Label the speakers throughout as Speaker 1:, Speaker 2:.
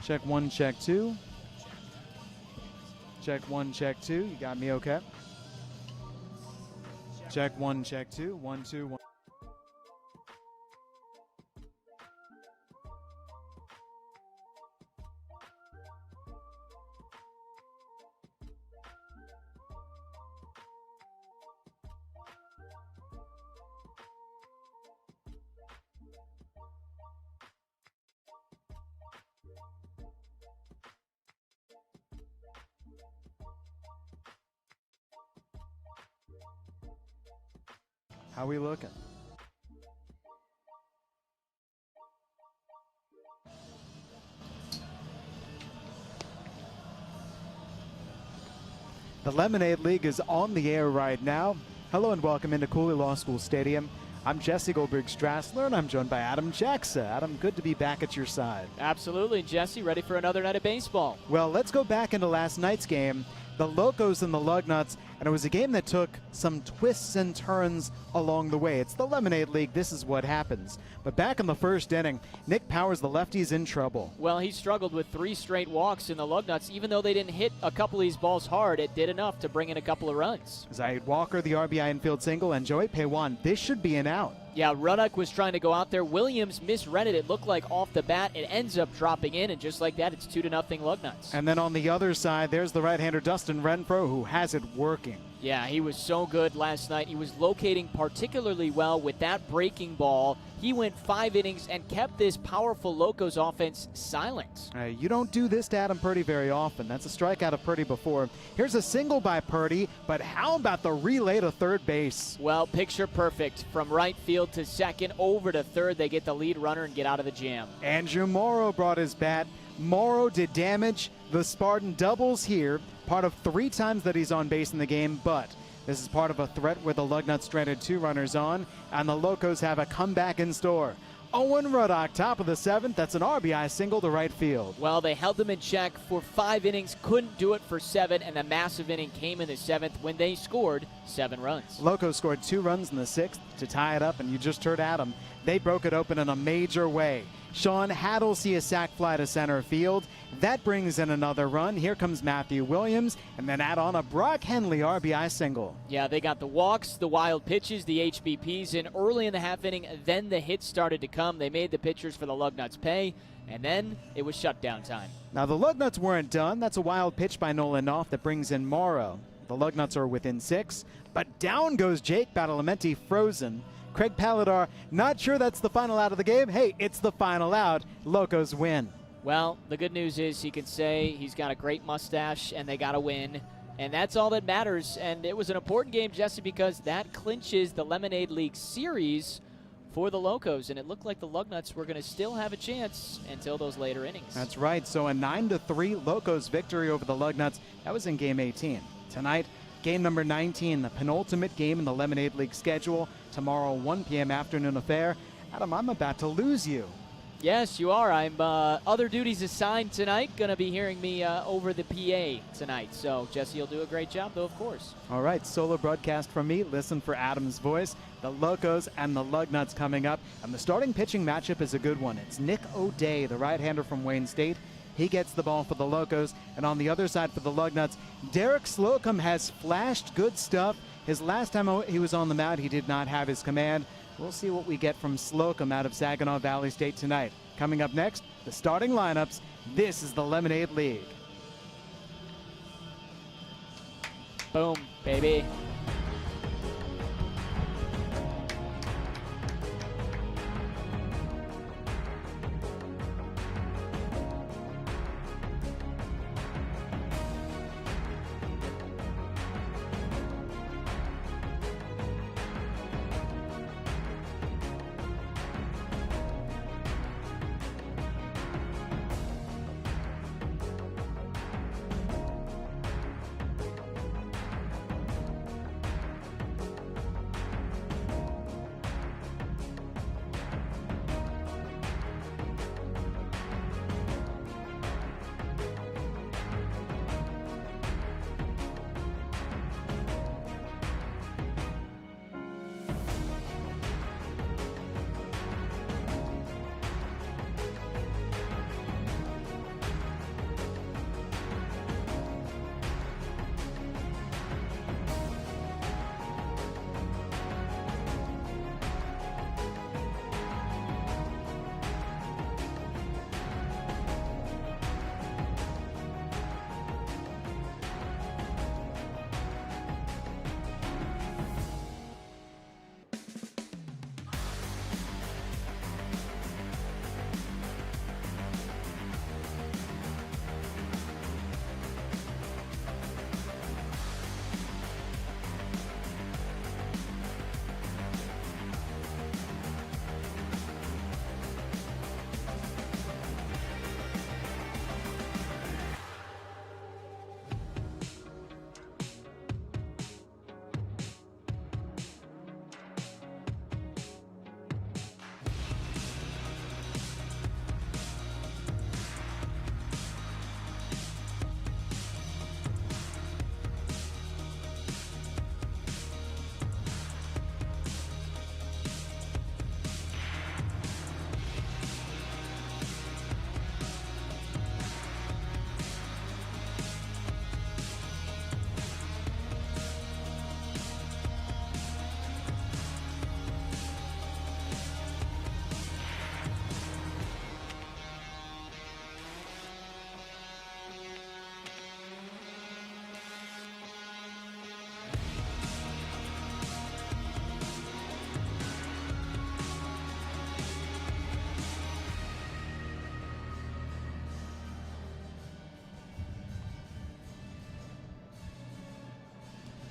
Speaker 1: Check 1, check 2. Check 1, check 2. You got me okay? Check 1, check 2. 1, 2, 1. How we looking? The Lemonade League is on the air right now. Hello and welcome into Cooley Law School Stadium. I'm Jesse Goldberg-Strassler, and I'm joined by Adam Jacksa. Adam, good to be back at your side.
Speaker 2: Absolutely, Jesse. Ready for another night of baseball.
Speaker 1: Well, let's go back into last night's game. The Locos and the Lugnuts, and it was a game that took some twists and turns along the way. It's the Lemonade League. This is what happens. But back in the first inning, Nick Powers, the lefty's in trouble.
Speaker 2: Well, he struggled with 3 straight walks in the Lugnuts. Even though they didn't hit a couple of these balls hard, it did enough to bring in a couple of runs.
Speaker 1: Zaid Walker, the RBI infield single, and Joey Paywan. This should be an out.
Speaker 2: Yeah, Ruddock was trying to go out there. Williams misread it. It looked like off the bat. It ends up dropping in, and just like that, it's 2-0 Lugnuts.
Speaker 1: And then on the other side, there's the right-hander Dustin Renfro, who has it working.
Speaker 2: Yeah, he was so good last night. He was locating particularly well with that breaking ball. He went 5 innings and kept this powerful Locos offense silent.
Speaker 1: You don't do this to Adam Purdy very often. That's a strikeout of Purdy before. Here's a single by Purdy, but how about the relay to third base?
Speaker 2: Well, picture perfect. From right field to second, over to third, they get the lead runner and get out of the jam.
Speaker 1: Andrew Morrow brought his bat. Morrow did damage. The Spartan doubles here, part of 3 times that he's on base in the game, but this is part of a threat where the Lugnuts stranded 2 runners on, and the Locos have a comeback in store. Owen Ruddock, top of the 7th. That's an RBI single to right field.
Speaker 2: Well, they held them in check for 5 innings, couldn't do it for 7, and the massive inning came in the 7th when they scored 7 runs.
Speaker 1: Locos scored 2 runs in the 6th to tie it up, and you just heard Adam. They broke it open in a major way. Sean Haddle see a sac fly to center field. That brings in another run. Here comes Matthew Williams, and then add on a Brock Henley RBI single.
Speaker 2: Yeah, they got the walks, the wild pitches, the HBPs in early in the half inning. Then the hits started to come. They made the pitchers for the Lugnuts pay, and then it was shutdown time.
Speaker 1: Now the Lugnuts weren't done. That's a wild pitch by Nolan Knopf that brings in Morrow. The Lugnuts are within 6, but down goes Jake Badalamenti, frozen. Craig Palladar, not sure that's the final out of the game. Hey, it's the final out. Locos win.
Speaker 2: Well, the good news is he can say he's got a great mustache and they got to win. And that's all that matters. And it was an important game, Jesse, because that clinches the Lemonade League series for the Locos. And it looked like the Lugnuts were going to still have a chance until those later innings.
Speaker 1: That's right. So a 9-3 Locos victory over the Lugnuts. That was in game 18. Tonight, game number 19, the penultimate game in the Lemonade League schedule. Tomorrow, 1 p.m. afternoon affair. Adam, I'm about to lose you.
Speaker 2: Yes, you are. I'm other duties assigned tonight. Going to be hearing me over the PA tonight. So, Jesse, you'll do a great job, though, of course.
Speaker 1: All right, solo broadcast from me. Listen for Adam's voice. The Locos and the Lugnuts coming up. And the starting pitching matchup is a good one. It's Nick O'Day, the right-hander from Wayne State. He gets the ball for the Locos. And on the other side for the Lugnuts, Derek Slocum has flashed good stuff. His last time he was on the mound, he did not have his command. We'll see what we get from Slocum out of Saginaw Valley State tonight. Coming up next, the starting lineups. This is the Lemonade League.
Speaker 2: Boom, baby.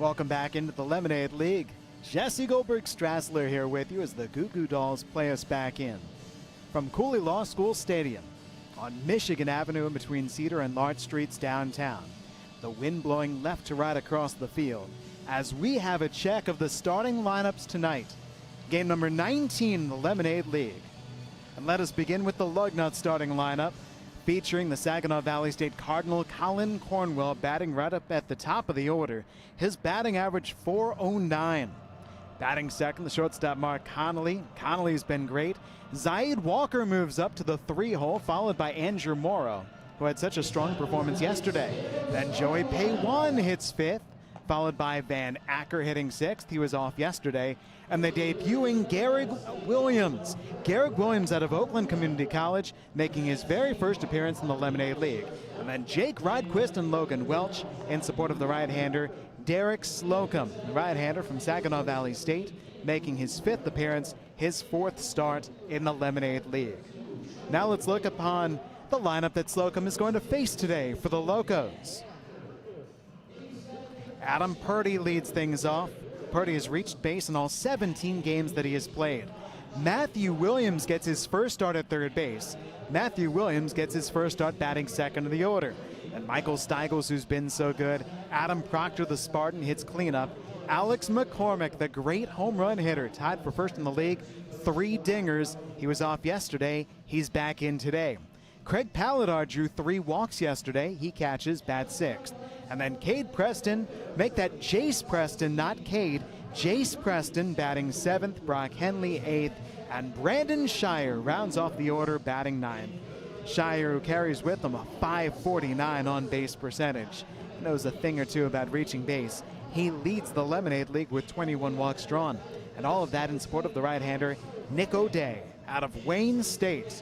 Speaker 1: Welcome back into the Lemonade League. Jesse Goldberg-Strassler here with you as the Goo Goo Dolls play us back in. From Cooley Law School Stadium on Michigan Avenue in between Cedar and Larch Streets downtown. The wind blowing left to right across the field as we have a check of the starting lineups tonight. Game number 19 in the Lemonade League. And let us begin with the Lugnut starting lineup, featuring the Saginaw Valley State Cardinal Colin Cornwell batting right up at the top of the order. His batting average .409. Batting second, the shortstop Mark Connolly. Connolly's been great. Zaid Walker moves up to the 3-hole, followed by Andrew Morrow, who had such a strong performance yesterday. Then Joey Paywan hits 5th, followed by Van Acker hitting 6th. He was off yesterday. And the debuting Garrick Williams. Garrick Williams out of Oakland Community College, making his very first appearance in the Lemonade League. And then Jake Rydquist and Logan Welch in support of the right-hander Derek Slocum, the right-hander from Saginaw Valley State, making his 5th appearance, his 4th start in the Lemonade League. Now let's look upon the lineup that Slocum is going to face today for the Locos. Adam Purdy leads things off. Purdy has reached base in all 17 games that he has played. Matthew Williams gets his first start at third base. Matthew Williams gets his first start batting second in the order. And Michael Steigels, who's been so good. Adam Proctor, the Spartan, hits cleanup. Alex McCormick, the great home run hitter, tied for first in the league. 3 dingers. He was off yesterday. He's back in today. Craig Paladar drew 3 walks yesterday. He catches, bats 6th. And then Cade Preston, make that Jace Preston, not Cade. Jace Preston batting 7th, Brock Henley 8th, and Brandon Shire rounds off the order batting 9th. Shire, who carries with him a .549 on-base percentage, knows a thing or two about reaching base. He leads the Lemonade League with 21 walks drawn. And all of that in support of the right-hander, Nick O'Day, out of Wayne State.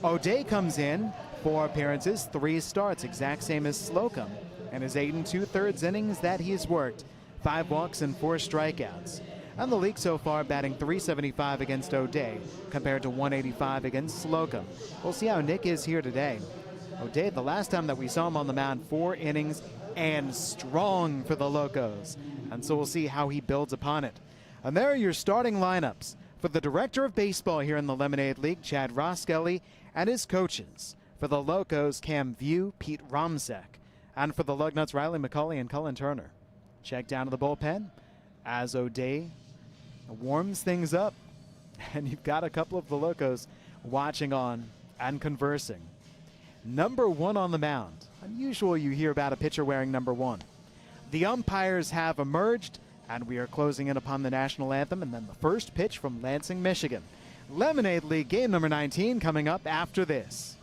Speaker 1: O'Day comes in, 4 appearances, 3 starts, exact same as Slocum, and his 8 2/3 innings that he's worked, 5 walks and 4 strikeouts. And the league so far batting .375 against O'Day compared to .185 against Slocum. We'll see how Nick is here today. O'Day, the last time that we saw him on the mound, 4 innings and strong for the Locos. And so we'll see how he builds upon it. And there are your starting lineups for the director of baseball here in the Lemonade League, Chad Roskelly, and his coaches. For the Locos, Cam View, Pete Romsek. And for the Lugnuts, Riley McCauley and Cullen Turner. Check down to the bullpen as O'Day warms things up. And you've got a couple of the Locos watching on and conversing. Number 1 on the mound. Unusual you hear about a pitcher wearing number 1. The umpires have emerged, and we are closing in upon the national anthem, and then the first pitch from Lansing, Michigan. Lemonade League game number 19 coming up after this.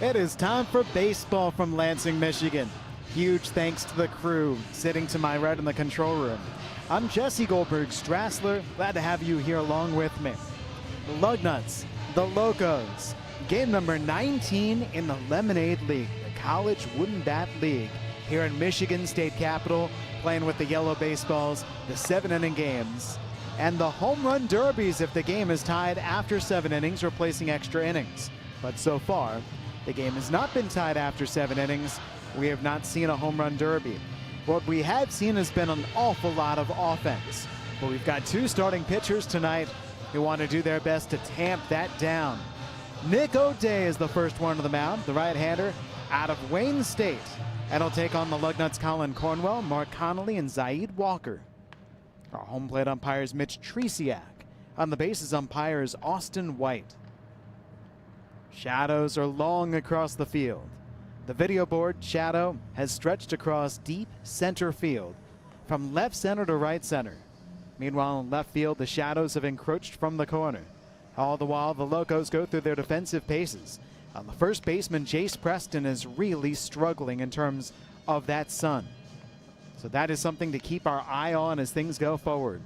Speaker 1: It is time for baseball from Lansing, Michigan. Huge thanks to the crew sitting to my right in the control room. I'm Jesse Goldberg Strassler, glad to have you here along with me. The Lugnuts, the Locos, game number 19 in the Lemonade League, the College Wooden Bat League, here in Michigan State Capitol, playing with the yellow baseballs, the 7-inning games, and the home run derbies if the game is tied after 7 innings, replacing extra innings. But so far, the game has not been tied after 7 innings. We have not seen a home run derby. What we have seen has been an awful lot of offense. But we've got 2 starting pitchers tonight who want to do their best to tamp that down. Nick O'Day is the first one to the mound, the right-hander out of Wayne State. And he'll take on the Lugnuts' Colin Cornwell, Mark Connolly, and Zaid Walker. Our home plate umpire is Mitch Tresiak. On the bases umpire is Austin White. Shadows are long across the field. The video board shadow has stretched across deep center field from left center to right center. Meanwhile, in left field, the shadows have encroached from the corner. All the while, the Locos go through their defensive paces. The first baseman, Jace Preston, is really struggling in terms of that sun. So that is something to keep our eye on as things go forward.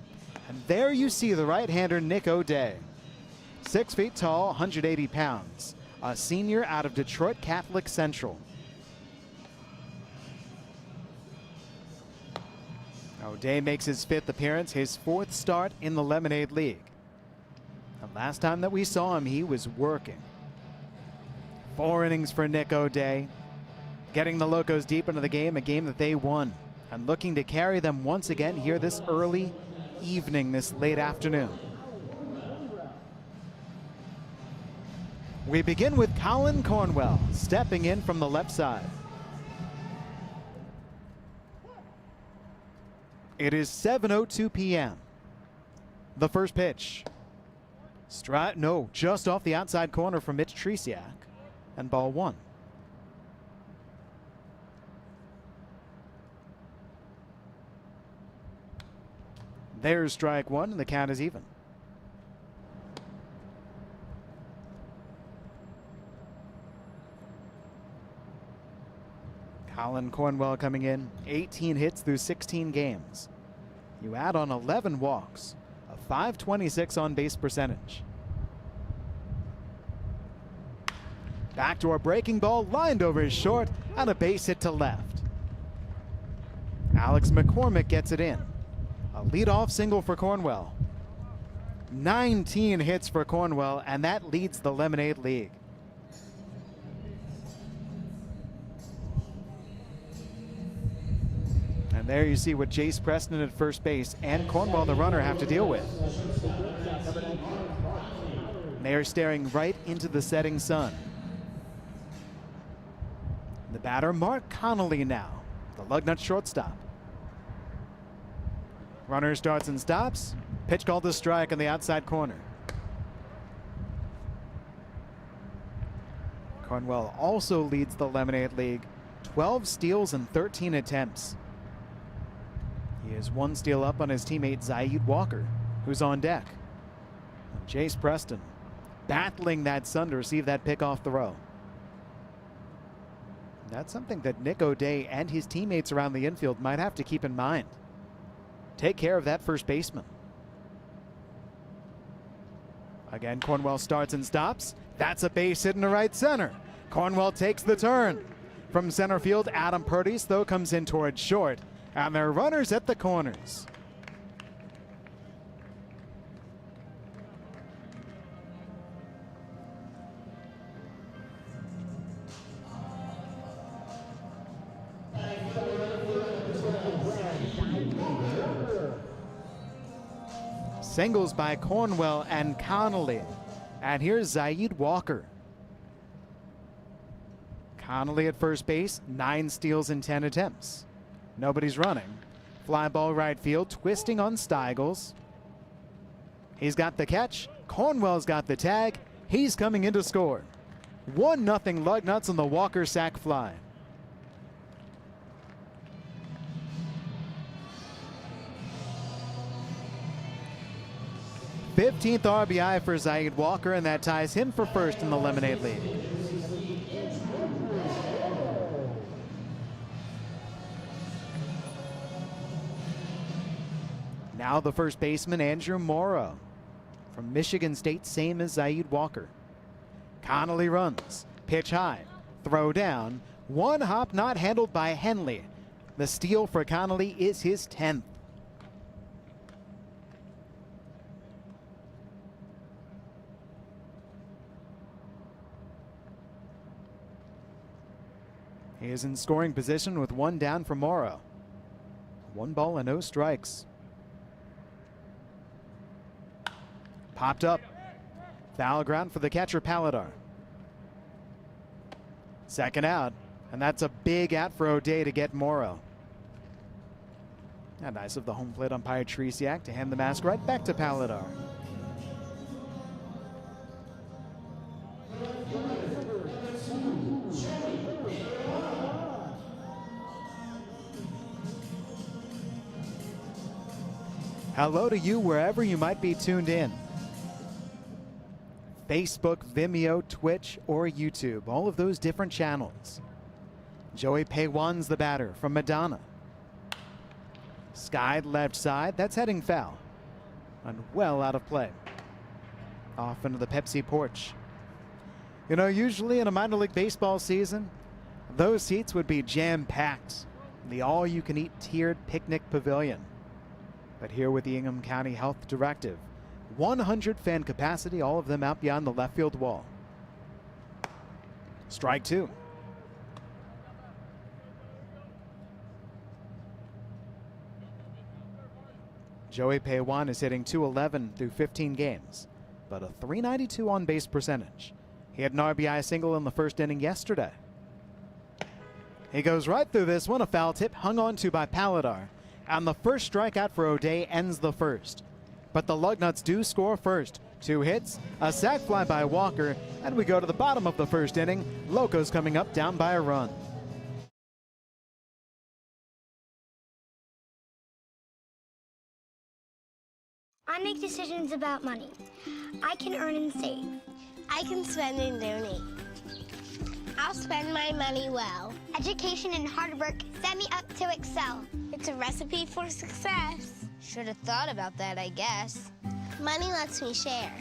Speaker 1: And there you see the right-hander, Nick O'Day. 6 feet tall, 180 pounds. A senior out of Detroit Catholic Central. O'Day makes his 5th appearance, his 4th start in the Lemonade League. The last time that we saw him, he was working. 4 innings for Nick O'Day, getting the Locos deep into the game, a game that they won, and looking to carry them once again here this early evening, this late afternoon. We begin with Colin Cornwell stepping in from the left side. It is 7:02 p.m. The first pitch. Just off the outside corner from Mitch Tresiak, and ball 1. There's strike 1, and the count is even. Colin Cornwell coming in, 18 hits through 16 games. You add on 11 walks, a .526 on-base percentage. Backdoor breaking ball lined over his short and a base hit to left. Alex McCormick gets it in. A leadoff single for Cornwell. 19 hits for Cornwell, and that leads the Lemonade League. And there you see what Jace Preston at first base and Cornwell, the runner, have to deal with. They are staring right into the setting sun. The batter, Mark Connolly now, the Lugnut shortstop. Runner starts and stops. Pitch called to strike on the outside corner. Cornwell also leads the Lemonade League, 12 steals and 13 attempts. He is one steal up on his teammate Zaid Walker, who's on deck. And Jace Preston battling that sun to receive that pickoff throw. That's something that Nick O'Day and his teammates around the infield might have to keep in mind. Take care of that first baseman. Again, Cornwell starts and stops. That's a base hit into right center. Cornwell takes the turn. From center field, Adam Purdy's though comes in towards short. And there are runners at the corners. Singles by Cornwell and Connolly. And here's Zaid Walker. Connolly at first base, 9 steals in 10 attempts. Nobody's running. Fly ball right field, twisting on Steigels. He's got the catch. Cornwell's got the tag. He's coming in to score. 1-0 Lugnuts on the Walker sac fly. #15th RBI for Zaid Walker, and that ties him for first in the Lemonade League. Now the first baseman, Andrew Morrow. From Michigan State, same as Zaid Walker. Connolly runs, pitch high, throw down, one hop not handled by Henley. The steal for Connolly is his 10th. He is in scoring position with 1 down for Morrow. 1 ball and no strikes. Popped up. Foul ground for the catcher, Paladar. Second out, and that's a big out for O'Day to get Morrow. And nice of the home plate umpire Teresiak to hand the mask right back to Paladar. Hello to you wherever you might be tuned in. Facebook, Vimeo, Twitch, or YouTube. All of those different channels. Joey Paywan's the batter from Madonna. Skied left side. That's heading foul. And well out of play. Off into the Pepsi porch. You know, usually in a minor league baseball season, those seats would be jam-packed. The all-you-can-eat tiered picnic pavilion. But here with the Ingham County Health Directive, 100 fan capacity, all of them out beyond the left field wall. Strike 2. Joey Paywan is hitting .211 through 15 games, but a .392 on-base percentage. He had an RBI single in the first inning yesterday. He goes right through this one, a foul tip hung on to by Paladar. And the first strikeout for O'Day ends the first. But the Lugnuts do score first. 2 hits, a sac fly by Walker, and we go to the bottom of the first inning. Locos coming up down by a run.
Speaker 3: I make decisions about money. I can earn and save.
Speaker 4: I can spend and donate. I'll spend my money well.
Speaker 3: Education and hard work set me up to excel.
Speaker 4: It's a recipe for success. Should have thought about that, I guess. Money lets me share.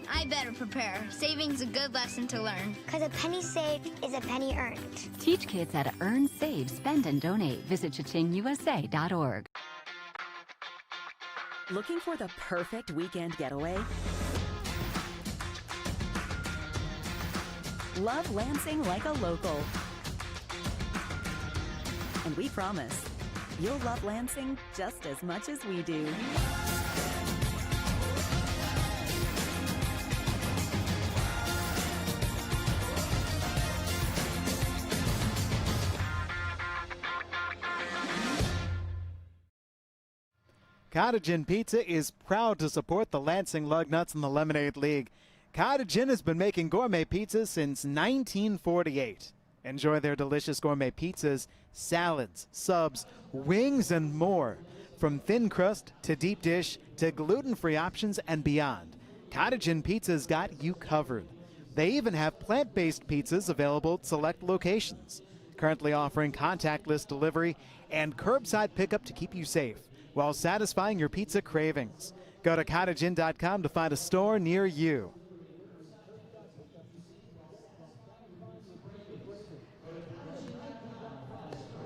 Speaker 5: I better prepare. Saving's a good lesson to learn.
Speaker 3: Because a penny saved is a penny earned.
Speaker 6: Teach kids how to earn, save, spend, and donate. Visit chachingusa.org.
Speaker 7: Looking for the perfect weekend getaway? Love Lansing like a local. And we promise, you'll love Lansing just as much as we do.
Speaker 1: Cottage Inn Pizza is proud to support the Lansing Lugnuts in the Lemonade League. Cottage Inn has been making gourmet pizzas since 1948. Enjoy their delicious gourmet pizzas, salads, subs, wings, and more. From thin crust to deep dish to gluten-free options and beyond, Cottage Inn Pizza's got you covered. They even have plant-based pizzas available at select locations. Currently offering contactless delivery and curbside pickup to keep you safe while satisfying your pizza cravings. Go to cottageinn.com to find a store near you.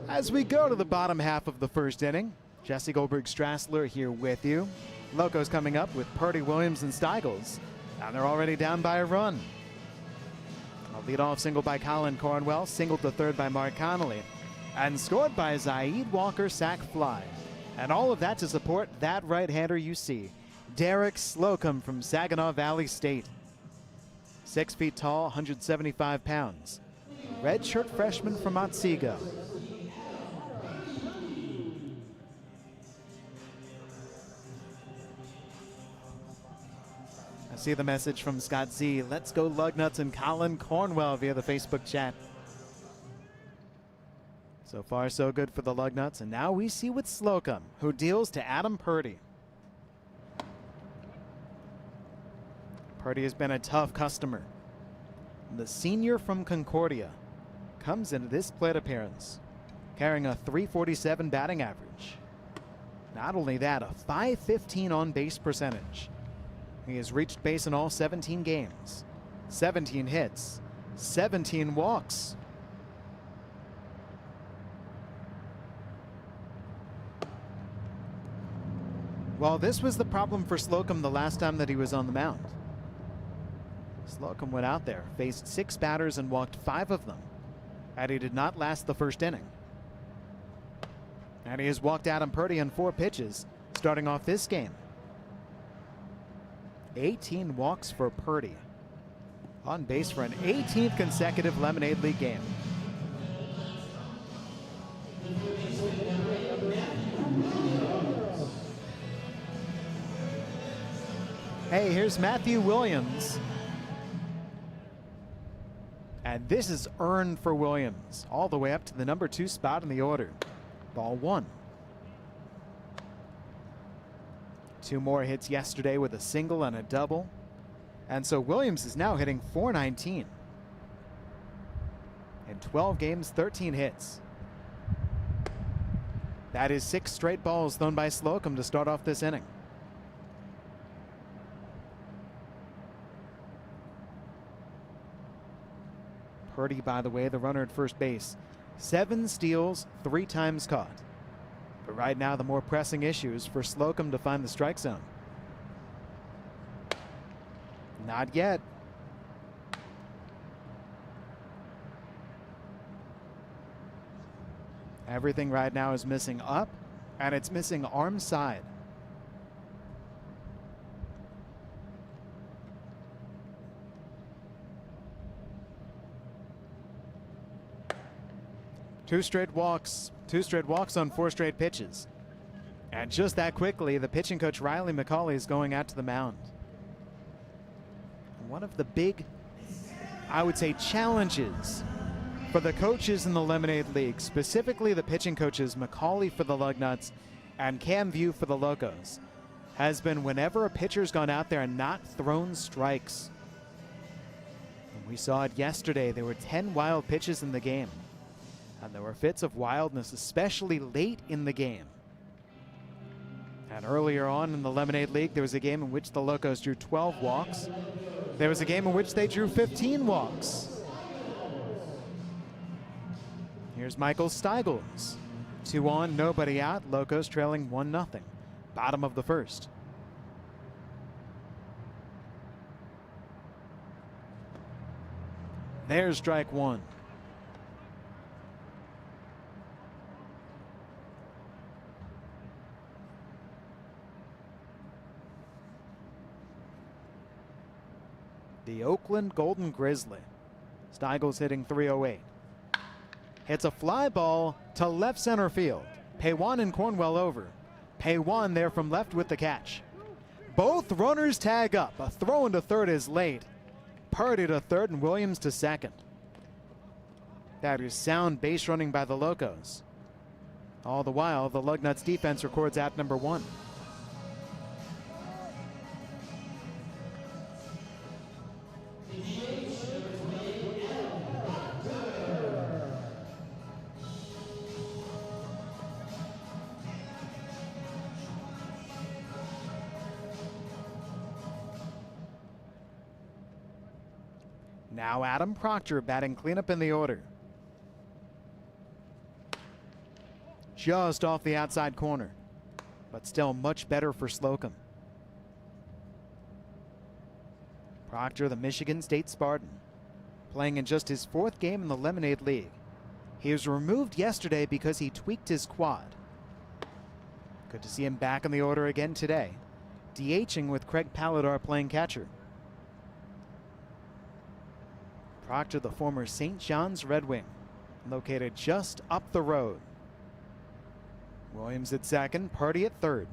Speaker 1: As we go to the bottom half of the first inning, Jesse Goldberg-Strassler here with you. Locos coming up with Purdy, Williams, and Steigels, and they're already down by a run. A leadoff single by Colin Cornwell, single to third by Mark Connolly, and scored by Zaid Walker sac fly. And all of that to support that right-hander you see, Derek Slocum from Saginaw Valley State. 6 feet tall, 175 pounds. Redshirt freshman from Otsego. I see the message from Scott Z. Let's go Lugnuts and Colin Cornwell via the Facebook chat. So far, so good for the Lugnuts, and now we see with Slocum, who deals to Adam Purdy. Purdy has been a tough customer. The senior from Concordia comes into this plate appearance carrying a .347 batting average. Not only that, a .515 on-base percentage. He has reached base in all 17 games, 17 hits, 17 walks. Well, this was the problem for Slocum the last time that he was on the mound. Slocum went out there, faced 6 batters and walked 5 of them, and he did not last the first inning. And he has walked Adam Purdy on 4 pitches, starting off this game. 18 walks for Purdy, on base for an 18th consecutive Lemonade League game. Hey, here's Matthew Williams. And this is earned for Williams, all the way up to the number 2 spot in the order. Ball 1. 2 more hits yesterday with a single and a double. And so Williams is now hitting .419. In 12 games, 13 hits. That is 6 straight balls thrown by Slocum to start off this inning. Purdy, by the way, the runner at first base. 7 steals, 3 times caught. But right now, the more pressing issue is for Slocum to find the strike zone. Not yet. Everything right now is missing up, and it's missing arm side. Two straight walks on 4 straight pitches. And just that quickly, the pitching coach Riley McCauley is going out to the mound. One of the big, I would say, challenges for the coaches in the Lemonade League, specifically the pitching coaches McCauley for the Lugnuts and Cam View for the Locos, has been whenever a pitcher's gone out there and not thrown strikes. And we saw it yesterday. There were 10 wild pitches in the game. And there were fits of wildness, especially late in the game. And earlier on in the Lemonade League, there was a game in which the Locos drew 12 walks. There was a game in which they drew 15 walks. Here's Michael Steigels. 2 on, nobody out. Locos trailing 1-0. Bottom of the first. There's strike 1. The Oakland Golden Grizzly. Steigels hitting .308. Hits a fly ball to left center field. Paywan and Cornwell over. Paywan there from left with the catch. Both runners tag up. A throw into third is late. Purdy to third and Williams to second. That is sound base running by the Locos. All the while, the Lugnuts defense records out number 1. Now Adam Proctor batting cleanup in the order. Just off the outside corner, but still much better for Slocum. Proctor, the Michigan State Spartan, playing in just his 4th game in the Lemonade League. He was removed yesterday because he tweaked his quad. Good to see him back in the order again today, DHing with Craig Palladar playing catcher. Proctor, the former St. John's Red Wing, located just up the road. Williams at second, Purdy at third.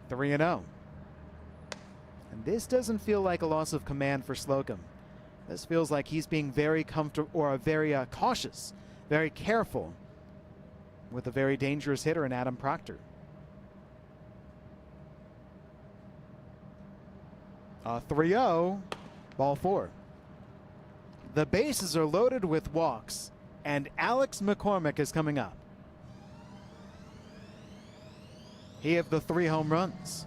Speaker 1: 3-0. And this doesn't feel like a loss of command for Slocum. This feels like he's being very comfortable, or very cautious, very careful with a very dangerous hitter in Adam Proctor. A 3-0, ball 4. The bases are loaded with walks, and Alex McCormick is coming up. He of the 3 home runs.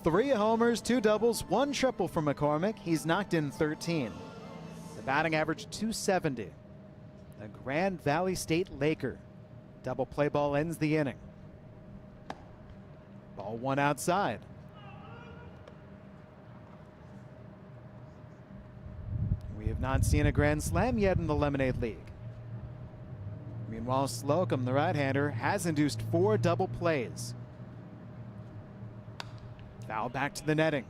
Speaker 1: Three homers, 2 doubles, 1 triple for McCormick. He's knocked in 13. The batting average .270. The Grand Valley State Laker. Double play ball ends the inning. Ball 1 outside. We have not seen a grand slam yet in the Lemonade League. Meanwhile, Slocum, the right-hander, has induced 4 double plays. Foul back to the netting.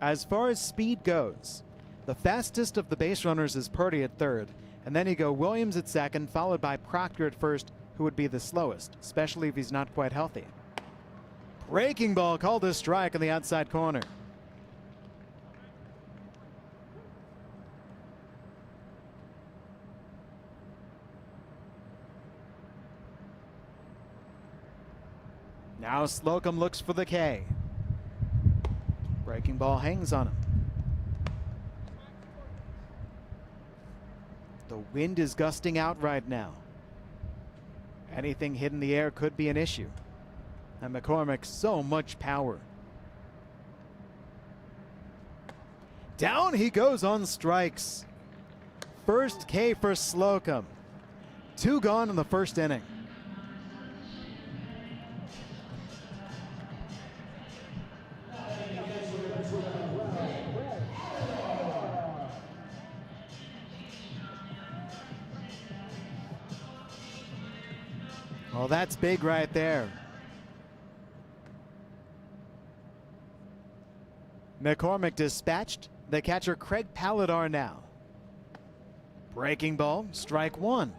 Speaker 1: As far as speed goes, the fastest of the base runners is Purdy at third, and then you go Williams at second, followed by Proctor at first, who would be the slowest, especially if he's not quite healthy. Breaking ball called a strike in the outside corner. Now Slocum looks for the K. Breaking ball hangs on him. The wind is gusting out right now. Anything hit in the air could be an issue. And McCormick, so much power. Down he goes on strikes. First K for Slocum. 2 gone in the first inning. Well, that's big right there. McCormick dispatched. The catcher Craig Palladar now. Breaking ball, strike 1.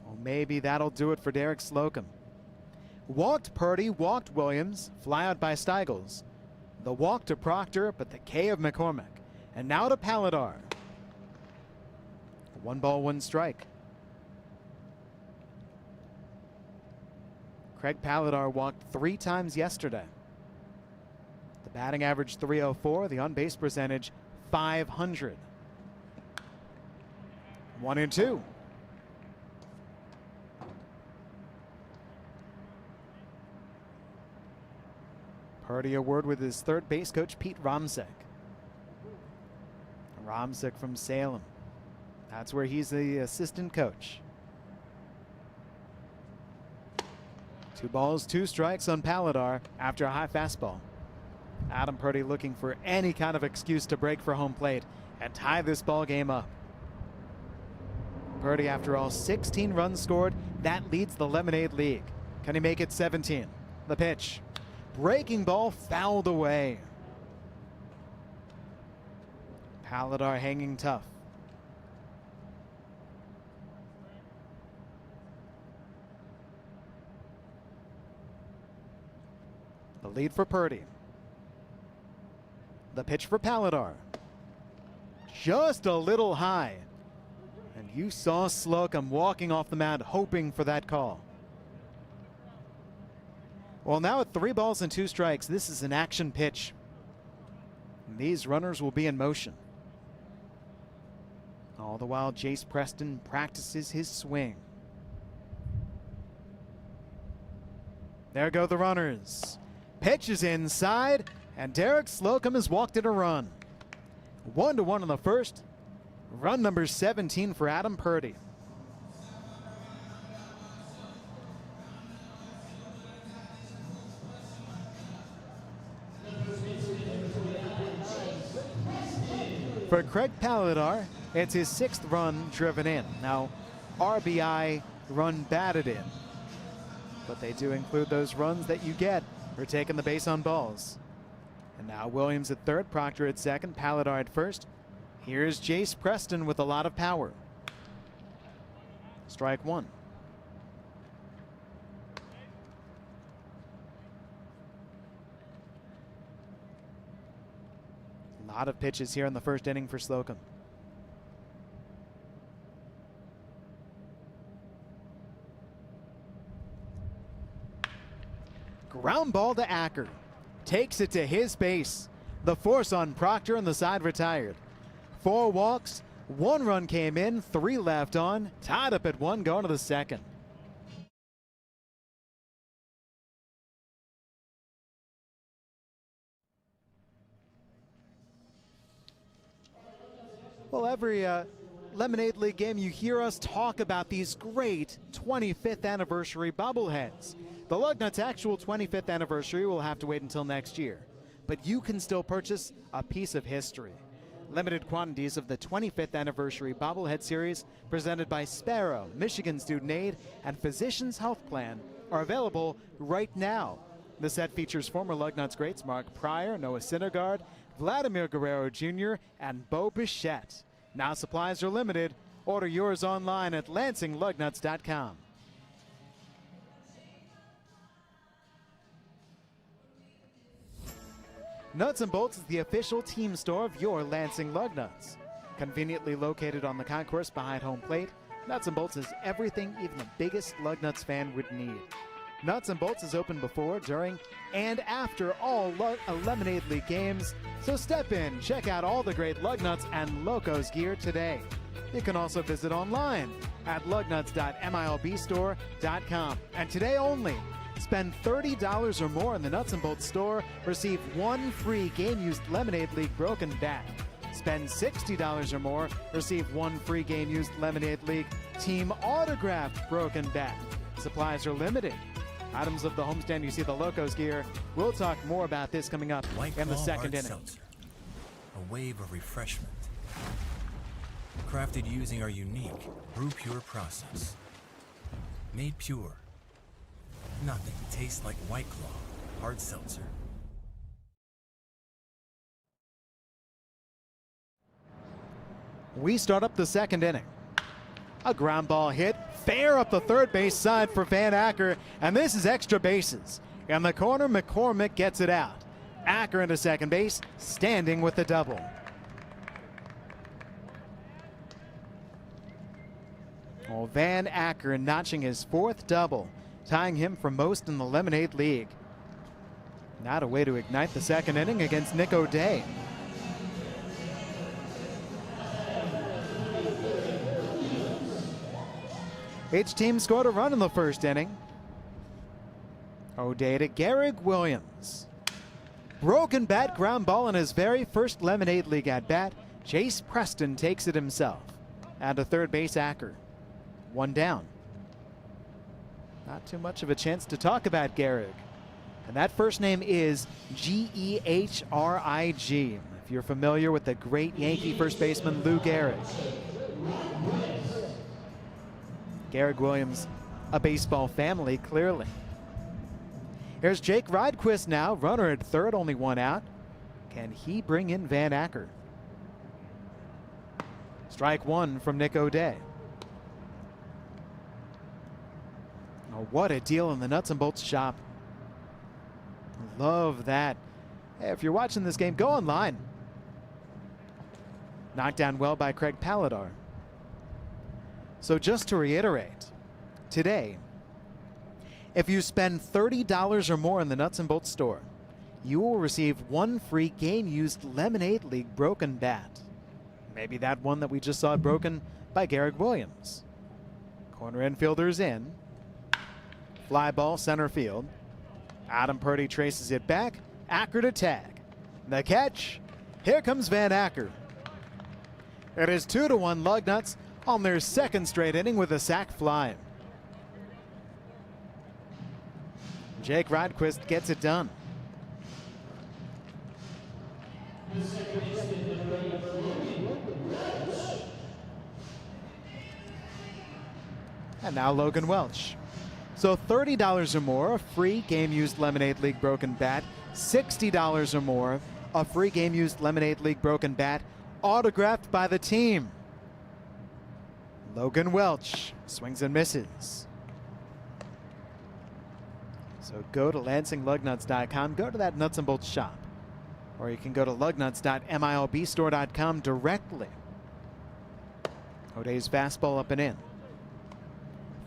Speaker 1: Well, maybe that'll do it for Derek Slocum. Walked Purdy, walked Williams, fly out by Steigels. The walk to Proctor, but the K of McCormick. And now to Palladar. 1 ball, 1 strike. Craig Palladar walked 3 times yesterday. The batting average 304, the on-base percentage 500. 1-2. Purdy a word with his third base coach, Pete Romsek. Romsek from Salem. That's where he's the assistant coach. 2 balls, 2 strikes on Palladar after a high fastball. Adam Purdy looking for any kind of excuse to break for home plate and tie this ball game up. Purdy, after all, 16 runs scored. That leads the Lemonade League. Can he make it 17? The pitch. Breaking ball fouled away. Palladar hanging tough. The lead for Purdy. The pitch for Palladar. Just a little high. And you saw Slocum walking off the mound hoping for that call. Well, now at 3 balls and 2 strikes, this is an action pitch. And these runners will be in motion. All the while, Jace Preston practices his swing. There go the runners. Pitch is inside, and Derek Slocum has walked it a run. 1-1 in the first. Run number 17 for Adam Purdy. For Craig Palladar, it's his 6th run driven in. Now, RBI run batted in, but they do include those runs that you get for taking the base on balls. And now Williams at 3rd, Proctor at 2nd, Palladar at 1st. Here's Jace Preston with a lot of power. Strike 1. A lot of pitches here in the first inning for Slocum. Ground ball to Acker. Takes it to his base. The force on Proctor and the side retired. 4 walks, 1 run came in, 3 left on. Tied up at 1 going to the 2nd. Well, every Lemonade League game you hear us talk about these great 25th anniversary bobbleheads. The Lugnuts' actual 25th anniversary will have to wait until next year, but you can still purchase a piece of history. Limited quantities of the 25th anniversary bobblehead series presented by Sparrow, Michigan Student Aid, and Physicians Health Plan are available right now. The set features former Lugnuts greats Mark Pryor, Noah Syndergaard, Vladimir Guerrero Jr., and Bo Bichette. Now supplies are limited. Order yours online at LansingLugnuts.com. Nuts and Bolts is the official team store of your Lansing Lugnuts. Conveniently located on the concourse behind home plate, Nuts and Bolts is everything even the biggest Lugnuts fan would need. Nuts and Bolts is open before, during, and after all Lemonade League games, so step in, check out all the great Lugnuts and Locos gear today. You can also visit online at lugnuts.milbstore.com. And today only, spend $30 or more in the Nuts and Bolts store, receive 1 free game-used Lemonade League broken bat. Spend $60 or more, receive 1 free game-used Lemonade League team autographed broken bat. Supplies are limited. Items of the homestand, you see the Locos gear. We'll talk more about this coming up in the second inning.
Speaker 8: Seltzer, a wave of refreshment. Crafted using our unique Brew Pure process. Made pure. Nothing tastes like White Claw hard seltzer.
Speaker 1: We start up the second inning. A ground ball hit fair up the third base side for Van Acker, and this is extra bases. In the corner, McCormick gets it out. Acker into second base, standing with the double. Oh, Van Acker notching his 4th double, tying him for most in the Lemonade League. Not a way to ignite the second inning against Nick O'Day. Each team scored a run in the first inning. O'Day to Garrick Williams. Broken bat ground ball in his very first Lemonade League at bat. Chase Preston takes it himself. And to third base, Acker. 1 down. Not too much of a chance to talk about Garrick. And that first name is Gehrig. If you're familiar with the great Yankee first baseman Lou Gehrig. Garrick Williams, a baseball family, clearly. Here's Jake Rydquist now, runner at third, only 1 out. Can he bring in Van Acker? Strike 1 from Nick O'Day. Oh, what a deal in the nuts and bolts shop. Love that. Hey, if you're watching this game, go online. Knocked down well by Craig Paladar. So just to reiterate, today, if you spend $30 or more in the Nuts and Bolts store, you will receive 1 free game-used Lemonade League broken bat. Maybe that one that we just saw broken by Garrick Williams. Corner infielder's in. Fly ball center field. Adam Purdy traces it back. Acker to tag. The catch. Here comes Van Acker. It is 2-1 Lugnuts on their 2nd straight inning with a sac fly. Jake Rydquist gets it done. And now Logan Welch. So $30 or more, a free game-used Lemonade League broken bat. $60 or more, a free game-used Lemonade League broken bat, autographed by the team. Logan Welch swings and misses. So go to LansingLugnuts.com, go to that Nuts and Bolts shop. Or you can go to lugnuts.milbstore.com directly. O'Day's fastball up and in.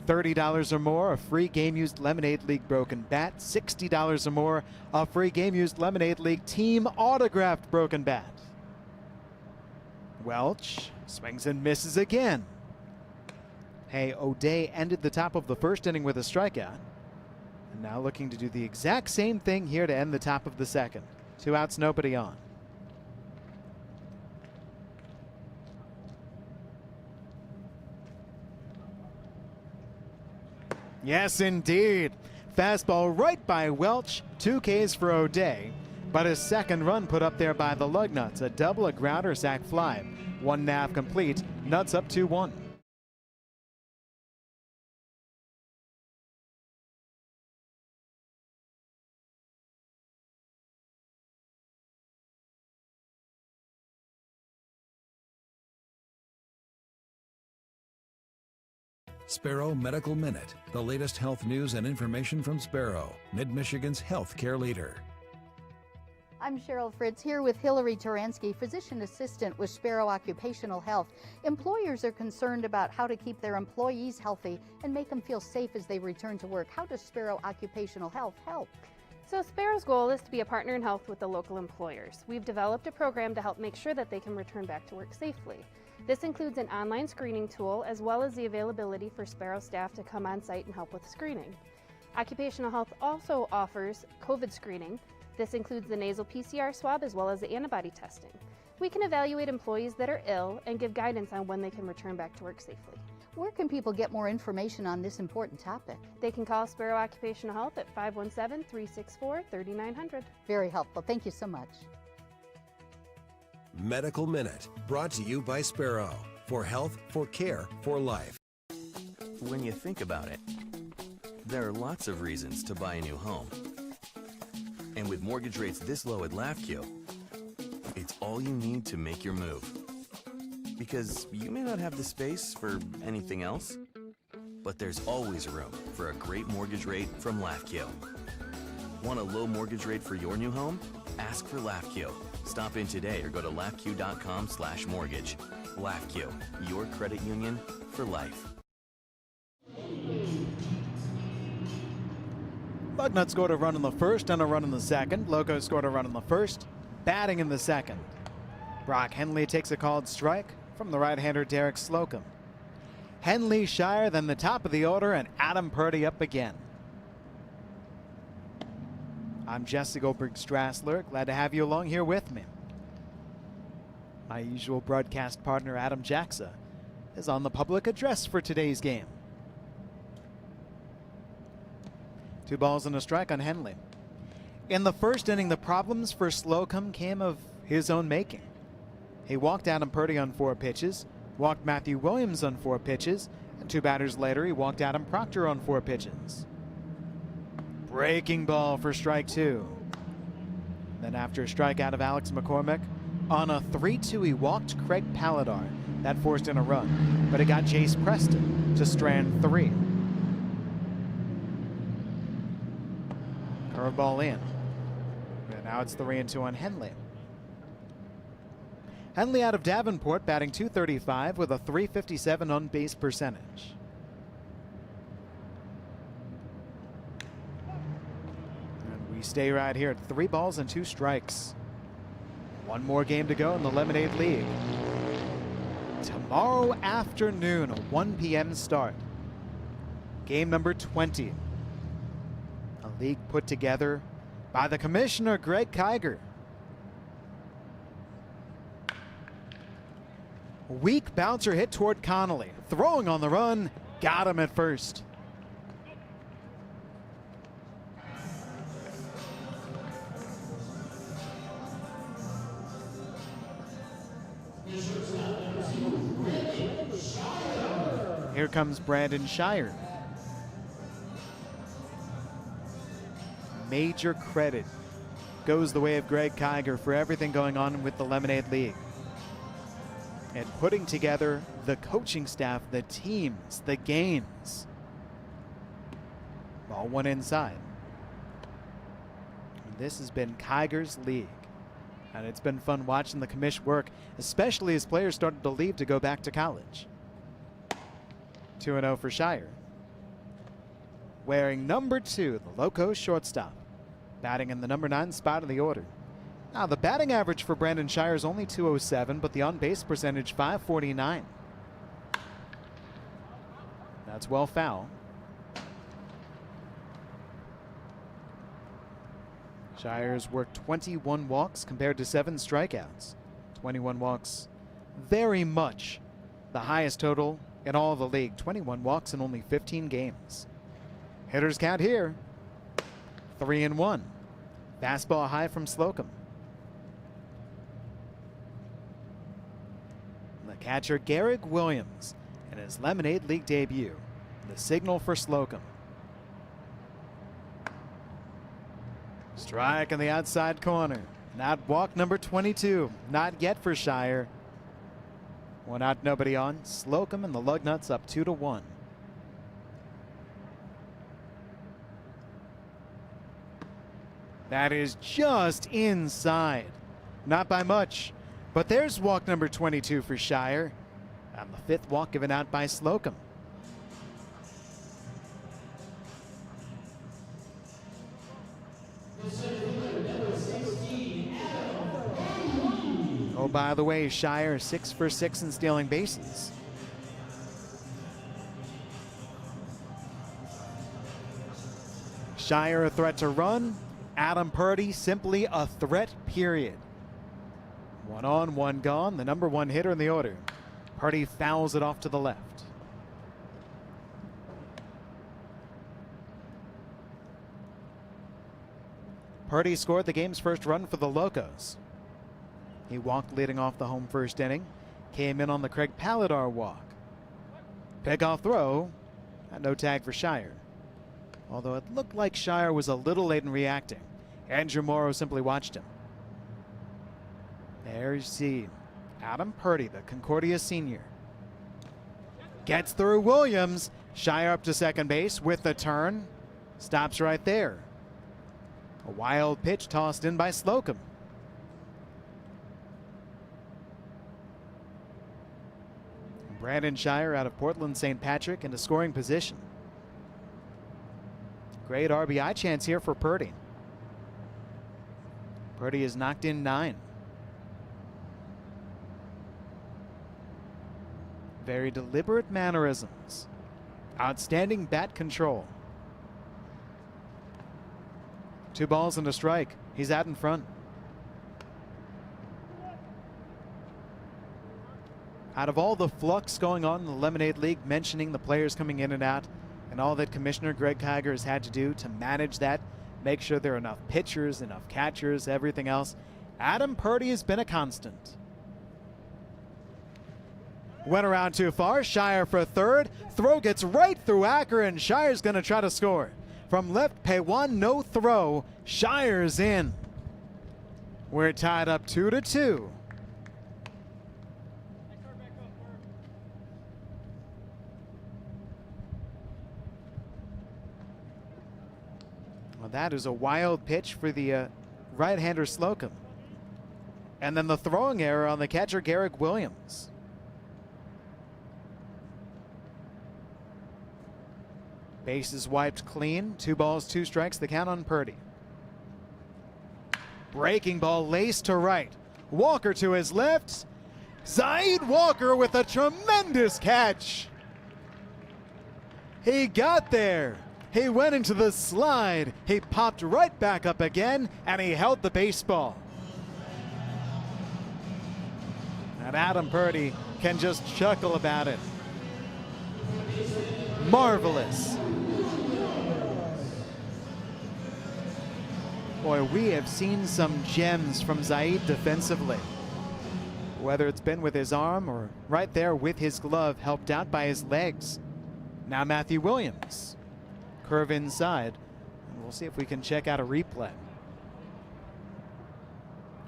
Speaker 1: $30 or more, a free game-used Lemonade League broken bat. $60 or more, a free game-used Lemonade League team autographed broken bat. Welch swings and misses again. Hey, O'Day ended the top of the first inning with a strikeout. And now looking to do the exact same thing here to end the top of the second. 2 outs, nobody on. Yes, indeed. Fastball right by Welch. 2 Ks for O'Day. But his second run put up there by the Lugnuts. A double, a grounder, sac fly. 1 nav complete. Nuts up 2-1.
Speaker 9: Sparrow Medical Minute, the latest health news and information from Sparrow, Mid-Michigan's healthcare leader.
Speaker 10: I'm Cheryl Fritz here with Hillary Turansky, physician assistant with Sparrow Occupational Health. Employers are concerned about how to keep their employees healthy and make them feel safe as they return to work. How does Sparrow Occupational Health help?
Speaker 11: So Sparrow's goal is to be a partner in health with the local employers. We've developed a program to help make sure that they can return back to work safely. This includes an online screening tool as well as the availability for Sparrow staff to come on site and help with screening. Occupational Health also offers COVID screening. This includes the nasal PCR swab as well as the antibody testing. We can evaluate employees that are ill and give guidance on when they can return back to work safely.
Speaker 10: Where can people get more information on this important topic?
Speaker 11: They can call Sparrow Occupational Health at 517-364-3900.
Speaker 10: Very helpful. Thank you so much.
Speaker 9: Medical Minute, brought to you by Sparrow. For health, for care, for life.
Speaker 12: When you think about it, there are lots of reasons to buy a new home. And with mortgage rates this low at LAFQ, it's all you need to make your move. Because you may not have the space for anything else, but there's always room for a great mortgage rate from LAFQ. Want a low mortgage rate for your new home? Ask for LAFQ. Stop in today or go to LAFQ.com/mortgage. LAFQ, your credit union for life.
Speaker 1: Lugnut scored a run in the first and a run in the second. Loco scored a run in the first, batting in the second. Brock Henley takes a called strike from the right-hander Derek Slocum. Henley, Shire, then the top of the order, and Adam Purdy up again. I'm Jesse Goldberg-Strassler. Glad to have you along here with me. My usual broadcast partner, Adam Jacksa, is on the public address for today's game. 2 balls and a strike on Henley. In the first inning, the problems for Slocum came of his own making. He walked Adam Purdy on 4 pitches, walked Matthew Williams on 4 pitches, and 2 batters later he walked Adam Proctor on 4 pitches. Breaking ball for strike 2. Then after a strikeout of Alex McCormick, on a 3-2 he walked Craig Palladar. That forced in a run, but it got Chase Preston to strand 3. Curveball in. And now it's 3-2 on Henley. Henley out of Davenport, batting .235 with a .357 on base percentage. And we stay right here at 3 balls and 2 strikes. 1 more game to go in the Lemonade League. Tomorrow afternoon, a 1 p.m. start. Game number 20. A league put together by the commissioner, Greg Kiger. Weak bouncer hit toward Connolly. Throwing on the run, got him at first. Here comes Brandon Shire. Major credit goes the way of Greg Kiger for everything going on with the Lemonade League. And putting together the coaching staff, the teams, the games. Ball 1 inside. And this has been Kiger's league. And it's been fun watching the commish work, especially as players started to leave to go back to college. 2-0 for Shire. Wearing number 2, the Loco shortstop. Batting in the number 9 spot of the order. Now, the batting average for Brandon Shire is only .207, but the on-base percentage .549. That's well foul. Shire's worked 21 walks compared to 7 strikeouts. 21 walks, very much the highest total in all of the league. 21 walks in only 15 games. Hitters count here. 3-1. Fastball high from Slocum. The catcher, Garrick Williams, in his Lemonade League debut. The signal for Slocum. Strike in the outside corner. Not walk number 22. Not yet for Shire. 1 out, nobody on. Slocum and the Lugnuts up 2-1. That is just inside. Not by much. But there's walk number 22 for Shire. And the 5th walk given out by Slocum. Oh, by the way, Shire 6 for 6 in stealing bases. Shire a threat to run. Adam Purdy simply a threat, period. 1 on, 1 gone. The number 1 hitter in the order. Purdy fouls it off to the left. Purdy scored the game's first run for the Locos. He walked leading off the home first inning. Came in on the Craig Palladar walk. Pickoff throw. And no tag for Shire. Although it looked like Shire was a little late in reacting. Andrew Morrow simply watched him. There you see Adam Purdy, the Concordia senior. Gets through Williams. Shire up to second base with the turn. Stops right there. A wild pitch tossed in by Slocum. Brandon Shire out of Portland St. Patrick into scoring position. Great RBI chance here for Purdy. Purdy has knocked in 9. Very deliberate mannerisms. Outstanding bat control. 2 balls and a strike. He's out in front. Out of all the flux going on in the Lemonade League, mentioning the players coming in and out, and all that Commissioner Greg Kiger has had to do to manage that, make sure there are enough pitchers, enough catchers, everything else, Adam Purdy has been a constant. Went around too far. Shire for third. Throw gets right through Acker, and Shire's going to try to score. From left, Paywan, no throw. Shire's in. We're tied up 2-2. Well, that is a wild pitch for the right-hander Slocum. And then the throwing error on the catcher, Garrick Williams. Bases wiped clean. 2 balls, 2 strikes. The count on Purdy. Breaking ball laced to right. Walker to his left. Zaid Walker with a tremendous catch. He got there. He went into the slide. He popped right back up again, and he held the baseball. And Adam Purdy can just chuckle about it. Marvelous. Boy, we have seen some gems from Zaid defensively. Whether it's been with his arm or right there with his glove, helped out by his legs. Now Matthew Williams. Curve inside. And we'll see if we can check out a replay.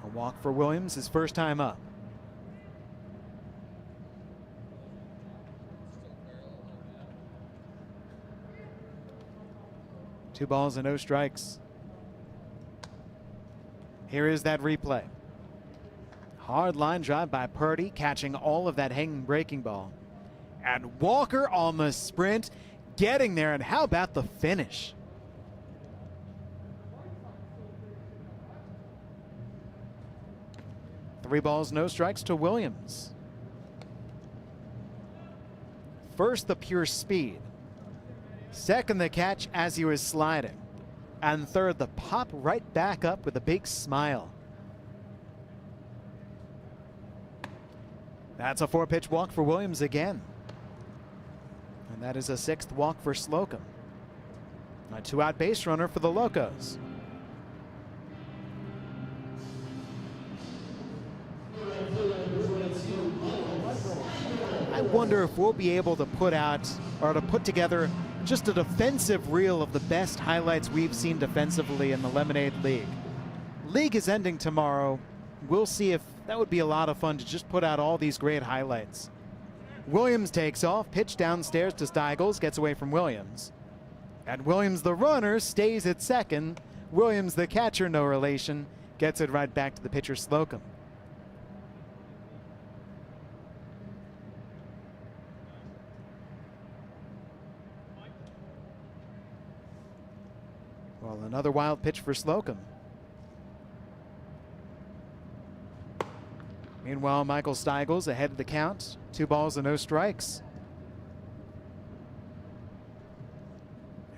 Speaker 1: A walk for Williams, his first time up. Two balls and no strikes. Here is that replay. Hard line drive by Purdy, catching all of that hanging breaking ball. And Walker on the sprint, getting there. And how about the finish? Three balls, no strikes to Williams. First, the pure speed. Second, the catch as he was sliding. And third, the pop right back up with a big smile. That's a 4-pitch walk for Williams again. And that is a 6th walk for Slocum. A 2-out base runner for the Locos. I wonder if we'll be able to put out or to put together just a defensive reel of the best highlights we've seen defensively in the Lemonade League. League is ending tomorrow. We'll see if that would be a lot of fun to just put out all these great highlights. Williams takes off, pitch downstairs to Steigels, gets away from Williams. And Williams, the runner, stays at second. Williams, the catcher, no relation, gets it right back to the pitcher, Slocum. Well, another wild pitch for Slocum. Meanwhile, Michael Steigels ahead of the count. 2 balls and no strikes.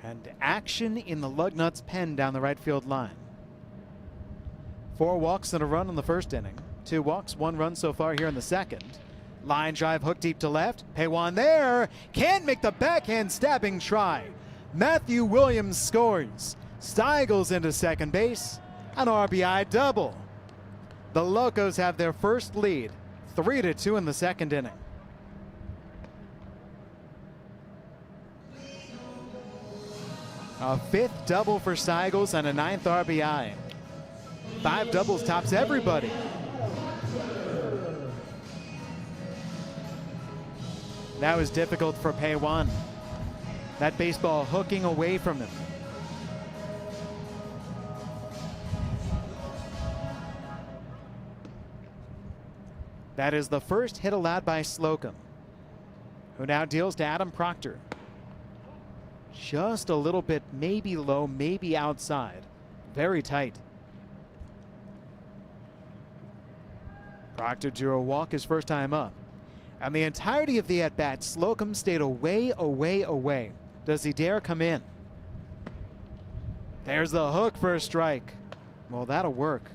Speaker 1: And action in the Lugnuts pen down the right field line. 4 walks and a run in the first inning. 2 walks, 1 run so far here in the second. Line drive, hook deep to left. Paywan there. Can't make the backhand stabbing try. Matthew Williams scores. Steigels into second base. An RBI double. The Locos have their first lead, 3-2 in the second inning. A 5th double for Steigels and a 9th RBI. 5 doubles tops everybody. That was difficult for Paywan. That baseball hooking away from him. That is the first hit allowed by Slocum, who now deals to Adam Proctor. just a little bit, maybe low, maybe outside. Very tight. Proctor drew a walk his first time up. And the entirety of the at-bat, Slocum stayed away, away, away. Does he dare come in? There's the hook for a strike. Well, that'll work.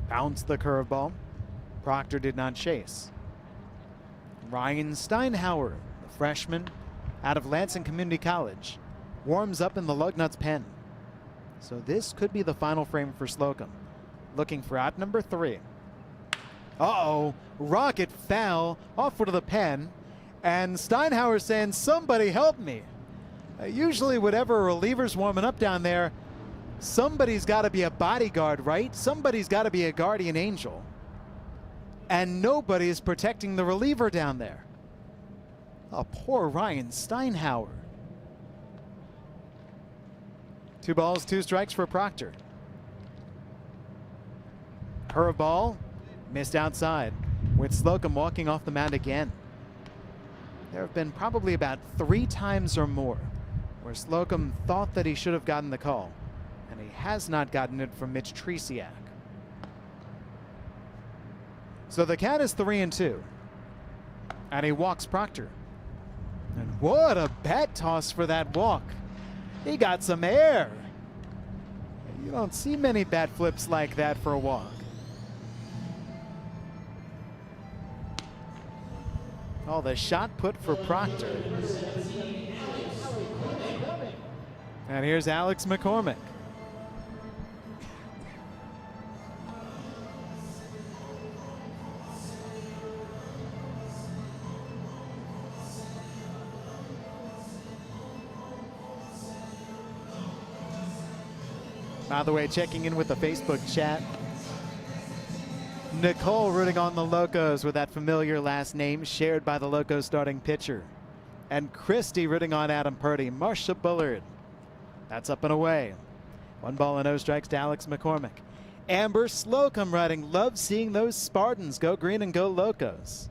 Speaker 1: Bounced the curveball. Proctor did not chase. Ryan Steinhauer, the freshman out of Lansing Community College, warms up in the Lugnuts pen. So this could be the final frame for Slocum. Looking for out number 3. Uh-oh, rocket foul off to the pen, and Steinhauer saying, somebody help me. Usually whatever reliever's warming up down there, somebody's got to be a bodyguard, right? Somebody's got to be a guardian angel. And nobody is protecting the reliever down there. Oh, poor Ryan Steinhauer. 2 balls, 2 strikes for Proctor. Curveball, missed outside, with Slocum walking off the mound again. There have been probably about 3 times or more where Slocum thought that he should have gotten the call, and he has not gotten it from Mitch Tresiak. So the count is 3-2, and he walks Proctor. And what a bat toss for that walk. He got some air. You don't see many bat flips like that for a walk. Oh, the shot put for Proctor. And here's Alex McCormick. By the way, checking in with the Facebook chat, Nicole rooting on the Locos with that familiar last name shared by the Locos starting pitcher. And Christy rooting on Adam Purdy. Marcia Bullard. That's up and away. 1 ball and no strikes to Alex McCormick. Amber Slocum writing, love seeing those Spartans go green and go Locos.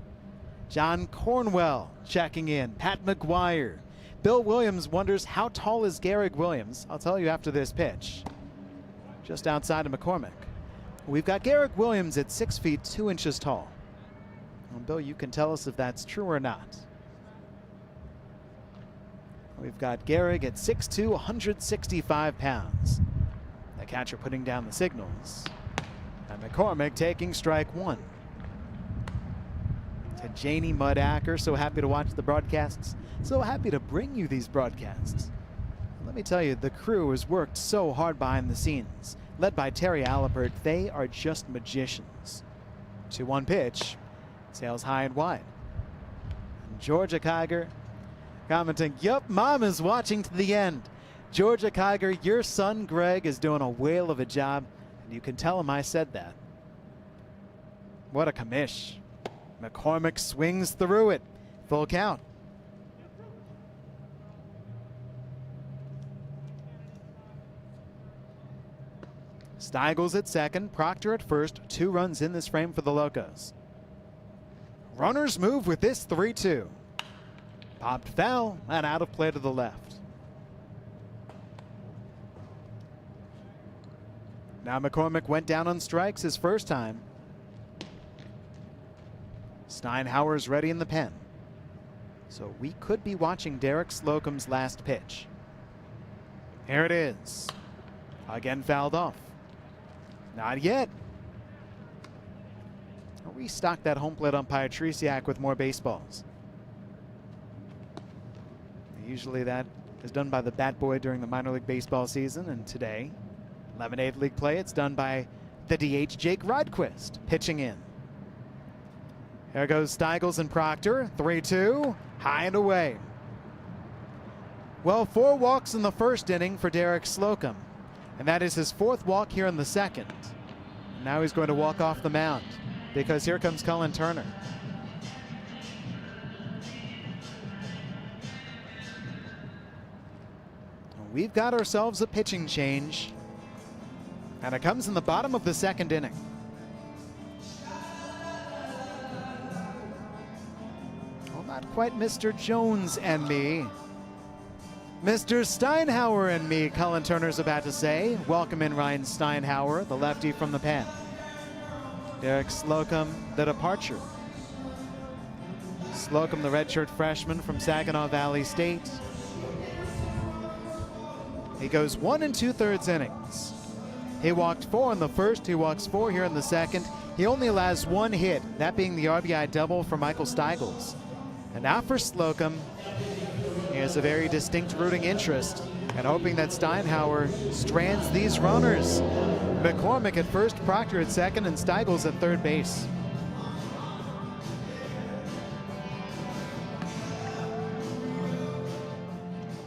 Speaker 1: John Cornwell checking in. Pat McGuire. Bill Williams wonders, how tall is Garrick Williams? I'll tell you after this pitch. Just outside of McCormick. We've got Garrick Williams at 6 feet 2 inches tall. Well, Bill, you can tell us if that's true or not. We've got Garrick at 6'2", 165 pounds. The catcher putting down the signals. And McCormick taking strike 1. To Janie Mudacker, so happy to watch the broadcasts. So happy to bring you these broadcasts. Let me tell you, the crew has worked so hard behind the scenes. Led by Terry Alibert, they are just magicians. 2-1 pitch, sails high and wide. And Georgia Kiger commenting, yup, Mom is watching to the end. Georgia Kiger, your son Greg is doing a whale of a job, and you can tell him I said that. What a commish. McCormick swings through it. Full count. Steigels at second, Proctor at first. 2 runs in this frame for the Locos. Runners move with this 3-2. Popped foul and out of play to the left. Now McCormick went down on strikes his first time. Steinhauer's ready in the pen. So we could be watching Derek Slocum's last pitch. Here it is. Again fouled off. Not yet. I'll restock that home plate umpire Tresiak with more baseballs. Usually that is done by the bat boy during the minor league baseball season, and today, Lemonade League play, it's done by the DH Jake Rodquist pitching in. Here goes Steigels and Proctor. 3-2, high and away. Well, 4 walks in the first inning for Derek Slocum. And that is his 4th walk here in the second. And now he's going to walk off the mound because here comes Cullen Turner. We've got ourselves a pitching change. And it comes in the bottom of the second inning. Well, not quite Mr. Jones and me. Mr. Steinhauer and me, Cullen Turner's about to say. Welcome in Ryan Steinhauer, the lefty from the pen. Derek Slocum, the departure. Slocum, the redshirt freshman from Saginaw Valley State. He goes 1 2/3 innings. He walked 4 in the first, he walks 4 here in the second. He only allows 1 hit, that being the RBI double for Michael Steigels. And now for Slocum, he has a very distinct rooting interest and hoping that Steinhauer strands these runners. McCormick at first, Proctor at second, and Steigels at third base.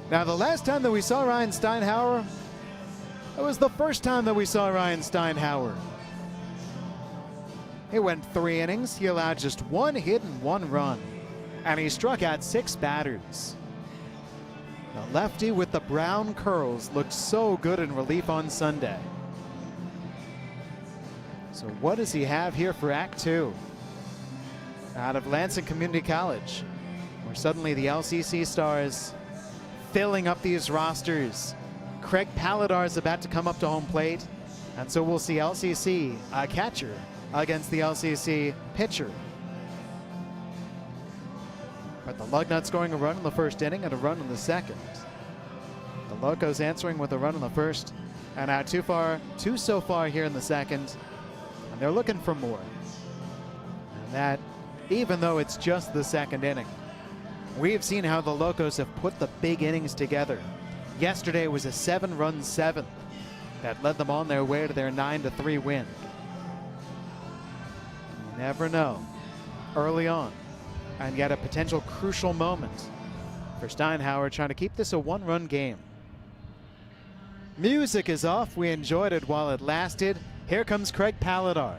Speaker 1: Now, the last time that we saw Ryan Steinhauer, it was the first time that we saw Ryan Steinhauer. He went 3 innings. He allowed just 1 hit and 1 run, and he struck out 6 batters. The lefty with the brown curls looked so good in relief on Sunday. So what does he have here for Act 2? Out of Lansing Community College, where suddenly the LCC stars filling up these rosters. Craig Paladar is about to come up to home plate, and so we'll see LCC catcher against the LCC pitcher. But the Lugnuts scoring a run in the first inning and a run in the second. The Locos answering with a run in the first, and now 2 so far here in the second, and they're looking for more. And that, even though it's just the second inning, we've seen how the Locos have put the big innings together. Yesterday was a 7-run seventh that led them on their way to their 9-3 win. You never know early on, and yet a potential crucial moment for Steinhauer trying to keep this a 1-run game. Music is off. We enjoyed it while it lasted. Here comes Craig Paladar.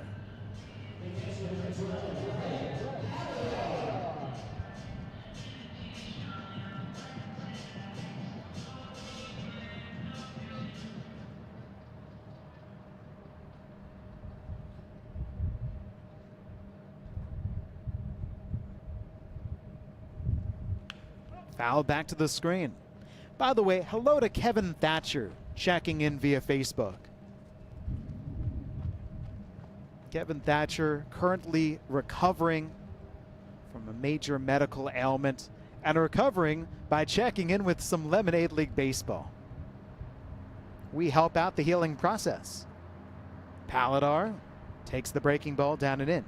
Speaker 1: Foul back to the screen. By the way, hello to Kevin Thatcher checking in via Facebook. Kevin Thatcher currently recovering from a major medical ailment and recovering by checking in with some Lemonade League baseball. We help out the healing process. Paladar takes the breaking ball down and in.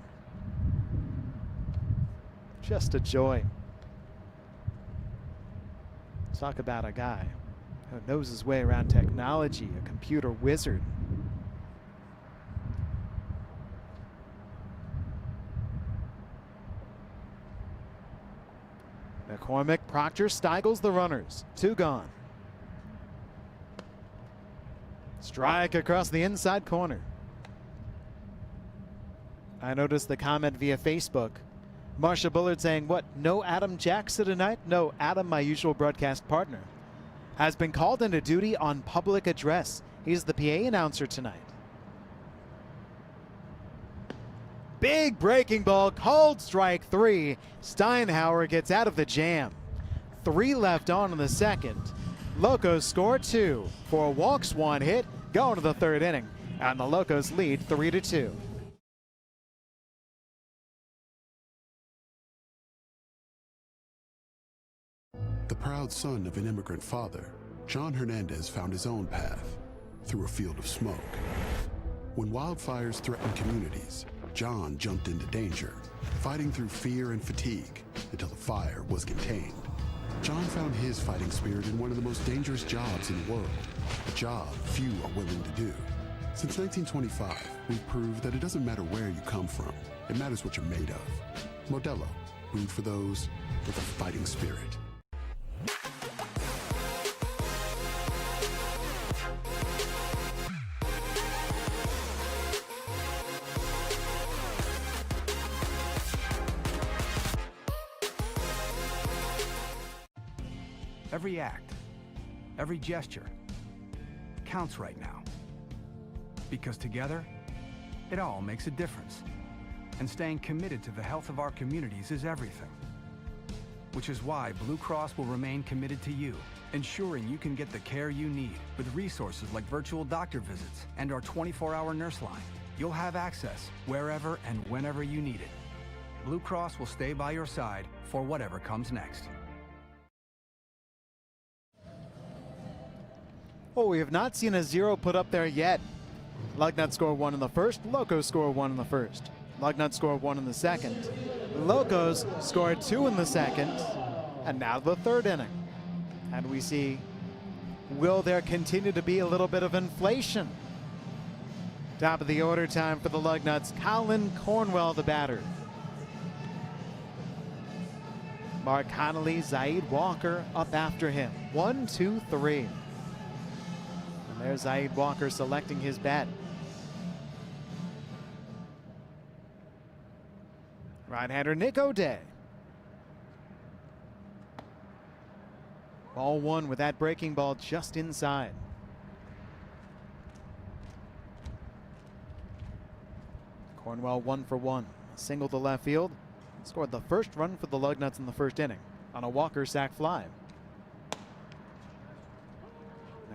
Speaker 1: Just a joy. Talk about a guy who knows his way around technology, a computer wizard. McCormick, Proctor, Steigels the runners. 2 gone. Strike across the inside corner. I noticed the comment via Facebook. Marsha Bullard saying, what, no Adam Jackson tonight? No, Adam, my usual broadcast partner, has been called into duty on public address. He's the PA announcer tonight. Big breaking ball, called strike 3. Steinhauer gets out of the jam. 3 left on in the second. Locos score 2. 4 walks, 1 hit, going to the 3rd inning, and the Locos lead 3-2.
Speaker 13: The proud son of an immigrant father, John Hernandez found his own path through a field of smoke. When wildfires threatened communities, John jumped into danger, fighting through fear and fatigue until the fire was contained. John found his fighting spirit in one of the most dangerous jobs in the world, a job few are willing to do. Since 1925, we've proved that it doesn't matter where you come from, it matters what you're made of. Modelo, brewed for those with a fighting spirit.
Speaker 14: Every act, every gesture counts right now. Because together, it all makes a difference. And staying committed to the health of our communities is everything. Which is why Blue Cross will remain committed to you, ensuring you can get the care you need with resources like virtual doctor visits and our 24-hour nurse line. You'll have access wherever and whenever you need it. Blue Cross will stay by your side for whatever comes next.
Speaker 1: Oh, we have not seen a 0 put up there yet. Lugnuts score 1 in the first, Locos score 1 in the first. Lugnuts score 1 in the second. Locos scored 2 in the second, and now the third inning. And we see, will there continue to be a little bit of inflation? Top of the order time for the Lugnuts, Colin Cornwell, the batter. Mark Connolly, Zaid Walker up after him. 1, 2, 3. And there's Zaid Walker selecting his bat. Right-hander Nick O'Day. Ball 1 with that breaking ball just inside. Cornwell 1 for 1. Single to left field. Scored the first run for the Lugnuts in the first inning on a Walker sac fly.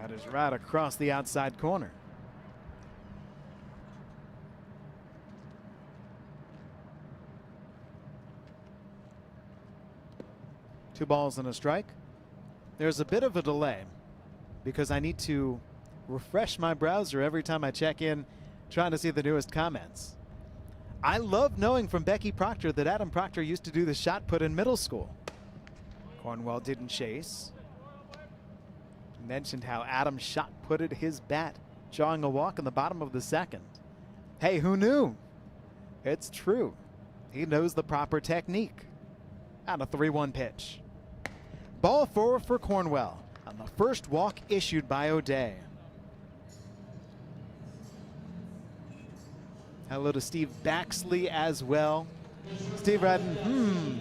Speaker 1: That is right across the outside corner. Two balls and a strike. There's a bit of a delay because I need to refresh my browser every time I check in, trying to see the newest comments. I love knowing from Becky Proctor that Adam Proctor used to do the shot put in middle school. Cornwell didn't chase. Mentioned how Adam shot putted his bat, drawing a walk in the bottom of the second. Hey, who knew? It's true. He knows the proper technique. And a 3-1 pitch. Ball 4 for Cornwell on the first walk issued by O'Day. Hello to Steve Baxley as well. Steve Radden,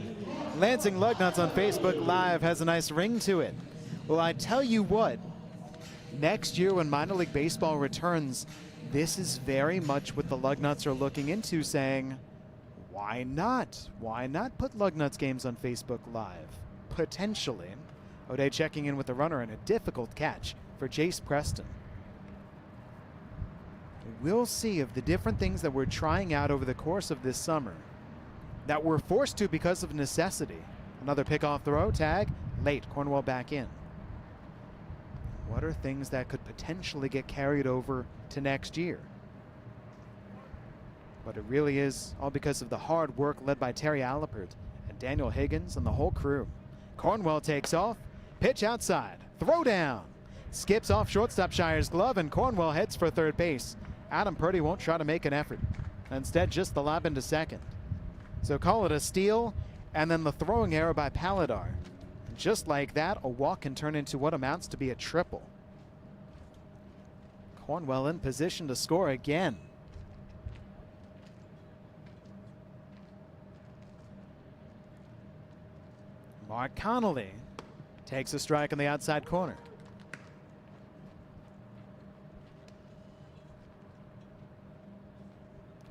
Speaker 1: Lansing Lugnuts on Facebook Live has a nice ring to it. Well, I tell you what, next year when minor league baseball returns, this is very much what the Lugnuts are looking into, saying, why not? Why not put Lugnuts games on Facebook Live? Potentially. O'Day checking in with the runner and a difficult catch for Jace Preston. We'll see if the different things that we're trying out over the course of this summer, that we're forced to because of necessity. Another pickoff throw, tag, late, Cornwell back in. What are things that could potentially get carried over to next year? But it really is all because of the hard work led by Terry Alipert and Daniel Higgins and the whole crew. Cornwell takes off, pitch outside, throw down. Skips off shortstop Shire's glove, and Cornwell heads for third base. Adam Purdy won't try to make an effort. Instead, just the lob into second. So call it a steal, and then the throwing error by Paladar. Just like that, a walk can turn into what amounts to be a triple. Cornwell in position to score again. Mark Connolly takes a strike on the outside corner.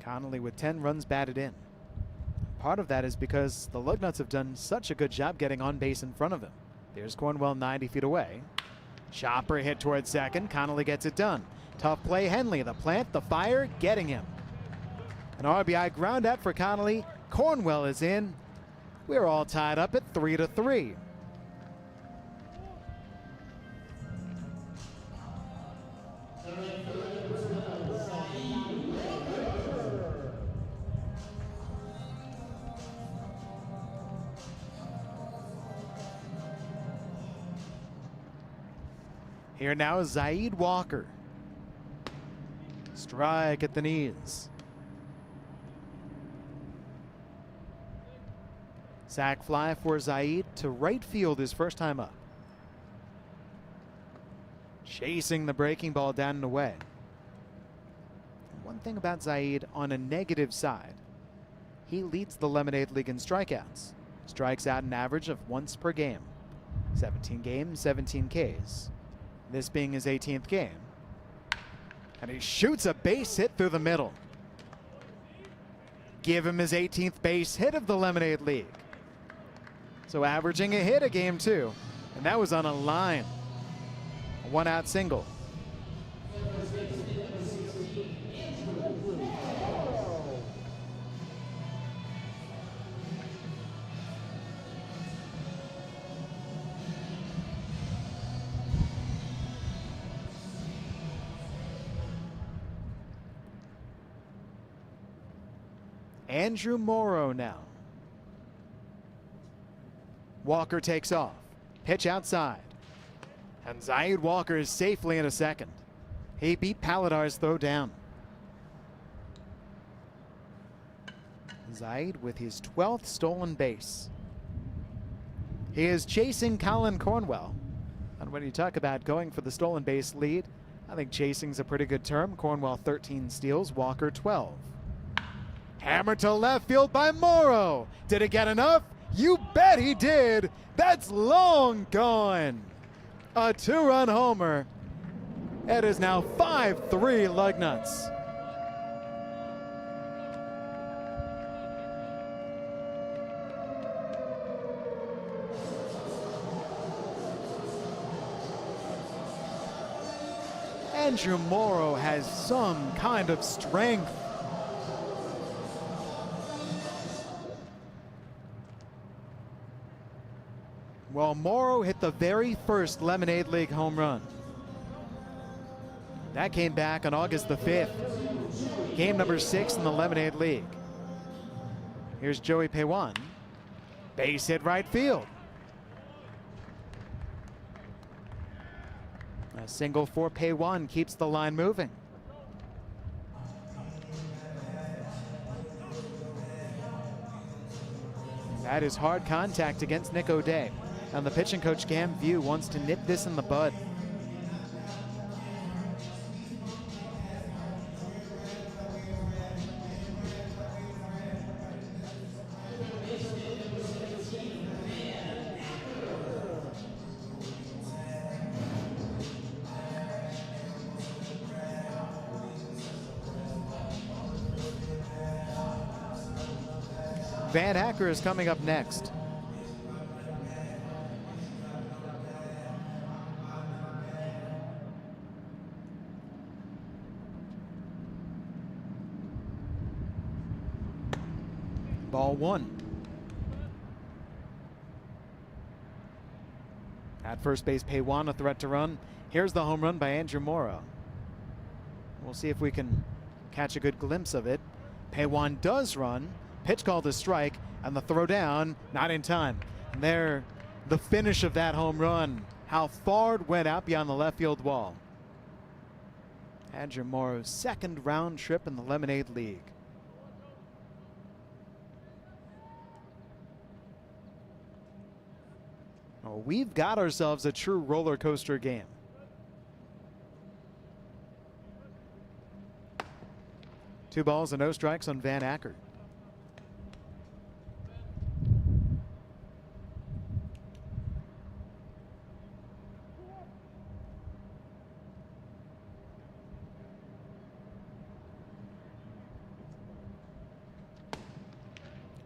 Speaker 1: Connolly with 10 runs batted in. Part of that is because the Lugnuts have done such a good job getting on base in front of him. There's Cornwell 90 feet away. Chopper hit towards second. Connolly gets it done. Tough play, Henley. The plant, the fire, getting him. An RBI ground out for Connolly. Cornwell is in. We're all tied up at 3-3. Here now is Zaid Walker. Strike at the knees. Sac fly for Zaid to right field his first time up. Chasing the breaking ball down and away. One thing about Zaid on a negative side, he leads the Lemonade League in strikeouts. Strikes out an average of once per game. 17 games, 17 Ks. This being his 18th game. And he shoots a base hit through the middle. Give him his 18th base hit of the Lemonade League. So averaging a hit a game 2. And that was on a line. A 1-out single. Andrew Morrow now. Walker takes off. Pitch outside. And Zaid Walker is safely in a second. He beat Paladar's throw down. Zaid with his 12th stolen base. He is chasing Colin Cornwell. And when you talk about going for the stolen base lead, I think chasing's a pretty good term. Cornwell 13 steals, Walker 12. Hammered to left field by Morrow. Did it get enough? You bet he did. That's long gone. A 2-run homer. It is now 5-3 Lugnuts. Andrew Morrow has some kind of strength. Well, Morrow hit the very first Lemonade League home run. That came back on August the 5th. Game number 6 in the Lemonade League. Here's Joey Paywan. Base hit right field. A single for Paywan keeps the line moving. That is hard contact against Nick O'Day. And the pitching coach, Cam View, wants to nip this in the bud. Van Acker is coming up next. Ball 1. At first base, Paywan a threat to run. Here's the home run by Andrew Morrow. We'll see if we can catch a good glimpse of it. Paywan does run. Pitch called a strike, and the throw down, not in time. And there, the finish of that home run. How far it went out beyond the left field wall. Andrew Morrow's second round trip in the Lemonade League. Oh, we've got ourselves a true roller coaster game. Two balls and no strikes on Van Acker.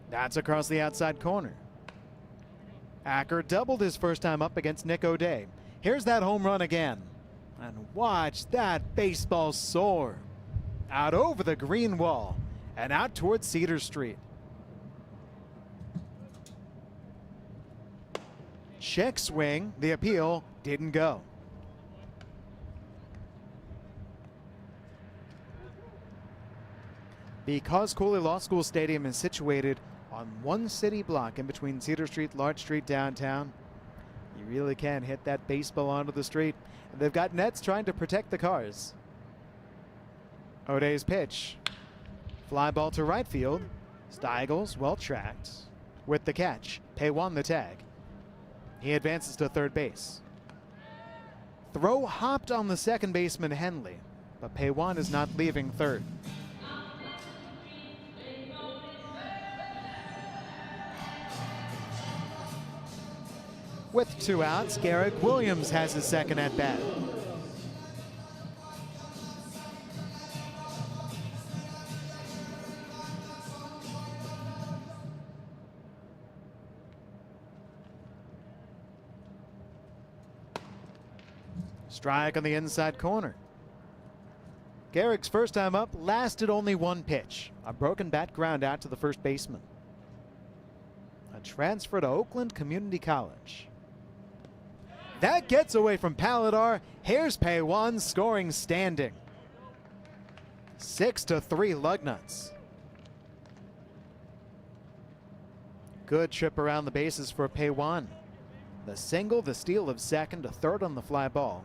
Speaker 1: That's across the outside corner. Acker doubled his first time up against Nick O'Day. Here's that home run again. And watch that baseball soar. Out over the green wall and out towards Cedar Street. Check swing. The appeal didn't go. Because Cooley Law School Stadium is situated on one city block in between Cedar Street, Larch Street, downtown, you really can hit that baseball onto the street. And they've got nets trying to protect the cars. O'Day's pitch. Fly ball to right field. Steigels well tracked with the catch. Paywan the tag. He advances to third base. Throw hopped on the second baseman Henley, but Paywan is not leaving third. With 2 outs, Garrick Williams has his second at bat. Strike on the inside corner. Garrick's first time up lasted only one pitch. A broken bat ground out to the first baseman. A transfer to Oakland Community College. That gets away from Paladar. Here's Paywan scoring standing. 6-3 Lugnuts. Good trip around the bases for Paywan. The single, the steal of second, a third on the fly ball.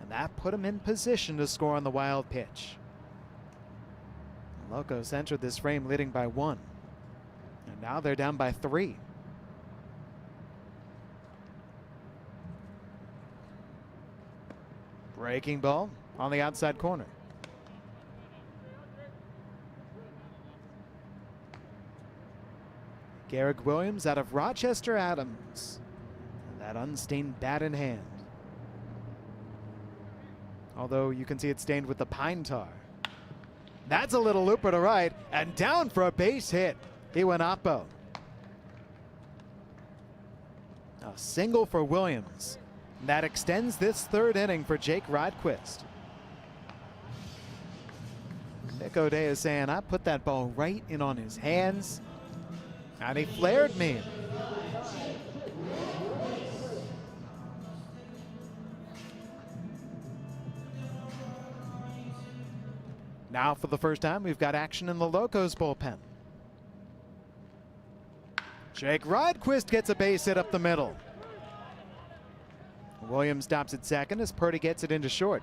Speaker 1: And that put him in position to score on the wild pitch. The Locos entered this frame leading by 1. And now they're down by 3. Breaking ball on the outside corner. Garrick Williams out of Rochester Adams. That unstained bat in hand. Although you can see it stained with the pine tar. That's a little looper to right and down for a base hit. He went oppo. A single for Williams. That extends this third inning for Jake Rodquist. Nick O'Day is saying, I put that ball right in on his hands, and he flared me. Now for the first time, we've got action in the Locos bullpen. Jake Rodquist gets a base hit up the middle. Williams stops at second as Purdy gets it into short.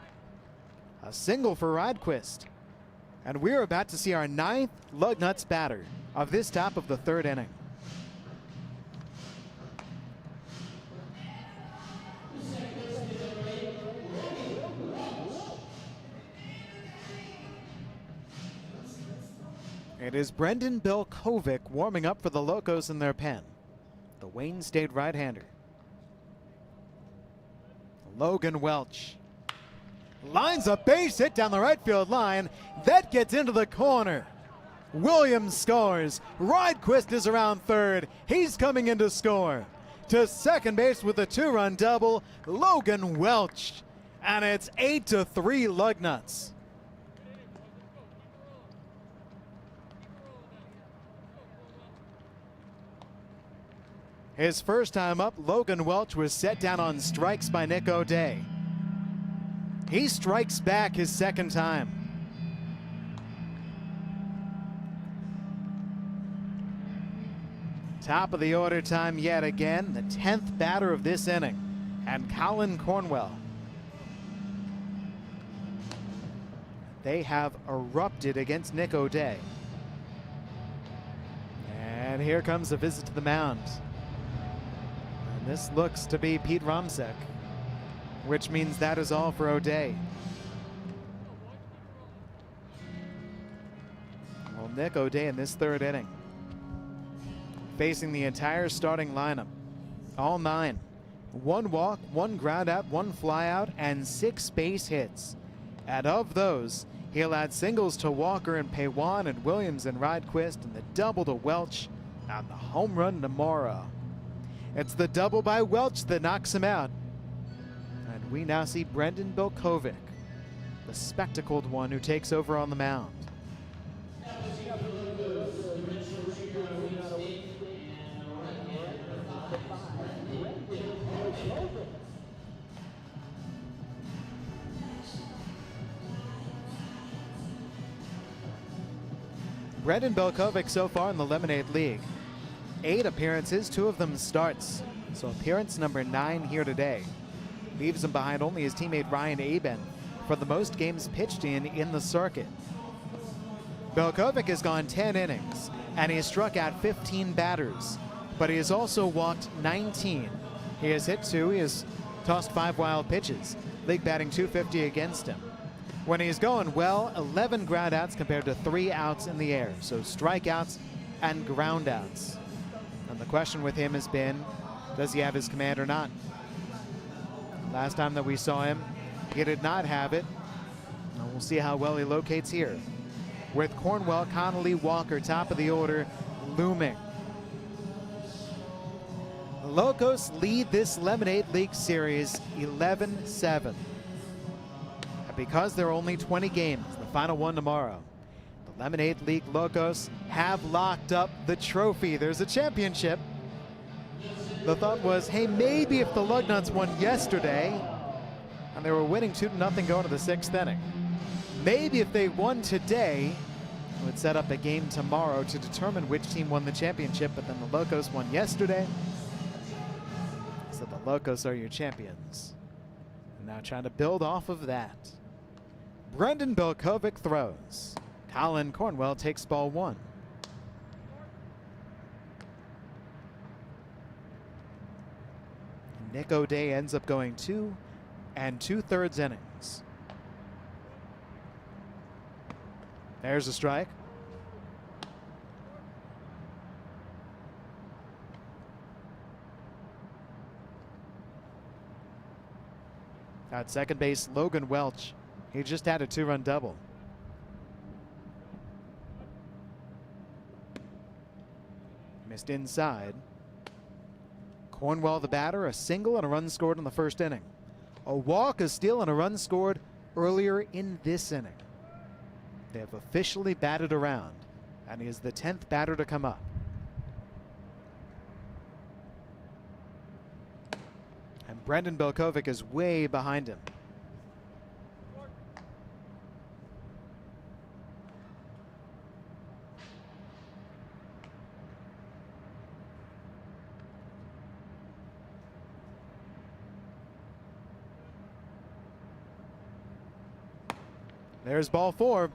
Speaker 1: A single for Rodquist. And we're about to see our 9th Lugnuts batter of this top of the third inning. It is Brendan Bilkovic warming up for the Locos in their pen. The Wayne State right-hander. Logan Welch lines a base hit down the right field line. That gets into the corner. Williams scores. Rodquist is around third. He's coming in to score. To second base with a 2-run double, Logan Welch. And it's 8-3 Lugnuts. His first time up, Logan Welch was set down on strikes by Nick O'Day. He strikes back his second time. Top of the order time yet again, the 10th batter of this inning, and Colin Cornwell. They have erupted against Nick O'Day. And here comes a visit to the mound. This looks to be Pete Romsek, which means that is all for O'Day. Well, Nick O'Day in this third inning, facing the entire starting lineup, all 9. 1 walk, 1 ground out, 1 fly out, and 6 base hits. And of those, he allowed singles to Walker and Paywan and Williams and Rodquist, and the double to Welch, and the home run to Morrow. It's the double by Welch that knocks him out. And we now see Brendan Bilkovic, the spectacled one who takes over on the mound. Brendan Bilkovic so far in the Lemonade League. 8 appearances, 2 of them starts. So appearance number 9 here today. Leaves him behind only his teammate Ryan Aben for the most games pitched in the circuit. Bilkovic has gone 10 innings and he has struck out 15 batters, but he has also walked 19. He has hit 2, he has tossed 5 wild pitches. League batting .250 against him. When he's going well, 11 ground outs compared to 3 outs in the air. So strikeouts and ground outs. And the question with him has been, does he have his command or not? Last time that we saw him, he did not have it. And we'll see how well he locates here. With Cornwell, Connolly, Walker, top of the order, looming. The Locos lead this Lemonade League Series 11-7. because there are only 20 games, the final one tomorrow, the Lemonade League Locos have locked up the trophy. There's a championship. The thought was, hey, maybe if the Lugnuts won yesterday, and they were winning 2-0 going to the 6th inning, maybe if they won today, it would set up a game tomorrow to determine which team won the championship. But then the Locos won yesterday, so the Locos are your champions. And now trying to build off of that. Brendan Belkovic throws. Colin Cornwell takes ball 1. Nick O'Day ends up going 2 2/3 innings. There's a strike. At second base, Logan Welch. He just had a 2-run double. Missed inside. Cornwell the batter, a single and a run scored in the first inning. A walk, a steal, and a run scored earlier in this inning. They have officially batted around, and he is the 10th batter to come up. And Brendan Belkovic is way behind him. There's ball 4.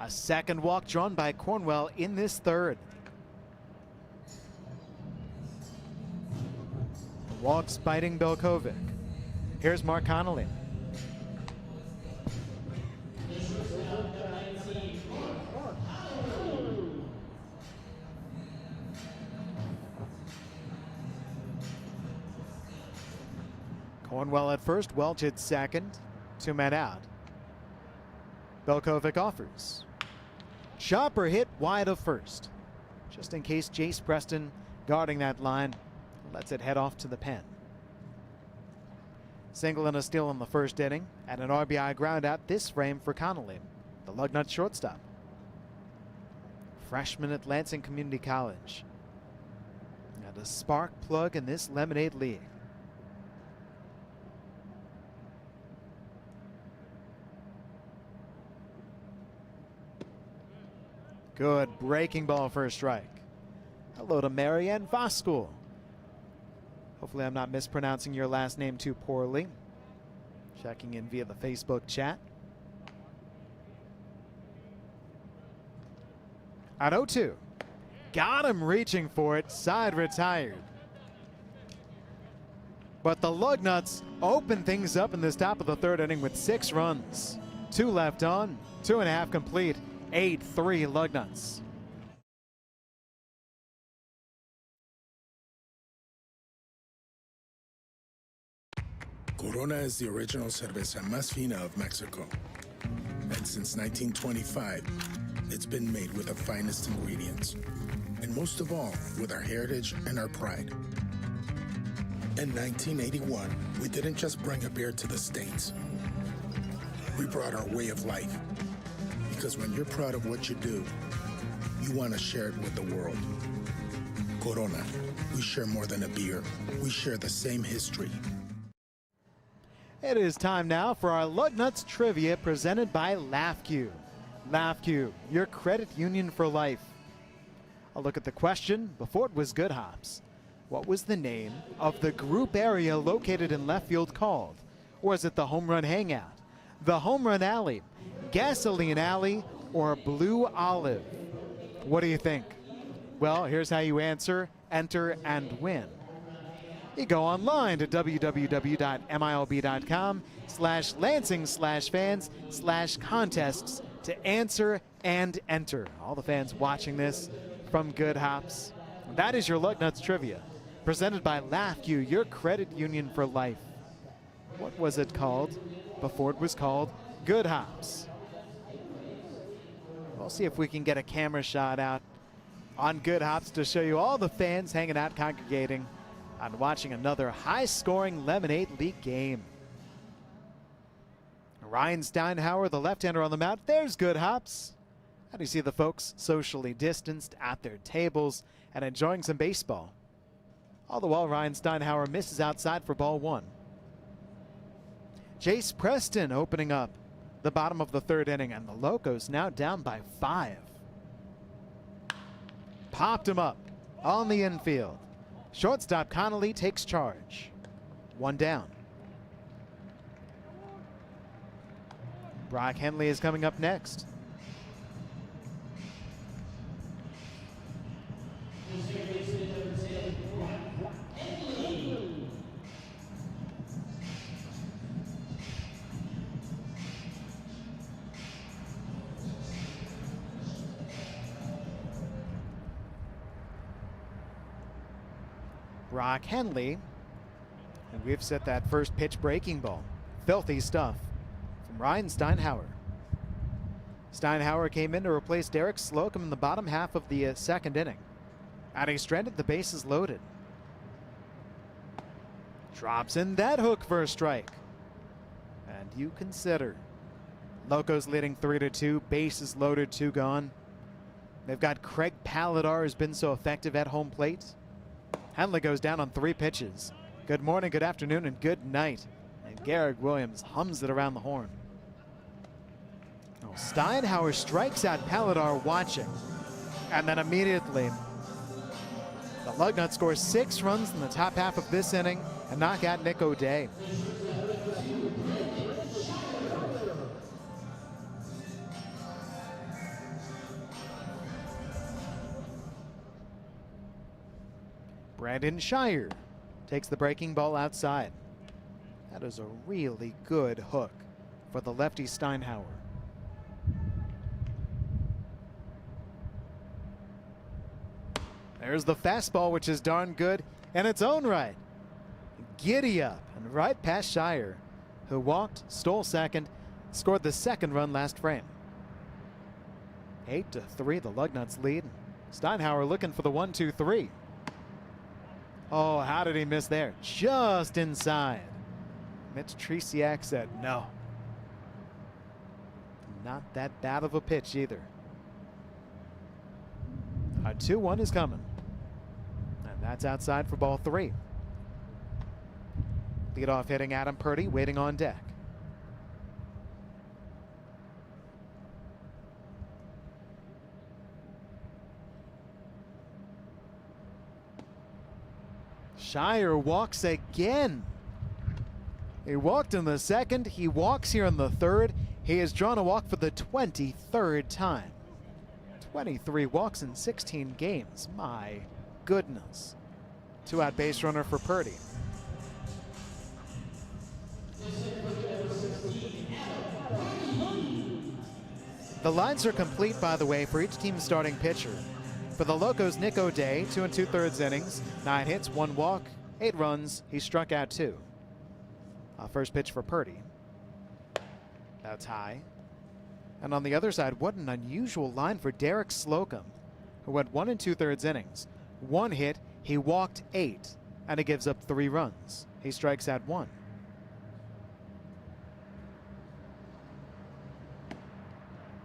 Speaker 1: A second walk drawn by Cornwell in this third. The walks biting Belkovic. Here's Mark Connolly. Cornwell at first, Welch at second. 2 men out. Belkovic offers. Chopper hit wide of first. Just in case Jace Preston, guarding that line, lets it head off to the pen. Single and a steal in the first inning, and an RBI ground out this frame for Connolly, the Lugnut shortstop. Freshman at Lansing Community College. And a spark plug in this Lemonade League. Good breaking ball for a strike. Hello to Marianne Voskuhl. Hopefully I'm not mispronouncing your last name too poorly. Checking in via the Facebook chat. At 0-2. Got him reaching for it. Side retired. But the Lugnuts open things up in this top of the third inning with 6 runs. 2 left on, 2.5 complete. 8-3 Lugnuts.
Speaker 15: Corona is the original cerveza más fina of Mexico. And since 1925, it's been made with the finest ingredients. And most of all, with our heritage and our pride. In 1981, we didn't just bring a beer to the States. We brought our way of life. Because when you're proud of what you do, you want to share it with the world. Corona, we share more than a beer. We share the same history.
Speaker 1: It is time now for our Lugnuts trivia presented by LaughQ. LaughQ, your credit union for life. A look at the question before it was Good Hops. What was the name of the group area located in left field called? Was it the Home Run Hangout, the Home Run Alley, Gasoline Alley, or Blue Olive? What do you think? Well, here's how you answer, enter, and win. You go online to www.milb.com/Lansing/fans/contests to answer and enter. All the fans watching this from Good Hops. That is your Lugnuts trivia, presented by LaughQ, your credit union for life. What was it called before it was called Good Hops? We'll see if we can get a camera shot out on Good Hops to show you all the fans hanging out, congregating, and watching another high-scoring Lemonade League game. Ryan Steinhauer, the left-hander on the mound. There's good hops. How do you see the folks socially distanced at their tables and enjoying some baseball? All the while, Ryan Steinhauer misses outside for ball one. Jace Preston opening up the bottom of the third inning, and the Locos now down by 5. Popped him up on the infield. Shortstop Connolly takes charge. 1 down. Brock Henley is coming up next. Brock Henley, and we've set that first pitch breaking ball. Filthy stuff from Ryan Steinhauer. Steinhauer came in to replace Derek Slocum in the bottom half of the second inning. And he stranded the bases loaded. Drops in that hook for a strike. And you consider Locos leading 3-2, bases loaded, 2 gone. They've got Craig Palladar, who's been so effective at home plate. Henley goes down on 3 pitches. Good morning, good afternoon, and good night. And Garrick Williams hums it around the horn. Oh, Steinhauer strikes out Palladar watching. And then immediately, the Lugnuts score 6 runs in the top half of this inning and knock out Nick O'Day. Brandon Shire takes the breaking ball outside. That is a really good hook for the lefty Steinhauer. There's the fastball, which is darn good in its own right. Giddy up and right past Shire, who walked, stole second, scored the second run last frame. 8-3, the Lugnuts lead. Steinhauer looking for the 1-2-3. Oh, how did he miss there? Just inside. Mitch Tresiak said no. Not that bad of a pitch either. A 2-1 is coming. And that's outside for ball 3. Leadoff hitting Adam Purdy waiting on deck. Shire walks again. He walked in the second. He walks here in the third. He has drawn a walk for the 23rd time. 23 walks in 16 games. My goodness. 2-out base runner for Purdy. The lines are complete, by the way, for each team's starting pitcher. For the Locos, Nick O'Day, 2 2/3 innings, 9 hits, 1 walk, 8 runs. He struck out 2. First pitch for Purdy. That's high. And on the other side, what an unusual line for Derek Slocum, who went 1 2/3 innings. 1 hit, he walked 8, and he gives up 3 runs. He strikes out 1.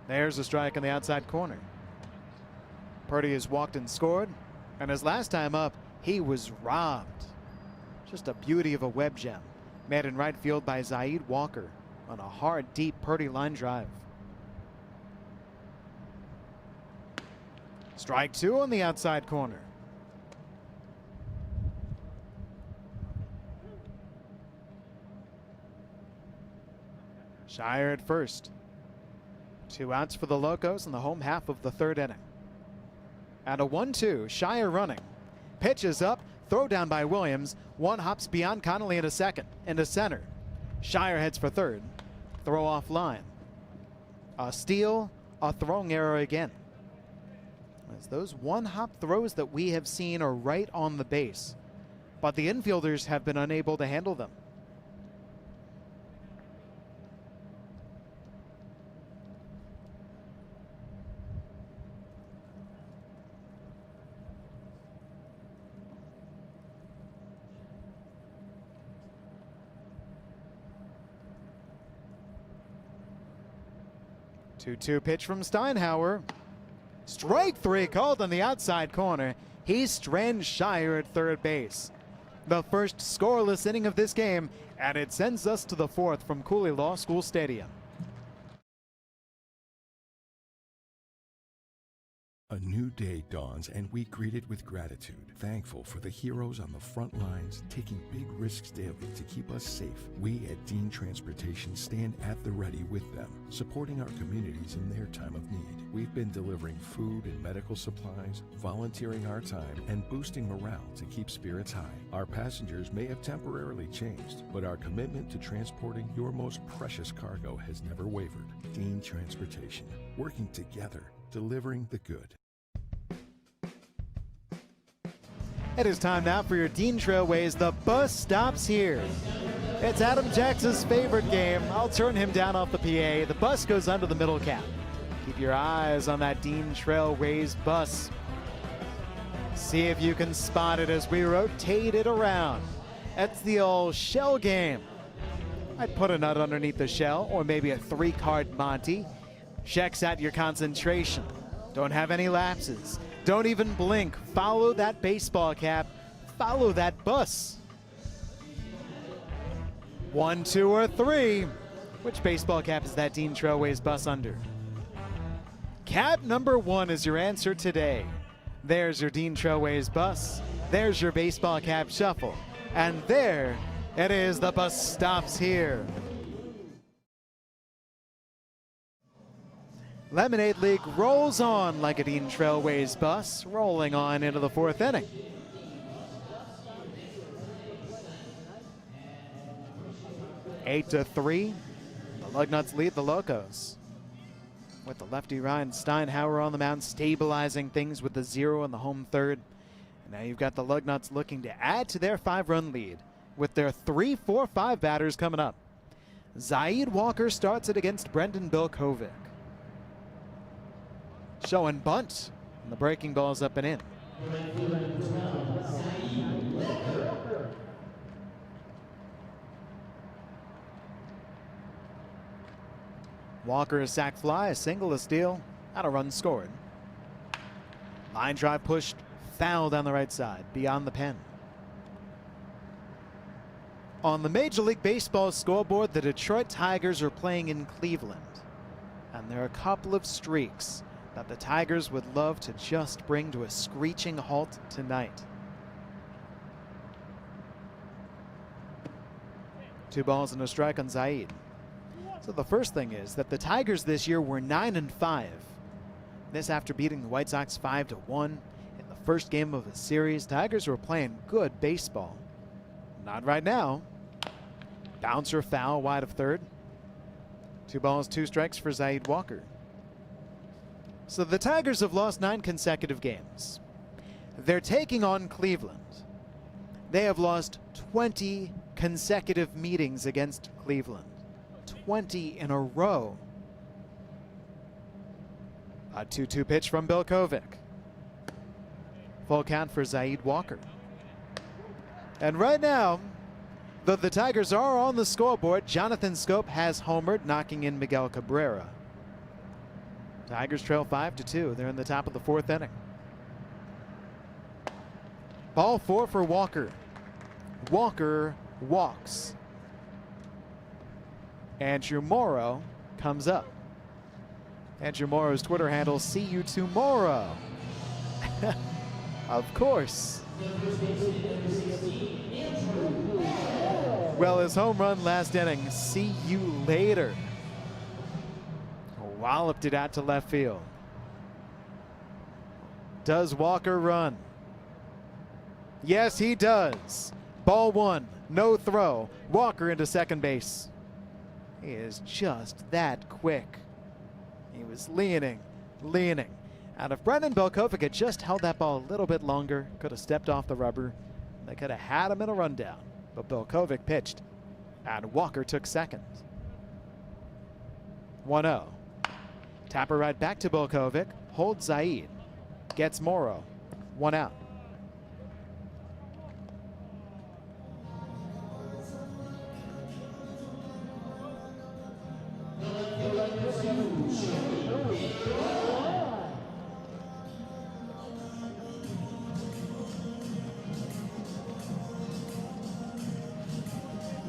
Speaker 1: There's a strike on the outside corner. Purdy has walked and scored, and his last time up, he was robbed. Just a beauty of a web gem, made in right field by Zaid Walker on a hard, deep Purdy line drive. Strike 2 on the outside corner. Shire at first. 2 outs for the Locos in the home half of the third inning. And a 1-2, Shire running. Pitch is up, throw down by Williams. 1 hops beyond Connolly into second, into center. Shire heads for third. Throw off line. A steal, a throwing error again. As those 1-hop throws that we have seen are right on the base, but the infielders have been unable to handle them. 2-2 pitch from Steinhauer. Strike three called on the outside corner. He's Strand Shire at third base. The first scoreless inning of this game, and it sends us to the fourth from Cooley Law School Stadium.
Speaker 16: A new day dawns and we greet it with gratitude, thankful for the heroes on the front lines taking big risks daily to keep us safe. We at Dean Transportation stand at the ready with them, supporting our communities in their time of need. We've been delivering food and medical supplies, volunteering our time, and boosting morale to keep spirits high. Our passengers may have temporarily changed, but our commitment to transporting your most precious cargo has never wavered. Dean Transportation, working together, delivering the good.
Speaker 1: It is time now for your Dean Trailways. The bus stops here. It's Adam Jackson's favorite game. I'll turn him down off the PA. The bus goes under the middle cap. Keep your eyes on that Dean Trailways bus. See if you can spot it as we rotate it around. That's the old shell game. I'd put a nut underneath the shell, or maybe a 3-card Monty. Checks out your concentration. Don't have any lapses. Don't even blink. Follow that baseball cap. Follow that bus. 1, 2, or 3. Which baseball cap is that Dean Trailways bus under? Cap number 1 is your answer today. There's your Dean Trailways bus. There's your baseball cap shuffle. And there it is. The bus stops here. Lemonade League rolls on like a Dean Trailways bus, rolling on into the fourth inning. Eight to 3, the Lugnuts lead the Locos. With the lefty Ryan Steinhauer on the mound, stabilizing things with the 0 in the home third. And now you've got the Lugnuts looking to add to their 5-run lead with their 3-4-5 batters coming up. Zaid Walker starts it against Brendan Bilkovic. Showing bunt, and the breaking ball's up and in. Walker, a sac fly, a single, a steal, and a run scored. Line drive pushed, foul down the right side, beyond the pen. On the Major League Baseball scoreboard, the Detroit Tigers are playing in Cleveland, and there are a couple of streaks that the Tigers would love to just bring to a screeching halt tonight. 2 balls and a strike on Zaid. So the first thing is that the Tigers this year were 9-5. This after beating the White Sox 5-1 in the first game of the series. Tigers were playing good baseball. Not right now. Bouncer foul wide of third. 2 balls, 2 strikes for Zaid Walker. So the Tigers have lost 9 consecutive games. They're taking on Cleveland. They have lost 20 consecutive meetings against Cleveland. 20 in a row. A 2-2 pitch from Bilkovic. Full count for Zaid Walker. And right now, though the Tigers are on the scoreboard, Jonathan Scope has homered, knocking in Miguel Cabrera. Tigers trail 5-2. They're in the top of the 4th inning. Ball 4 for Walker. Walker walks. Andrew Morrow comes up. Andrew Morrow's Twitter handle, see you tomorrow. Of course. Well, his home run last inning, see you later. Walloped it out to left field. Does Walker run? Yes, he does. Ball 1, no throw. Walker into second base. He is just that quick. He was leaning. And if Brendan Bilkovic had just held that ball a little bit longer, could have stepped off the rubber, they could have had him in a rundown. But Bilkovic pitched, and Walker took second. 1-0. Tapper right back to Bilkovic, holds Zaid, gets Morrow, 1 out.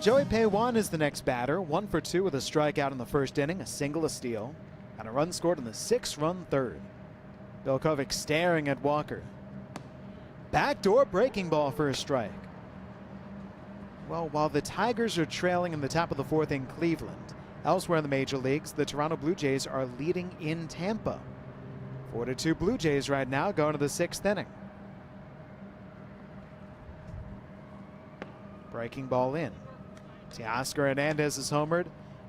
Speaker 1: Joey Paywan is the next batter, 1 for 2 with a strikeout in the first inning, a single, a steal, and a run scored in the 6-run third. Bilkovic staring at Walker. Backdoor breaking ball for a strike. Well, while the Tigers are trailing in the top of the 4th in Cleveland, elsewhere in the major leagues, the Toronto Blue Jays are leading in Tampa. 4-2 Blue Jays right now, going to the 6th inning. Breaking ball in. Teoscar Hernandez is homered.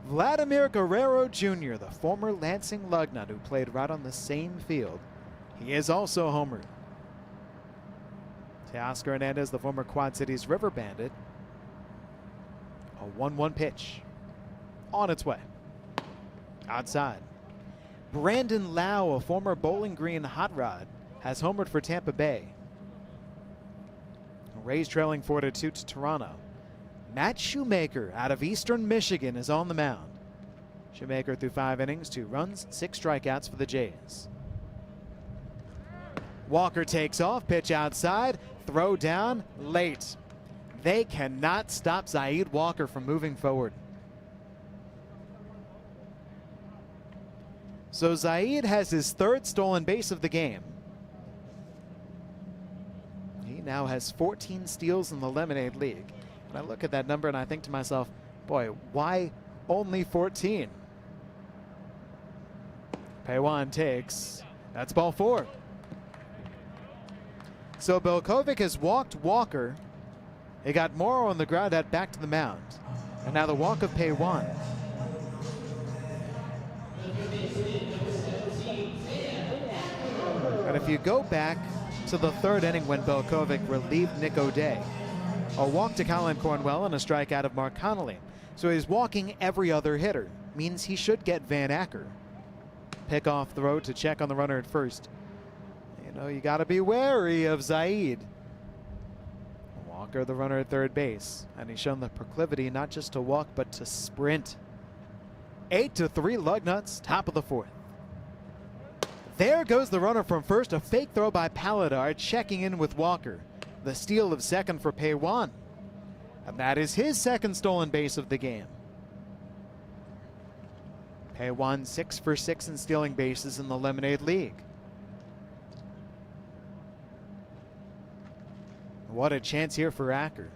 Speaker 1: Vladimir Guerrero Jr., the former Lansing Lugnut who played right on the same field, he is also homered. Teoscar Hernandez, the former Quad Cities River Bandit. A 1-1 pitch on its way. Outside. Brandon Lau, a former Bowling Green Hot Rod, has homered for Tampa Bay. Rays trailing 4-2 to Toronto. Matt Shoemaker out of Eastern Michigan is on the mound. Shoemaker threw 5 innings, 2 runs, 6 strikeouts for the Jays. Walker takes off, pitch outside, throw down, late. They cannot stop Zaid Walker from moving forward. So Zaid has his 3rd stolen base of the game. He now has 14 steals in the Lemonade League. And I look at that number and I think to myself, boy, why only 14? Paywan takes. That's ball 4. So Bilkovic has walked Walker. He got Morrow on the ground out back to the mound. And now the walk of Paywan. And if you go back to the 3rd inning when Bilkovic relieved Nick O'Day, a walk to Colin Cornwell and a strikeout of Mark Connolly. So he's walking every other hitter. Means he should get Van Acker. Pick off throw to check on the runner at first. You know, you got to be wary of Zaid. Walker, the runner at 3rd base. And he's shown the proclivity not just to walk, but to sprint. 8-3 Lugnuts, top of the 4th. There goes the runner from first. A fake throw by Paladar, checking in with Walker. The steal of 2nd for Paywan. And that is his 2nd stolen base of the game. Paywan 6 for 6 in stealing bases in the Lemonade League. What a chance here for Acker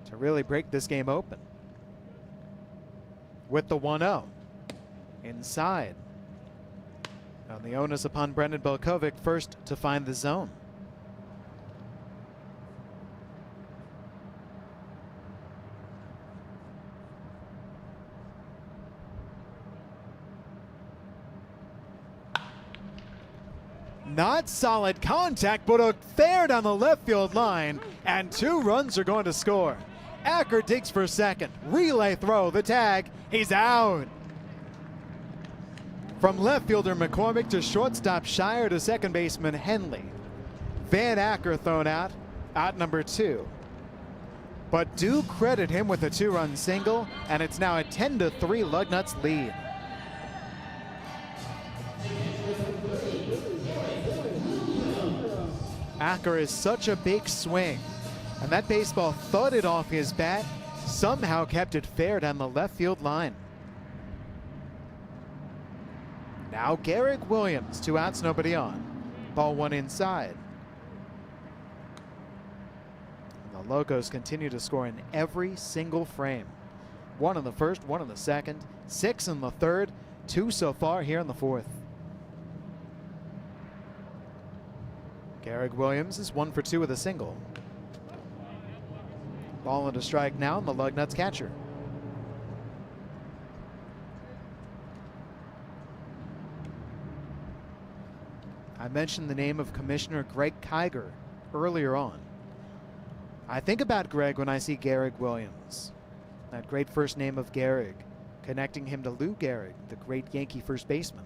Speaker 1: to really break this game open. With the 1-0. Inside. And the onus upon Brendan Bilkovic first to find the zone. Not solid contact, but a fair down the left field line, and 2 runs are going to score. Acker digs for 2nd. Relay throw, the tag, he's out. From left fielder McCormick to shortstop Shire to 2nd baseman Henley. Van Acker thrown out number 2. But do credit him with a 2-run single, and it's now a 10-3 Lugnuts lead. Acker is such a big swing, and that baseball thudded off his bat, somehow kept it fair down the left field line. Now Garrick Williams, 2 outs, nobody on. Ball 1 inside. The Locos continue to score in every single frame. 1 in the 1st, 1 in the 2nd, 6 in the 3rd, 2 so far here in the 4th. Garrick Williams is 1 for 2 with a single. Ball into strike now, and the Lugnuts catcher. I mentioned the name of Commissioner Greg Kiger earlier on. I think about Greg when I see Garrick Williams. That great first name of Garrick, connecting him to Lou Gehrig, the great Yankee first baseman.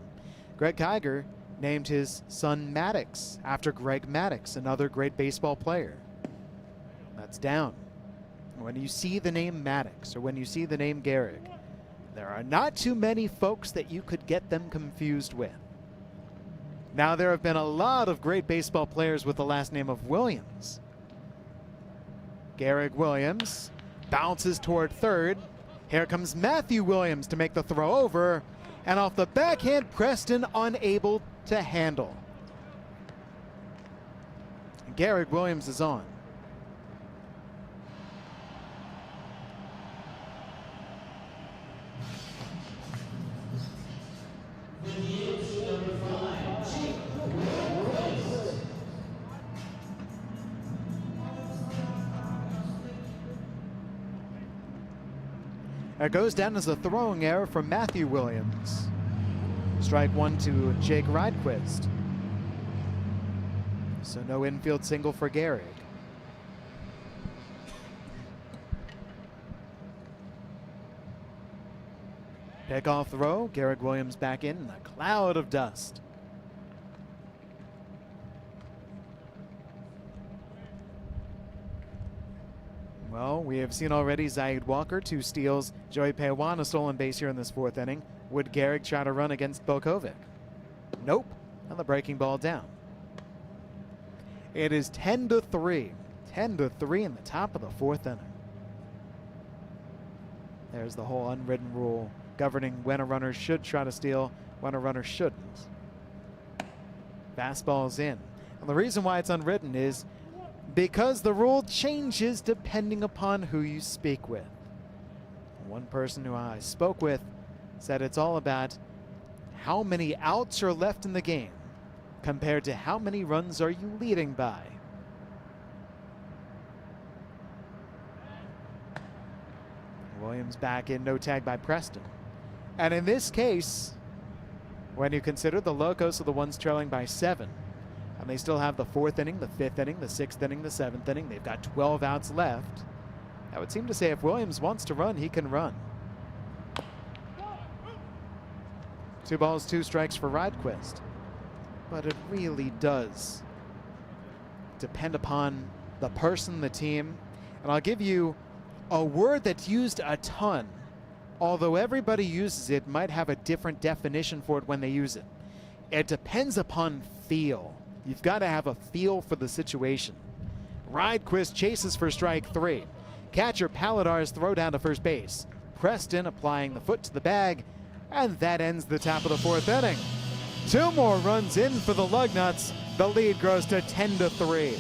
Speaker 1: Greg Kiger named his son Maddox after Greg Maddux, another great baseball player. That's down. When you see the name Maddox or when you see the name Gehrig, There are not too many folks that you could get them confused with. Now, there have been a lot of great baseball players with the last name of Williams. Garrick Williams bounces toward third. Here comes Matthew Williams to make the throw over, and off the backhand, Preston unable to handle. Garrick Williams is on. It goes down as a throwing error from Matthew Williams. Strike one to Jake Rydquist. So no infield single for Garrick. Pickoff throw, Garrick Williams back in a cloud of dust. Well, we have seen already Zaid Walker, 2 steals, Joey Paywan, a stolen base here in this 4th inning. Would Garrick try to run against Bokovic? Nope. And the breaking ball down. It is 10-3. 10-3 in the top of the 4th inning. There's the whole unwritten rule governing when a runner should try to steal, when a runner shouldn't. Fastball's in. And the reason why it's unwritten is because the rule changes depending upon who you speak with. One person who I spoke with said it's all about how many outs are left in the game compared to how many runs are you leading by. Williams back in, no tag by Preston. And in this case, when you consider the Locos are the ones trailing by 7, and they still have the 4th inning, the 5th inning, the 6th inning, the 7th inning. They've got 12 outs left. That would seem to say if Williams wants to run, he can run. 2 balls, 2 strikes for Rydquist. But it really does depend upon the person, the team. And I'll give you a word that's used a ton. Although everybody uses it, might have a different definition for it when they use it. It depends upon feel. You've got to have a feel for the situation. Rydquist chases for strike 3. Catcher Paladar's throw down to first base. Preston applying the foot to the bag, and that ends the top of the 4th inning. 2 more runs in for the Lugnuts. The lead grows to 10-3.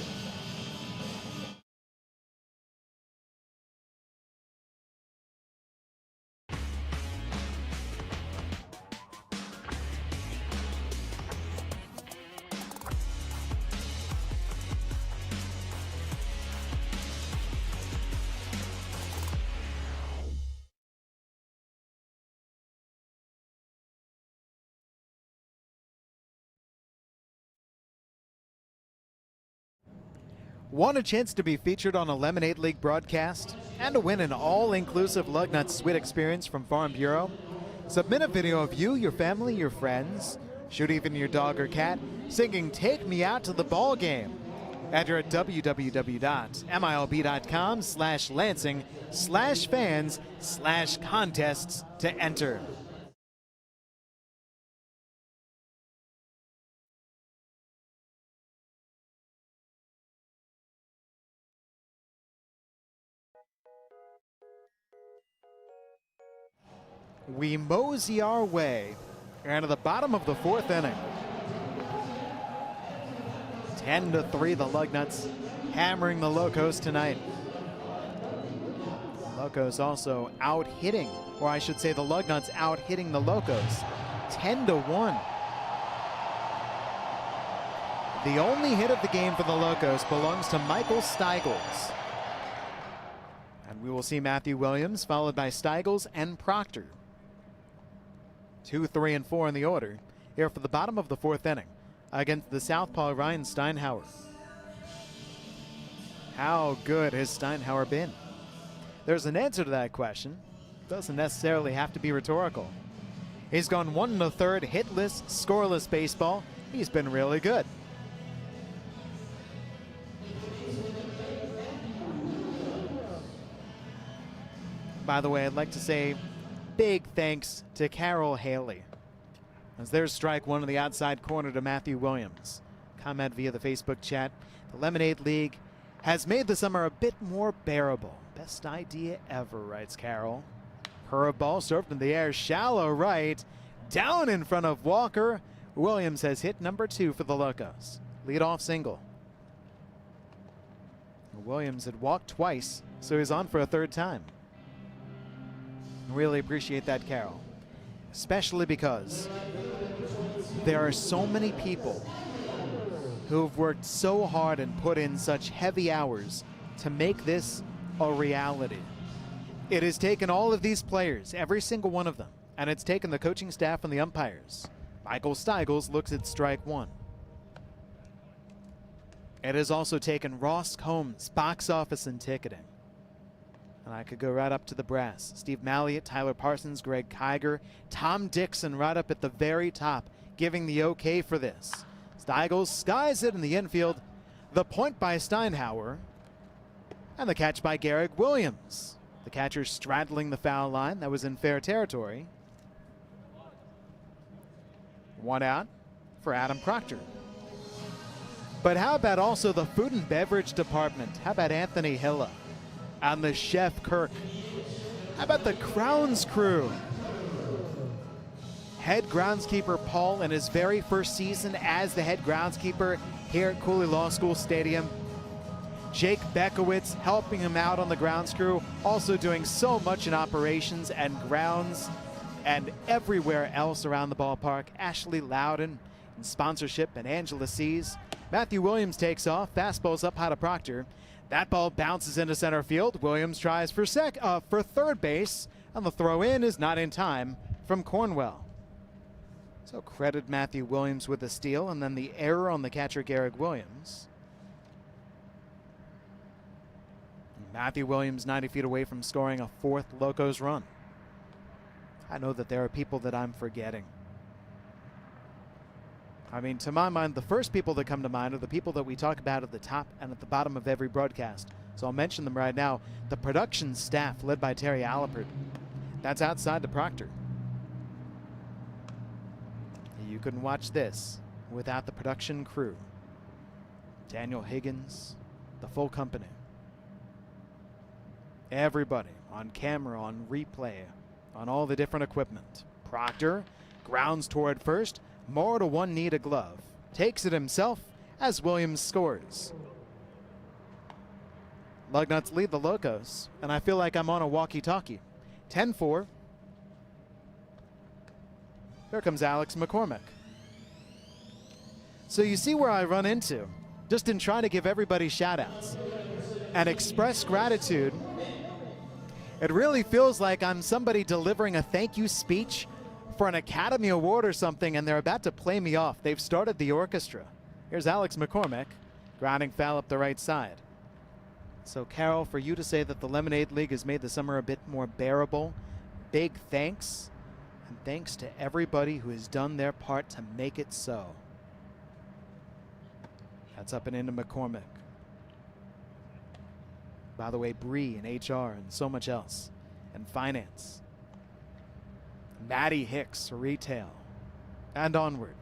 Speaker 1: Want a chance to be featured on a Lemonade League broadcast and to win an all-inclusive Lugnut Suite experience from Farm Bureau? Submit a video of you, your family, your friends, shoot even your dog or cat, singing "Take Me Out to the Ball Game." Enter at www.milb.com/Lansing/fans/contests to enter. We mosey our way into the bottom of the 4th inning. 10-3, the Lugnuts hammering the Locos tonight. Locos also out hitting, or I should say the Lugnuts out hitting the Locos, 10-1. The only hit of the game for the Locos belongs to Michael Steigels. And we will see Matthew Williams followed by Steigels and Proctor. 2, 3, and 4 in the order here for the bottom of the 4th inning against the southpaw Ryan Steinhauer. How good has Steinhauer been? There's an answer to that question. Doesn't necessarily have to be rhetorical. He's gone 1 1/3 hitless, scoreless baseball. He's been really good. By the way, I'd like to say big thanks to Carol Haley. As there's strike one on the outside corner to Matthew Williams. Comment via the Facebook chat. The Lemonade League has made the summer a bit more bearable. Best idea ever, writes Carol. Curveball served in the air, shallow right, down in front of Walker. Williams has hit number 2 for the Locos. Leadoff single. Williams had walked twice, so he's on for a third time. Really appreciate that, Carol. Especially because there are so many people who've worked so hard and put in such heavy hours to make this a reality. It has taken all of these players, every single one of them, and it's taken the coaching staff and the umpires. Michael Steigels looks at strike 1. It has also taken Ross Combs, box office and ticketing. And I could go right up to the brass. Steve Malliott, Tyler Parsons, Greg Kiger, Tom Dixon right up at the very top, giving the okay for this. Steigels skies it in the infield. The point by Steinhauer. And the catch by Garrick Williams. The catcher straddling the foul line. That was in fair territory. 1 out for Adam Proctor. But how about also the food and beverage department? How about Anthony Hilla and the chef Kirk? How about the grounds crew? Head groundskeeper Paul in his very first season as the head groundskeeper here at Cooley Law School Stadium. Jake Bekowitz helping him out on the grounds crew, also doing so much in operations and grounds and everywhere else around the ballpark. Ashley Loudon in sponsorship and Angela Sees. Matthew Williams takes off, fastball's up high to Proctor. That ball bounces into center field. Williams tries for third base, and the throw in is not in time from Cornwell. So credit Matthew Williams with the steal, and then the error on the catcher Garrick Williams. Matthew Williams 90 feet away from scoring a 4th Locos run. I know that there are people that I'm forgetting. I mean, to my mind, the first people that come to mind are the people that we talk about at the top and at the bottom of every broadcast. So I'll mention them right now. The production staff led by Terry Allipert. That's outside to Proctor. You couldn't watch this without the production crew. Daniel Higgins, the full company. Everybody on camera, on replay, on all the different equipment. Proctor grounds toward first. More to one knee to glove. Takes it himself as Williams scores. Lugnuts lead the Locos, and I feel like I'm on a walkie-talkie. 10-4. Here comes Alex McCormick. So you see where I run into, just in trying to give everybody shout-outs and express gratitude. It really feels like I'm somebody delivering a thank you speech for an Academy Award or something, and they're about to play me off. They've started the orchestra. Here's Alex McCormick, grounding foul up the right side. So, Carol, for you to say that the Lemonade League has made the summer a bit more bearable, big thanks, and thanks to everybody who has done their part to make it so. That's up and into McCormick. By the way, Bree and HR and so much else, and finance. Maddie Hicks, retail, and onward.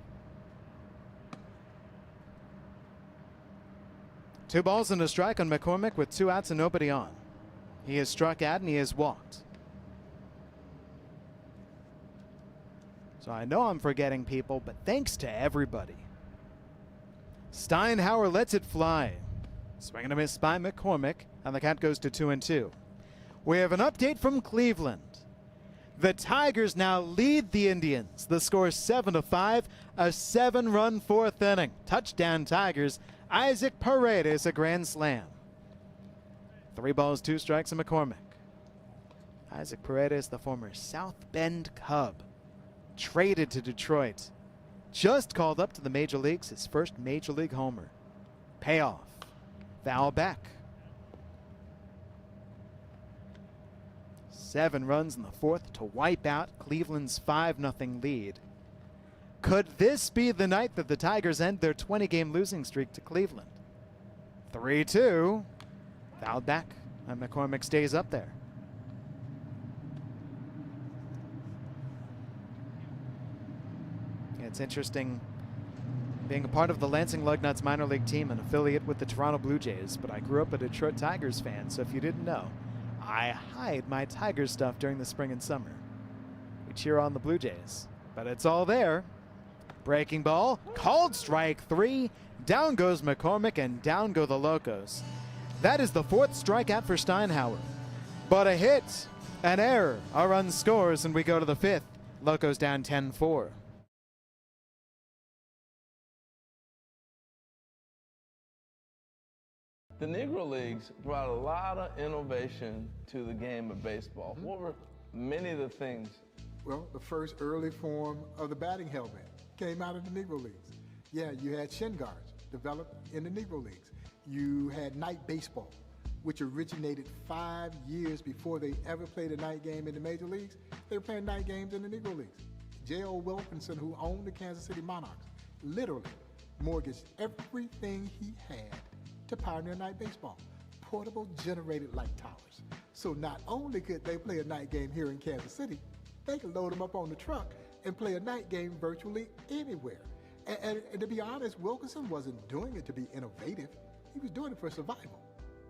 Speaker 1: 2 balls and a strike on McCormick with 2 outs and nobody on. He has struck out and he has walked. So I know I'm forgetting people, but thanks to everybody. Steinhauer lets it fly. Swing and a miss by McCormick, and the count goes to 2-2. We have an update from Cleveland. The Tigers now lead the Indians. The score 7-5, a 7-run 4th inning. Touchdown Tigers. Isaac Paredes, a grand slam. 3 balls, 2 strikes, and McCormick. Isaac Paredes, the former South Bend Cub, traded to Detroit. Just called up to the major leagues, his first major league homer. Payoff. Foul back. 7 runs in the 4th to wipe out Cleveland's 5-0 lead. Could this be the night that the Tigers end their 20-game losing streak to Cleveland? 3-2. Fouled back, and McCormick stays up there. It's interesting being a part of the Lansing Lugnuts minor league team, an affiliate with the Toronto Blue Jays, but I grew up a Detroit Tigers fan, so if you didn't know, I hide my Tigers stuff during the spring and summer. We cheer on the Blue Jays, but it's all there. Breaking ball, called strike 3. Down goes McCormick and down go the Locos. That is the 4th strikeout for Steinhauer. But a hit, an error, a run scores, and we go to the 5th. Locos down 10-4.
Speaker 17: The Negro Leagues brought a lot of innovation to the game of baseball. What were many of the things?
Speaker 18: Well, the first early form of the batting helmet came out of the Negro Leagues. Yeah, you had shin guards developed in the Negro Leagues. You had night baseball, which originated 5 years before they ever played a night game in the major leagues. They were playing night games in the Negro Leagues. J.O. Wilkinson, who owned the Kansas City Monarchs, literally mortgaged everything he had to pioneer night baseball. Portable generated light towers. So not only could they play a night game here in Kansas City, they could load them up on the truck and play a night game virtually anywhere. And to be honest, Wilkinson wasn't doing it to be innovative. He was doing it for survival.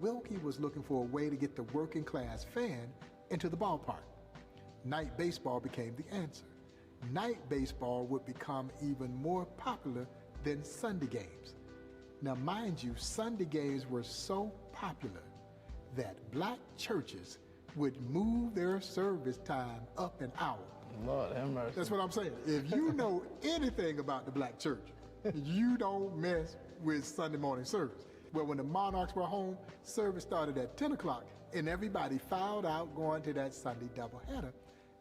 Speaker 18: Wilkie was looking for a way to get the working class fan into the ballpark. Night baseball became the answer. Night baseball would become even more popular than Sunday games. Now, mind you, Sunday games were so popular that black churches would move their service time up an hour.
Speaker 17: Lord have mercy.
Speaker 18: That's what I'm saying. If you know anything about the black church, you don't mess with Sunday morning service. Well, when the Monarchs were home, service started at 10 o'clock, and everybody filed out going to that Sunday doubleheader.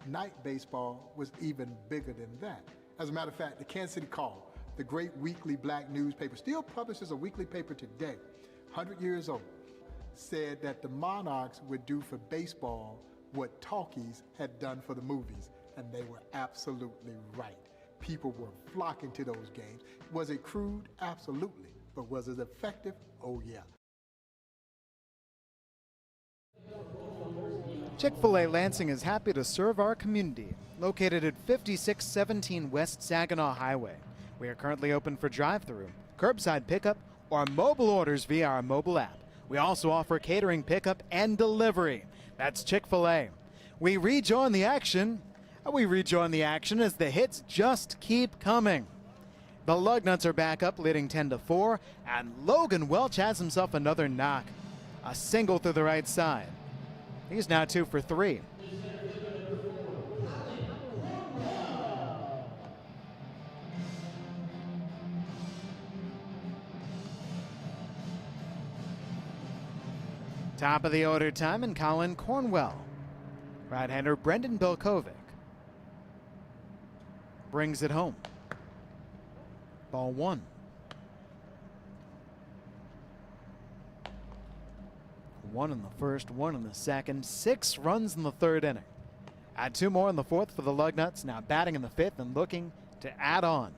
Speaker 18: Night baseball was even bigger than that. As a matter of fact, the Kansas City Call, the great weekly black newspaper, still publishes a weekly paper today, 100 years old, said that the Monarchs would do for baseball what talkies had done for the movies, and they were absolutely right. People were flocking to those games. Was it crude? Absolutely. But was it effective? Oh, yeah.
Speaker 1: Chick-fil-A Lansing is happy to serve our community, located at 5617 West Saginaw Highway. We are currently open for drive-through, curbside pickup, or mobile orders via our mobile app. We also offer catering pickup and delivery. That's Chick-fil-A. We rejoin the action as the hits just keep coming. The Lugnuts are back up, leading 10-4, and Logan Welch has himself another knock. A single through the right side. He's now 2 for 3. Top of the order time, and Colin Cornwell. Right-hander Brendan Bilkovic brings it home. Ball 1. 1 in the first, 1 in the second, 6 runs in the third inning. Add 2 more in the fourth for the Lugnuts, now batting in the fifth and looking to add on.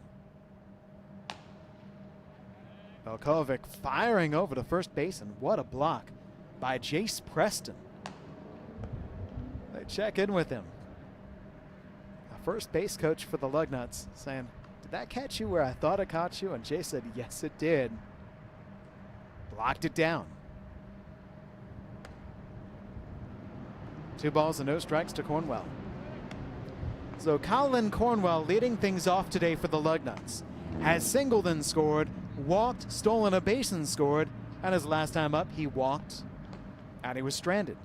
Speaker 1: Bilkovic firing over to first base, and what a block by Jace Preston. They check in with him. The first base coach for the Lugnuts saying, "Did that catch you where I thought it caught you?" And Jace said, "Yes, it did." Blocked it down. 2 balls and no strikes to Cornwell. So Colin Cornwell leading things off today for the Lugnuts. Has singled and scored, walked, stolen a base and scored, and his last time up he walked and he was stranded.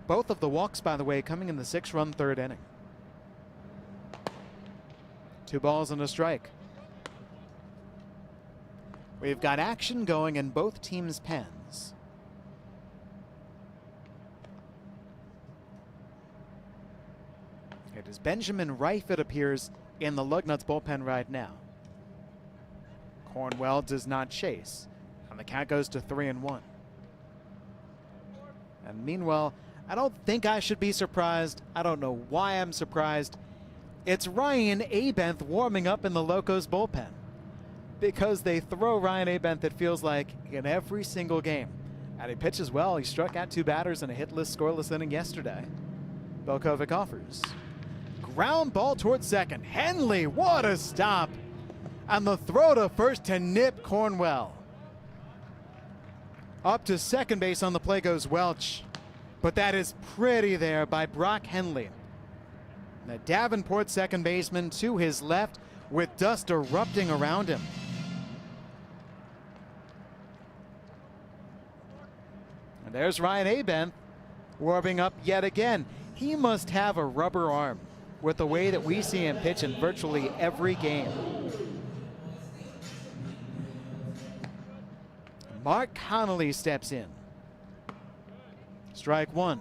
Speaker 1: Both of the walks, by the way, coming in the 6-run third inning. 2 balls and a strike. We've got action going in both teams' pens. It is Benjamin Reif, it appears, in the Lugnuts bullpen right now. Cornwell does not chase, and the count goes to 3-1. And meanwhile, I don't think I should be surprised. I don't know why I'm surprised. It's Ryan Abenth warming up in the Locos bullpen, because they throw Ryan Abenth, it feels like, in every single game. And he pitches well. He struck out 2 batters in a hitless, scoreless inning yesterday. Bilkovic offers. Ground ball towards second. Henley, what a stop. And the throw to first to nip Cornwell. Up to second base on the play goes Welch. But that is pretty there by Brock Henley. The Davenport second baseman to his left with dust erupting around him. And there's Ryan Abenth warming up yet again. He must have a rubber arm with the way that we see him pitch in virtually every game. Mark Connolly steps in. Strike one.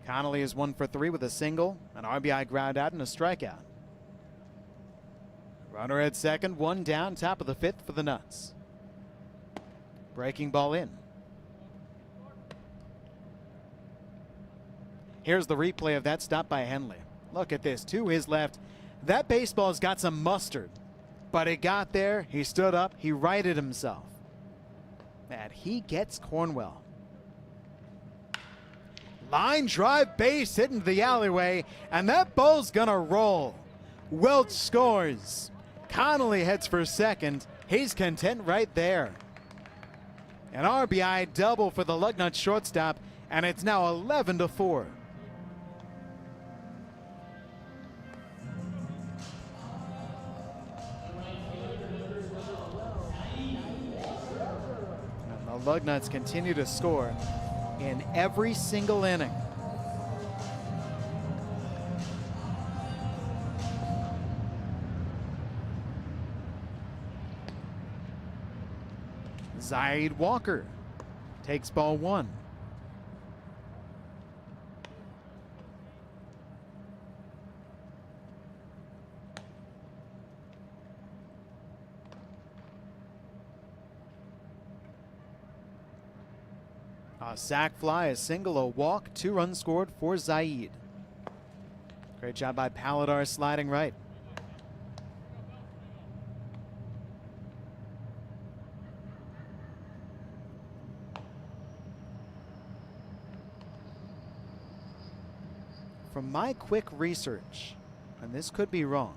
Speaker 1: Connolly is 1 for 3 with a single, an RBI ground out, and a strikeout. Runner at second, one down, top of the fifth for the Nuts. Breaking ball in. Here's the replay of that stop by Henley. Look at this, to his left. That baseball's got some mustard, but it got there, he stood up, he righted himself. And he gets Cornwell. Line drive base hit into the alleyway, and that ball's gonna roll. Welch scores. Connolly heads for second. He's content right there. An RBI double for the Lugnut shortstop, and it's now 11-4. And the Lugnuts continue to score in every single inning. Zaid Walker takes ball one. A sac fly, a single, a walk, 2 runs scored for Zaid. Great job by Paladar sliding right. From my quick research, and this could be wrong,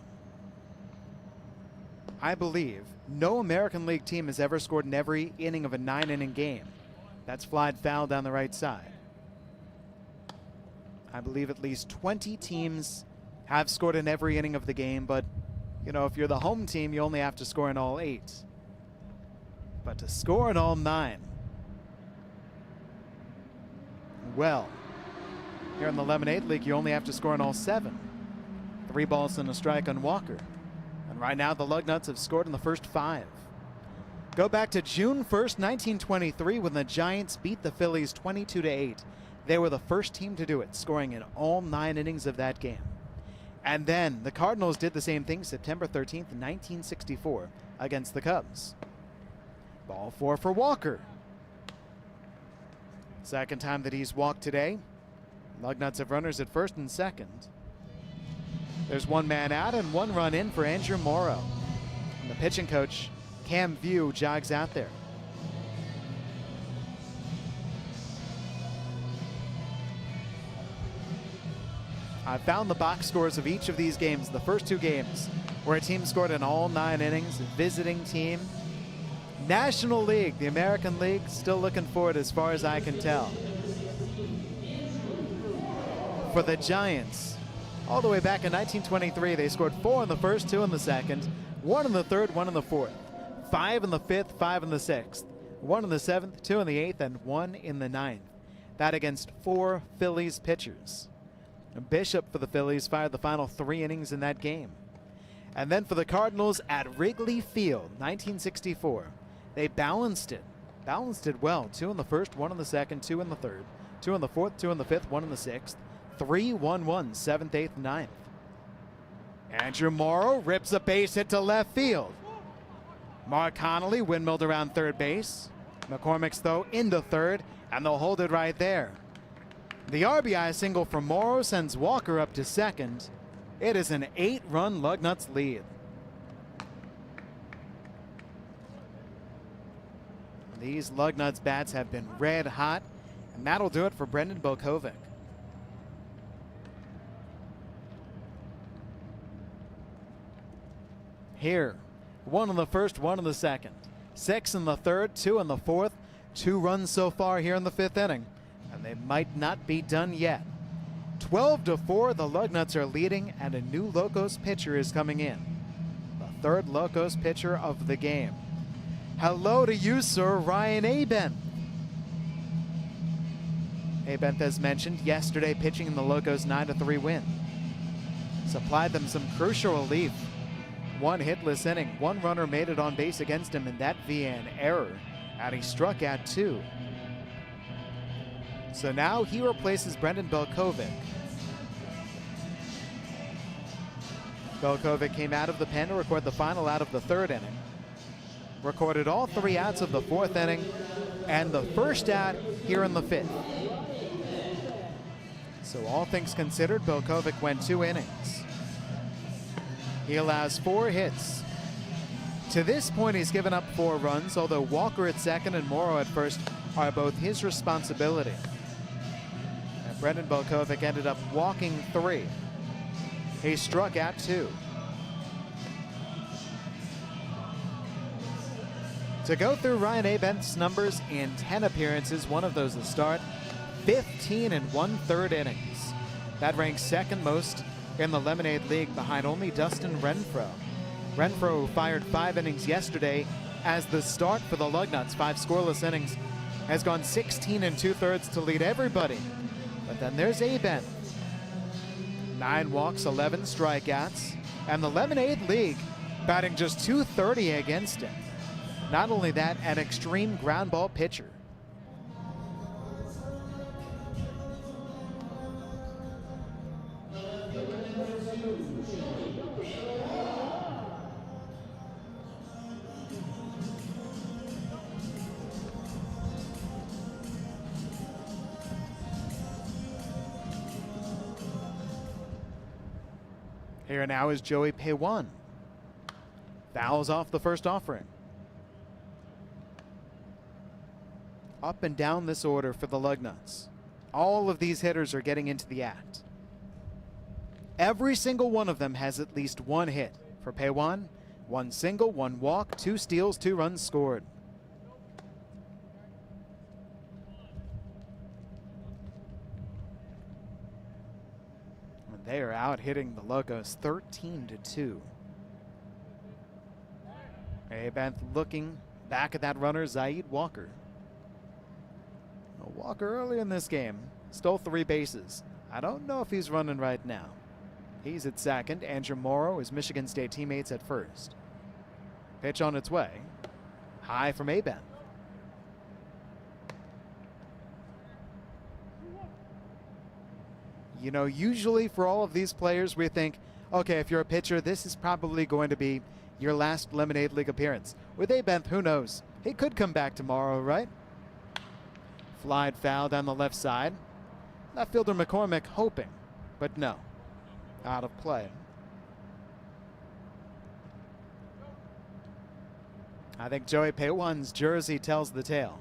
Speaker 1: I believe no American League team has ever scored in every inning of a 9-inning game. That's flied foul down the right side. I believe at least 20 teams have scored in every inning of the game, but you know, if you're the home team, you only have to score in all 8. But to score in all 9, well, here in the Lemonade League, you only have to score in all 7. 3 balls and a strike on Walker. And right now, the Lugnuts have scored in the first 5. Go back to June 1st, 1923, when the Giants beat the Phillies 22-8. They were the first team to do it, scoring in all 9 innings of that game. And then the Cardinals did the same thing September 13th, 1964, against the Cubs. Ball 4 for Walker. Second time that he's walked today. Lugnuts have runners at first and second. There's 1 man out and 1 run in for Andrew Morrow. And the pitching coach, Cam View, jogs out there. I found the box scores of each of these games, the first 2 games, where a team scored in all 9 innings, a visiting team. National League, the American League, still looking for it as far as I can tell. For the Giants, all the way back in 1923, they scored 4 in the first, 2 in the second, 1 in the third, 1 in the fourth, 5 in the fifth, 5 in the sixth, 1 in the seventh, 2 in the eighth, and 1 in the ninth. That against 4 Phillies pitchers. Bishop for the Phillies fired the final 3 innings in that game. And then for the Cardinals at Wrigley Field, 1964, they balanced it well. 2 in the first, 1 in the second, 2 in the third, 2 in the fourth, 2 in the fifth, 1 in the sixth, 3-1-1, 7th, 8th, 9th. Andrew Morrow rips a base hit to left field. Mark Connolly windmilled around third base. McCormick's throw into third, and they'll hold it right there. The RBI single from Morrow sends Walker up to second. It is an 8-run Lugnuts lead. These Lugnuts bats have been red hot, and that'll do it for Brendan Bokovic. here. 1 in the first, 1 in the second. 6 in the third, 2 in the fourth. 2 runs so far here in the 5th inning, and they might not be done yet. 12-4, the Lugnuts are leading, and a new Locos pitcher is coming in. The 3rd Locos pitcher of the game. Hello to you, sir, Ryan Abenth. Abenth, as mentioned, yesterday pitching in the Locos' 9-3 win. Supplied them some crucial relief. 1 hitless inning, 1 runner made it on base against him, and that via an error, and he struck out 2. So now he replaces Brendan Belkovic. Belkovic came out of the pen to record the final out of the 3rd inning. Recorded all 3 outs of the 4th inning and the first out here in the 5th. So all things considered, Belkovic went 2 innings. He allows 4 hits. To this point, he's given up 4 runs, although Walker at second and Morrow at first are both his responsibility. And Brendan Belkovic ended up walking 3. He struck out 2. To go through Ryan Abenth's numbers in 10 appearances, one of those to start, 15 1/3 innings. That ranks 2nd most in the Lemonade League behind only Dustin Renfro. Renfro, who fired 5 innings yesterday as the start for the Lugnuts, 5 scoreless innings, has gone 16 2/3 to lead everybody. But then there's Abenth. 9 walks, 11 strikeouts, and the Lemonade League batting just .230 against him. Not only that, an extreme ground ball pitcher. Here now is Joey Paywan. Fouls off the first offering. Up and down this order for the Lugnuts. All of these hitters are getting into the act. Every single one of them has at least 1 hit. For Paywan, 1 single, 1 walk, 2 steals, 2 runs scored. They are out hitting the Locos 13-2. Abenth looking back at that runner, Zaid Walker. Walker early in this game stole 3 bases. I don't know if he's running right now. He's at second. Andrew Morrow, his Michigan State teammates, at first. Pitch on its way. High from Abenth. You know, usually for all of these players, we think, okay, if you're a pitcher, this is probably going to be your last Lemonade League appearance. With Abenth, who knows? He could come back tomorrow, right? Flied foul down the left side. Left fielder McCormick hoping, but no. Out of play. I think Joey Paywan's jersey tells the tale.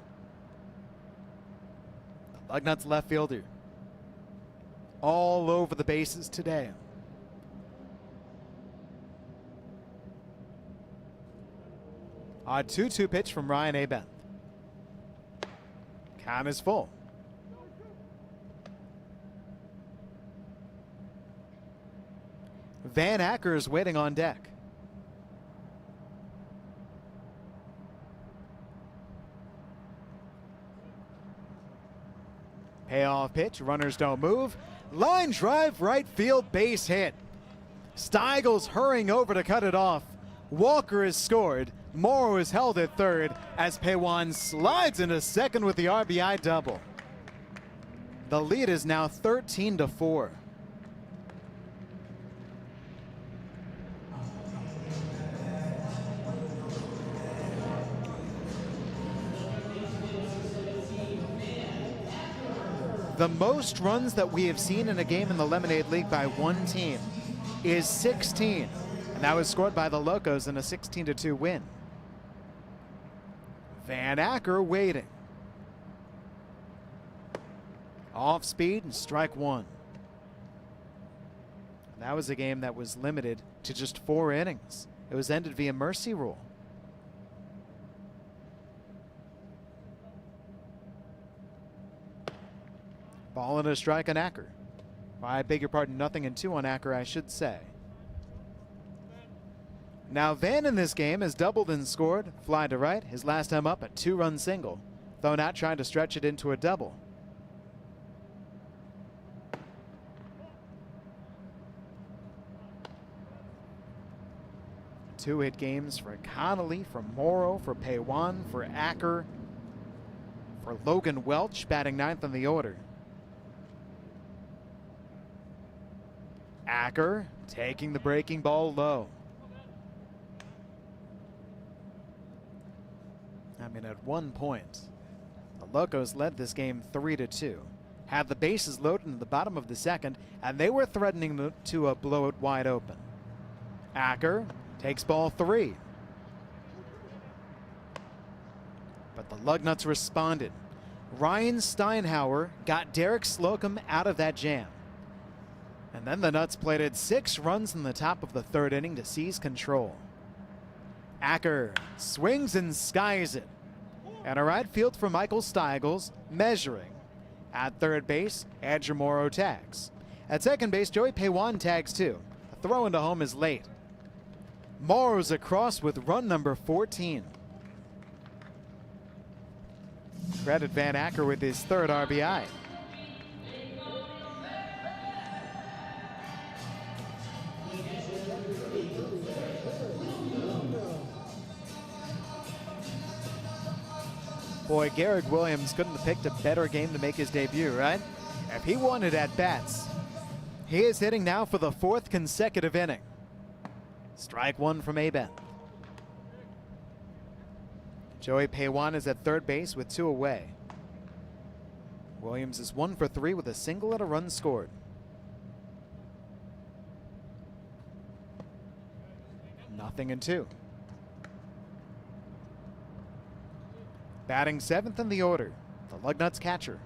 Speaker 1: The Lugnuts left fielder. All over the bases today. A 2-2 pitch from Ryan Abenth. Count is full. Van Acker is waiting on deck. Payoff pitch, runners don't move. Line drive, right field, base hit. Steigel's hurrying over to cut it off. Walker has scored. Morrow is held at third as Paywan slides into second with the RBI double. The lead is now 13-4. The most runs that we have seen in a game in the Lemonade League by one team is 16, and that was scored by the Locos in a 16-2 win. Van Acker waiting. Off speed and strike one. That was a game that was limited to just 4 innings. It was ended via mercy rule. Ball and a strike on Acker. I beg your pardon, 0-2 on Acker, I should say. Now Van in this game has doubled and scored, fly to right, his last time up a 2-run single. Thrown out trying to stretch it into a double. Two-hit games for Connolly, for Morrow, for Paywan, for Acker, for Logan Welch, batting 9th in the order. Acker taking the breaking ball low. I mean, at one point, the Locos led this game 3-2. Had the bases loaded in the bottom of the second, and they were threatening to blow it wide open. Acker takes ball 3. But the Lugnuts responded. Ryan Steinhauer got Derek Slocum out of that jam. And then the Nuts plated 6 runs in the top of the 3rd inning to seize control. Acker swings and skies it. And a right field for Michael Steigels, measuring. At third base, Andrew Morrow tags. At second base, Joey Paywan tags too. A throw into home is late. Morrow's across with run number 14. Credit Van Acker with his 3rd RBI. Boy, Garrick Williams couldn't have picked a better game to make his debut, right? If he wanted at-bats, he is hitting now for the 4th consecutive inning. Strike 1 from Aben. Joey Paywan is at third base with 2 away. Williams is 1 for 3 with a single and a run scored. Nothing in 2. Batting 7th in the order, the Lugnuts catcher.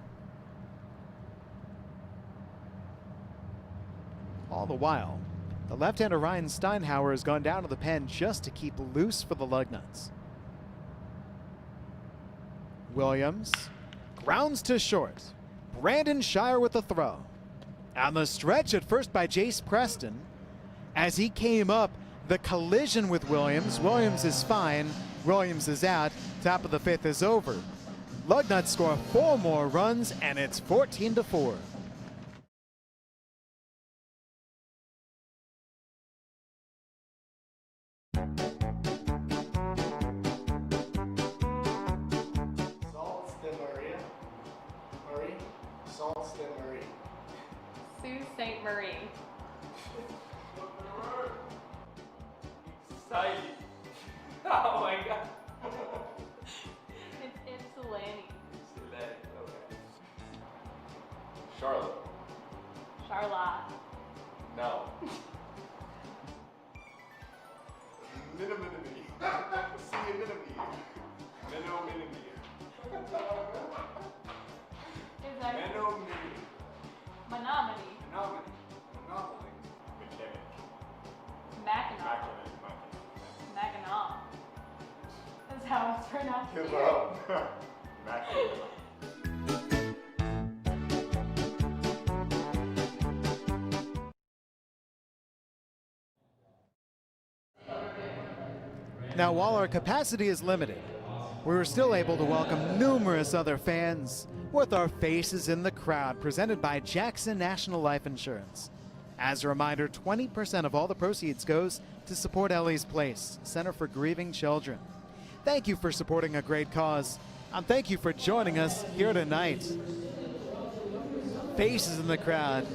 Speaker 1: All the while, the left-hander Ryan Steinhauer has gone down to the pen just to keep loose for the Lugnuts. Williams grounds to short. Brandon Shire with the throw. On the stretch at first by Jace Preston. As he came up, the collision with Williams. Williams is fine. Williams is out. Top of the 5th is over. Lugnuts score 4 more runs, and it's 14-4.
Speaker 11: Sault Ste. Marie.
Speaker 19: Oh my god.
Speaker 11: It's Ypsilanti.
Speaker 19: Okay. Charlotte.
Speaker 11: Charlotte.
Speaker 19: No. Menominee. See a Menominee. Menominee.
Speaker 11: Is that
Speaker 19: Menominee.
Speaker 11: Menominee?
Speaker 19: Menominee. Menominee. McKinnon.
Speaker 11: Mackinac. Mackinac. That's how it's pronounced.
Speaker 19: Give
Speaker 11: here.
Speaker 19: up. Mackinac.
Speaker 1: Now, while our capacity is limited, we were still able to welcome numerous other fans with our faces in the crowd, presented by Jackson National Life Insurance. As a reminder, 20% of all the proceeds goes to support Ellie's Place, Center for Grieving Children. Thank you for supporting a great cause, and thank you for joining us here tonight. Faces in the crowd,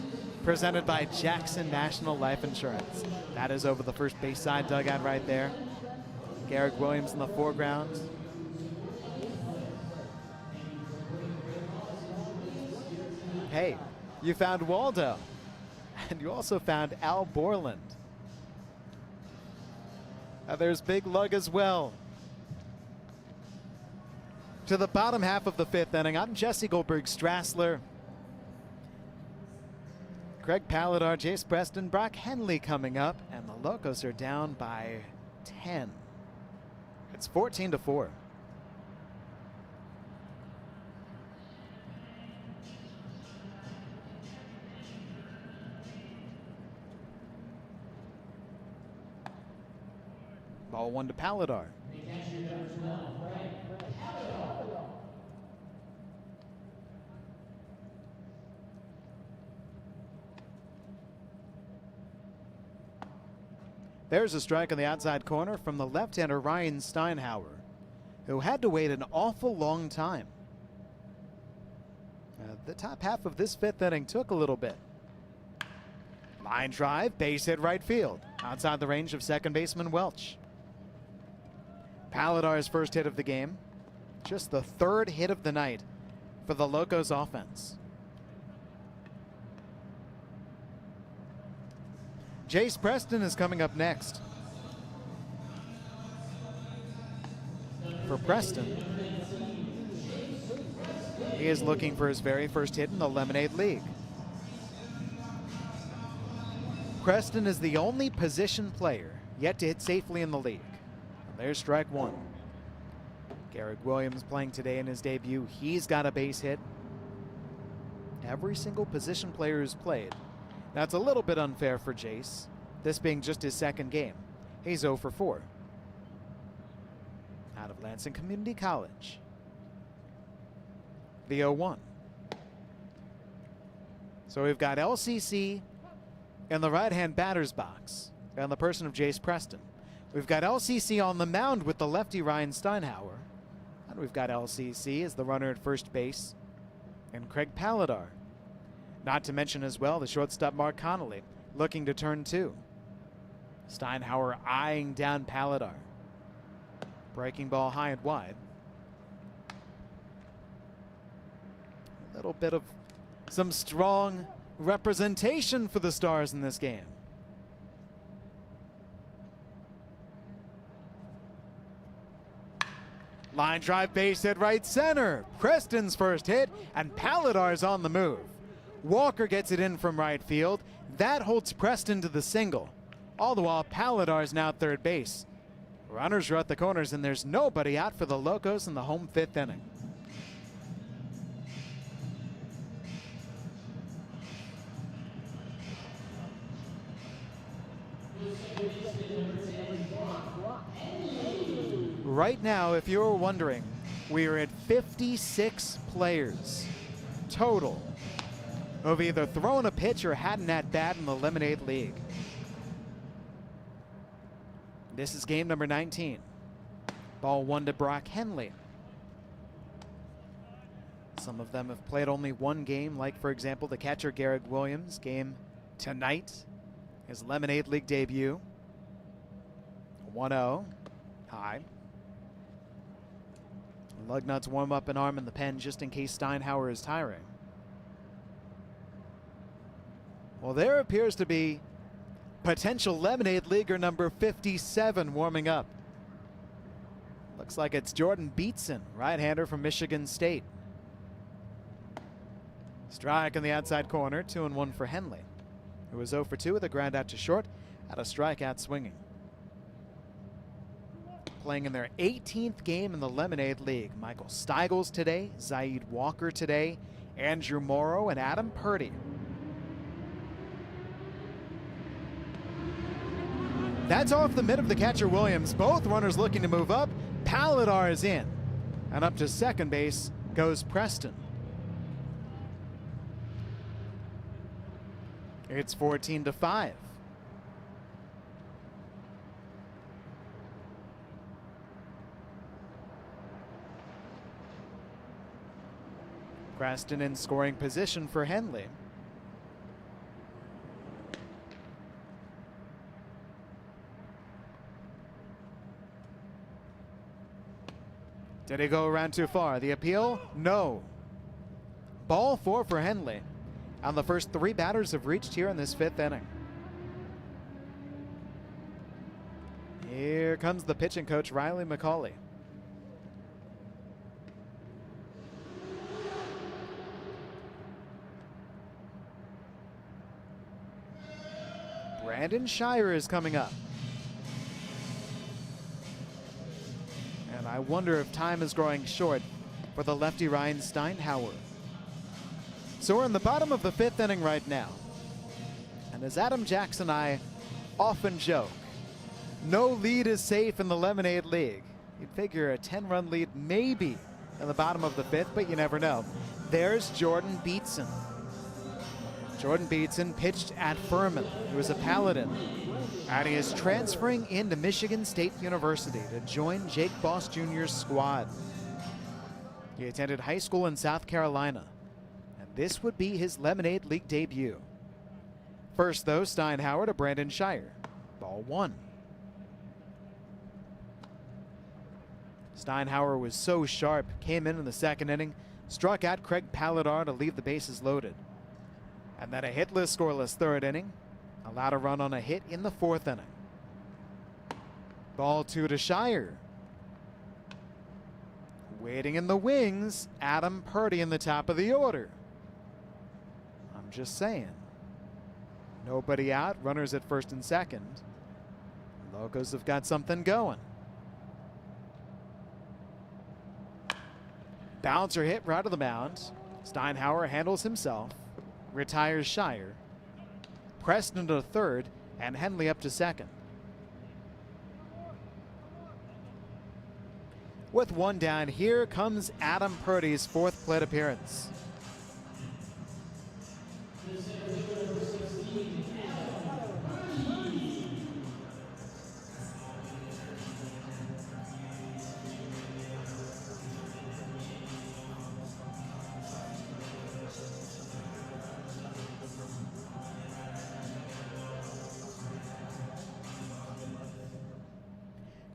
Speaker 1: presented by Jackson National Life Insurance. That is over the first base side dugout right there. Garrick Williams in the foreground. Hey, you found Waldo. And you also found Al Borland. There's Big Lug as well. To the bottom half of the 5th inning, I'm Jesse Goldberg-Strassler. Craig Palladar, Jace Preston, Brock Henley coming up, and the Locos are down by 10. It's 14-4. Ball 1 to Paladar. There's a strike on the outside corner from the left-hander Ryan Steinhauer, who had to wait an awful long time. The top half of this fifth inning took a little bit. Line drive, base hit right field, outside the range of second baseman Welch. Paladar's first hit of the game, just the third hit of the night for the Locos offense. Jace Preston is coming up next. For Preston, he is looking for his very first hit in the Lemonade League. Preston is the only position player yet to hit safely in the league. There's strike 1. Garrick Williams playing today in his debut. He's got a base hit. Every single position player who's played. That's a little bit unfair for Jace, this being just his second game. He's 0 for 4. Out of Lansing Community College. The 0-1. So we've got LCC in the right-hand batter's box in the person of Jace Preston. We've got LCC on the mound with the lefty Ryan Steinhauer. And we've got LCC as the runner at first base and Craig Paladar. Not to mention as well the shortstop Mark Connolly looking to turn 2. Steinhauer eyeing down Paladar. Breaking ball high and wide. A little bit of some strong representation for the Stars in this game. Line drive, base hit right center. Preston's first hit, and Paladar's on the move. Walker gets it in from right field. That holds Preston to the single. All the while, Paladar's now at third base. Runners are at the corners, and there's nobody out for the Locos in the home fifth inning. Right now, if you're wondering, we are at 56 players total who have either thrown a pitch or had an at-bat in the Lemonade League. This is game number 19. Ball 1 to Brock Henley. Some of them have played only one game, like, for example, the catcher Garrick Williams. Game tonight, his Lemonade League debut. 1-0. High. Lugnuts warm up an arm in the pen just in case Steinhauer is tiring. Well, there appears to be potential Lemonade Leaguer number 57 warming up. Looks like it's Jordan Beatson, right-hander from Michigan State. Strike in the outside corner, 2-1 for Henley, who was 0 for 2 with a ground out to short, had a strikeout swinging. Playing in their 18th game in the Lemonade League. Michael Steigels today, Zaid Walker today, Andrew Morrow, and Adam Purdy. That's off the mid of the catcher Williams. Both runners looking to move up. Paladar is in. And up to second base goes Preston. It's 14-5. Preston in scoring position for Henley. Did he go around too far? The appeal? No. Ball 4 for Henley. And the first 3 batters have reached here in this 5th inning. Here comes the pitching coach, Riley McCauley. Brandon Shire is coming up. I wonder if time is growing short for the lefty Ryan Steinhauer. So we're in the bottom of the 5th inning right now. And as Adam Jackson and I often joke, no lead is safe in the Lemonade League. You'd figure a 10-run lead maybe in the bottom of the 5th, but you never know. There's Jordan Beatson. Jordan Beatson pitched at Furman. He was a Paladin. And he is transferring into Michigan State University to join Jake Boss Jr.'s squad. He attended high school in South Carolina, and this would be his Lemonade League debut. First, though, Steinhauer to Brandon Shire. Ball 1. Steinhauer was so sharp, came in the 2nd inning, struck out Craig Palladar to leave the bases loaded. And then a hitless, scoreless 3rd inning, allowed a run on a hit in the 4th inning. Ball 2 to Shire. Waiting in the wings, Adam Purdy in the top of the order. I'm just saying. Nobody out, runners at 1st and 2nd. Locos have got something going. Bouncer hit right to the mound. Steinhauer handles himself, retires Shire. Preston to 3rd, and Henley up to 2nd. With 1 down, here comes Adam Purdy's 4th plate appearance.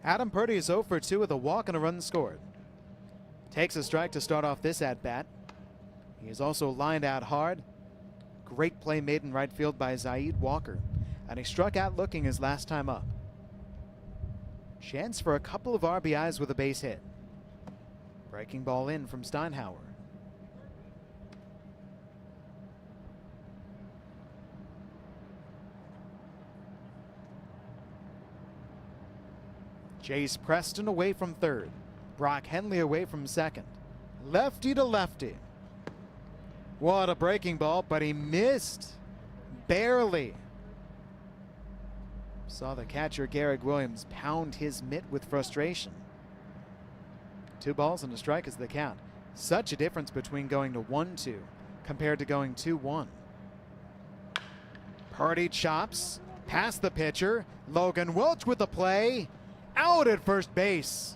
Speaker 1: Adam Purdy is 0 for 2 with a walk and a run scored. Takes a strike to start off this at-bat. He is also lined out hard. Great play made in right field by Zaid Walker, and he struck out looking his last time up. Chance for a couple of RBIs with a base hit. Breaking ball in from Steinhauer. Chase Preston away from 3rd. Brock Henley away from 2nd. Lefty to lefty. What a breaking ball, but he missed. Barely. Saw the catcher Garrick Williams pound his mitt with frustration. 2 balls and a strike is the count. Such a difference between going to 1-2 compared to going 2-1. Purdy chops past the pitcher. Logan Welch with the play. Out at first base.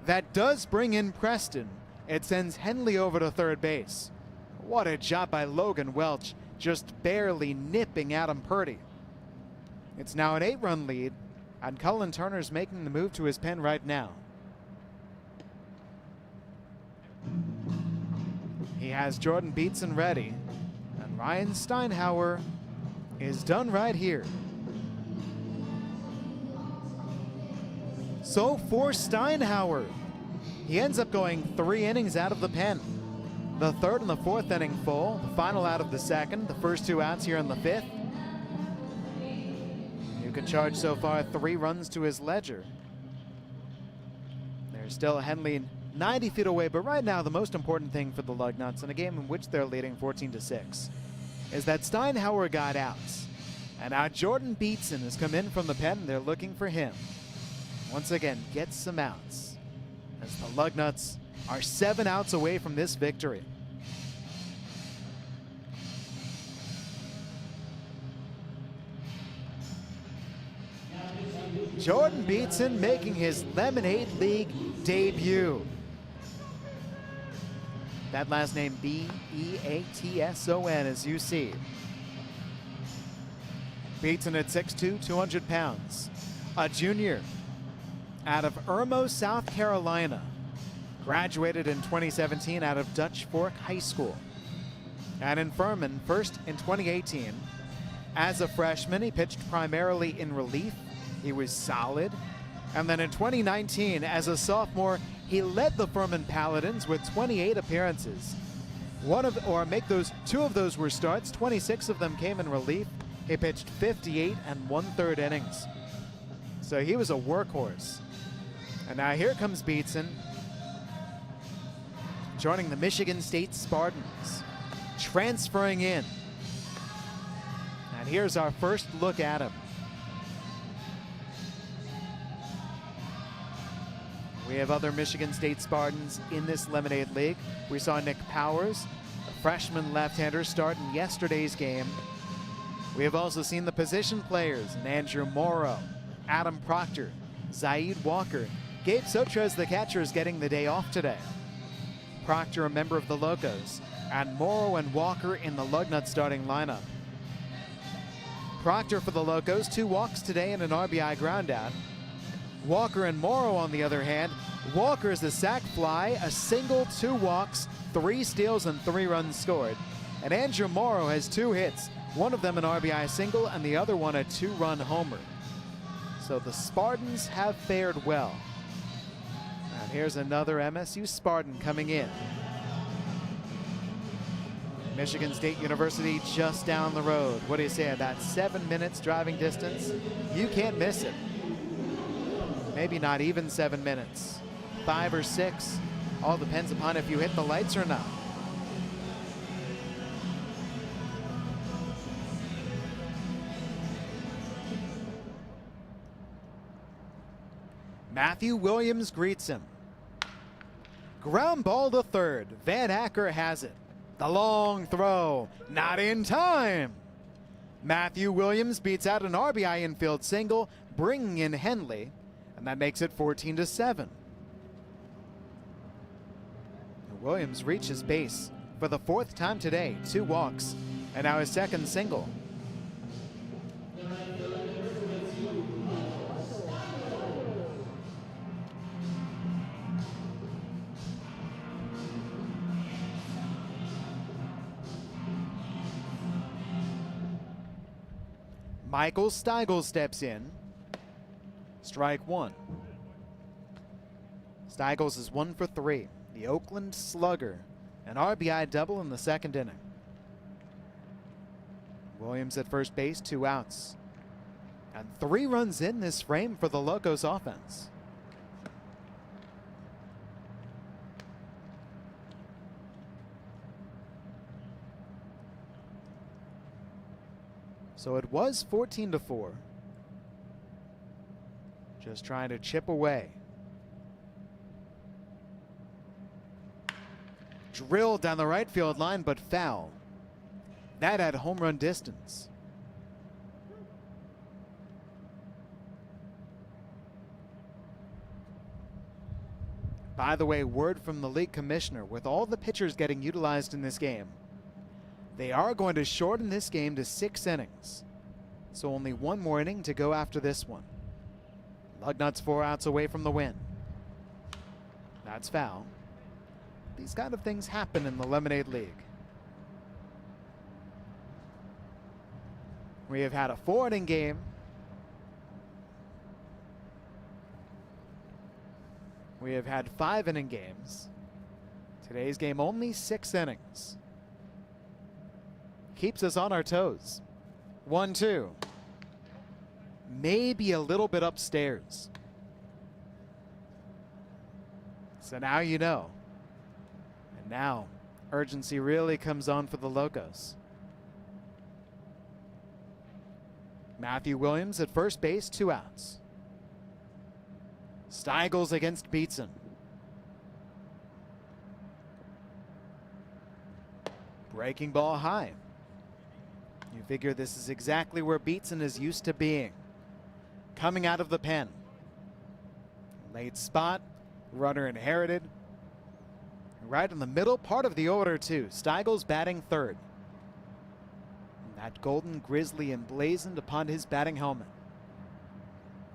Speaker 1: That does bring in Preston. It sends Henley over to 3rd base. What a job by Logan Welch, just barely nipping Adam Purdy. It's now an 8-run lead, and Cullen Turner's making the move to his pen right now. He has Jordan Beatson ready, and Ryan Steinhauer is done right here. So for Steinhauer, he ends up going 3 innings out of the pen. The 3rd and the 4th inning full, the final out of the 2nd, the first 2 outs here in the 5th. You can charge so far 3 runs to his ledger. There's still Henley 90 feet away, but right now the most important thing for the Lugnuts in a game in which they're leading 14-6 is that Steinhauer got outs. And now Jordan Beatson has come in from the pen, and they're looking for him. Once again, gets some outs as the Lugnuts are 7 outs away from this victory. Jordan Beatson making his Lemonade League debut. That last name B-E-A-T-S-O-N, as you see. Beatson at 6'2", 200 pounds. A junior out of Irmo, South Carolina. Graduated in 2017 out of Dutch Fork High School. And in Furman, first in 2018. As a freshman, he pitched primarily in relief. He was solid. And then in 2019, as a sophomore, he led the Furman Paladins with 28 appearances. Two of those were starts. 26 of them came in relief. He pitched 58 1/3 innings. So he was a workhorse. And now here comes Beatson, joining the Michigan State Spartans, transferring in. And here's our first look at him. We have other Michigan State Spartans in this Lemonade League. We saw Nick Powers, a freshman left-hander, start in yesterday's game. We have also seen the position players in Andrew Morrow, Adam Proctor, Zaid Walker. Gabe Sotres, the catcher, is getting the day off today. Proctor, a member of the Locos, and Morrow and Walker in the Lugnut starting lineup. Proctor for the Locos, 2 walks today and an RBI groundout. Walker and Morrow, on the other hand, Walker is a sac fly, a single, 2 walks, 3 steals, and 3 runs scored. And Andrew Morrow has 2 hits, one of them an RBI single and the other one a 2-run homer. So the Spartans have fared well. And here's another MSU Spartan coming in. Michigan State University just down the road. What do you say, about 7 minutes driving distance? You can't miss it. Maybe not even 7 minutes. 5 or 6. All depends upon if you hit the lights or not. Matthew Williams greets him. Ground ball to third. Van Acker has it. The long throw, not in time. Matthew Williams beats out an RBI infield single, bringing in Henley, and that makes it 14-7. Williams reaches base for the 4th time today, 2 walks, and now his 2nd single. Michael Steigel steps in. Strike 1. Steigels is 1 for 3. The Oakland Slugger, an RBI double in the 2nd inning. Williams at first base, 2 outs. And 3 runs in this frame for the Locos offense. So it was 14-4. Just trying to chip away. Drilled down the right field line, but foul. That had home run distance. By the way, word from the league commissioner, with all the pitchers getting utilized in this game, they are going to shorten this game to 6 innings. So only 1 more inning to go after this one. Lugnuts 4 outs away from the win. That's foul. These kind of things happen in the Lemonade League. We have had a 4-inning game. We have had 5-inning games. Today's game only 6 innings. Keeps us on our toes. 1-2. Maybe a little bit upstairs. So now you know. And now urgency really comes on for the Locos. Matthew Williams at first base, 2 outs. Steigels against Beatson. Breaking ball high. You figure this is exactly where Beatson is used to being. Coming out of the pen. Late spot, runner inherited. Right in the middle part of the order too. Steigels batting 3rd. And that golden grizzly emblazoned upon his batting helmet.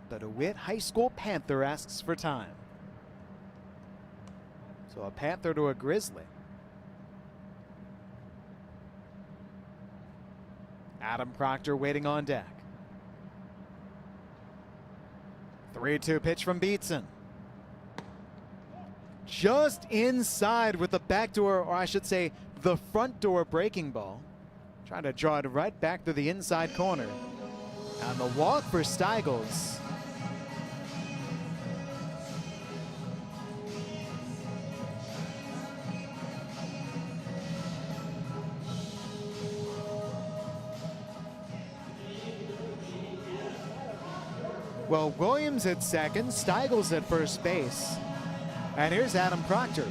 Speaker 1: The DeWitt High School Panther asks for time. So a Panther to a Grizzly. Adam Proctor waiting on deck. 3-2 pitch from Beatson. Just inside with the back door, or I should say the front door breaking ball. Trying to draw it right back to the inside corner. And the walk for Steigels. Well, Williams at second, Steigel's at first base. And here's Adam Proctor.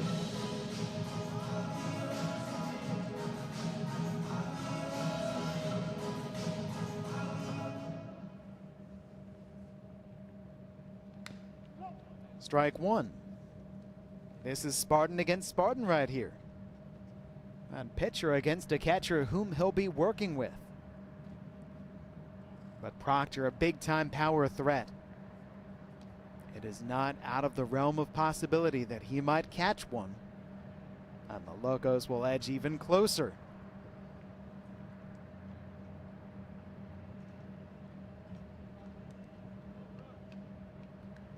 Speaker 1: Strike one. This is Spartan against Spartan right here. And pitcher against a catcher whom he'll be working with. But Proctor, a big-time power threat. It is not out of the realm of possibility that he might catch one. And the Locos will edge even closer.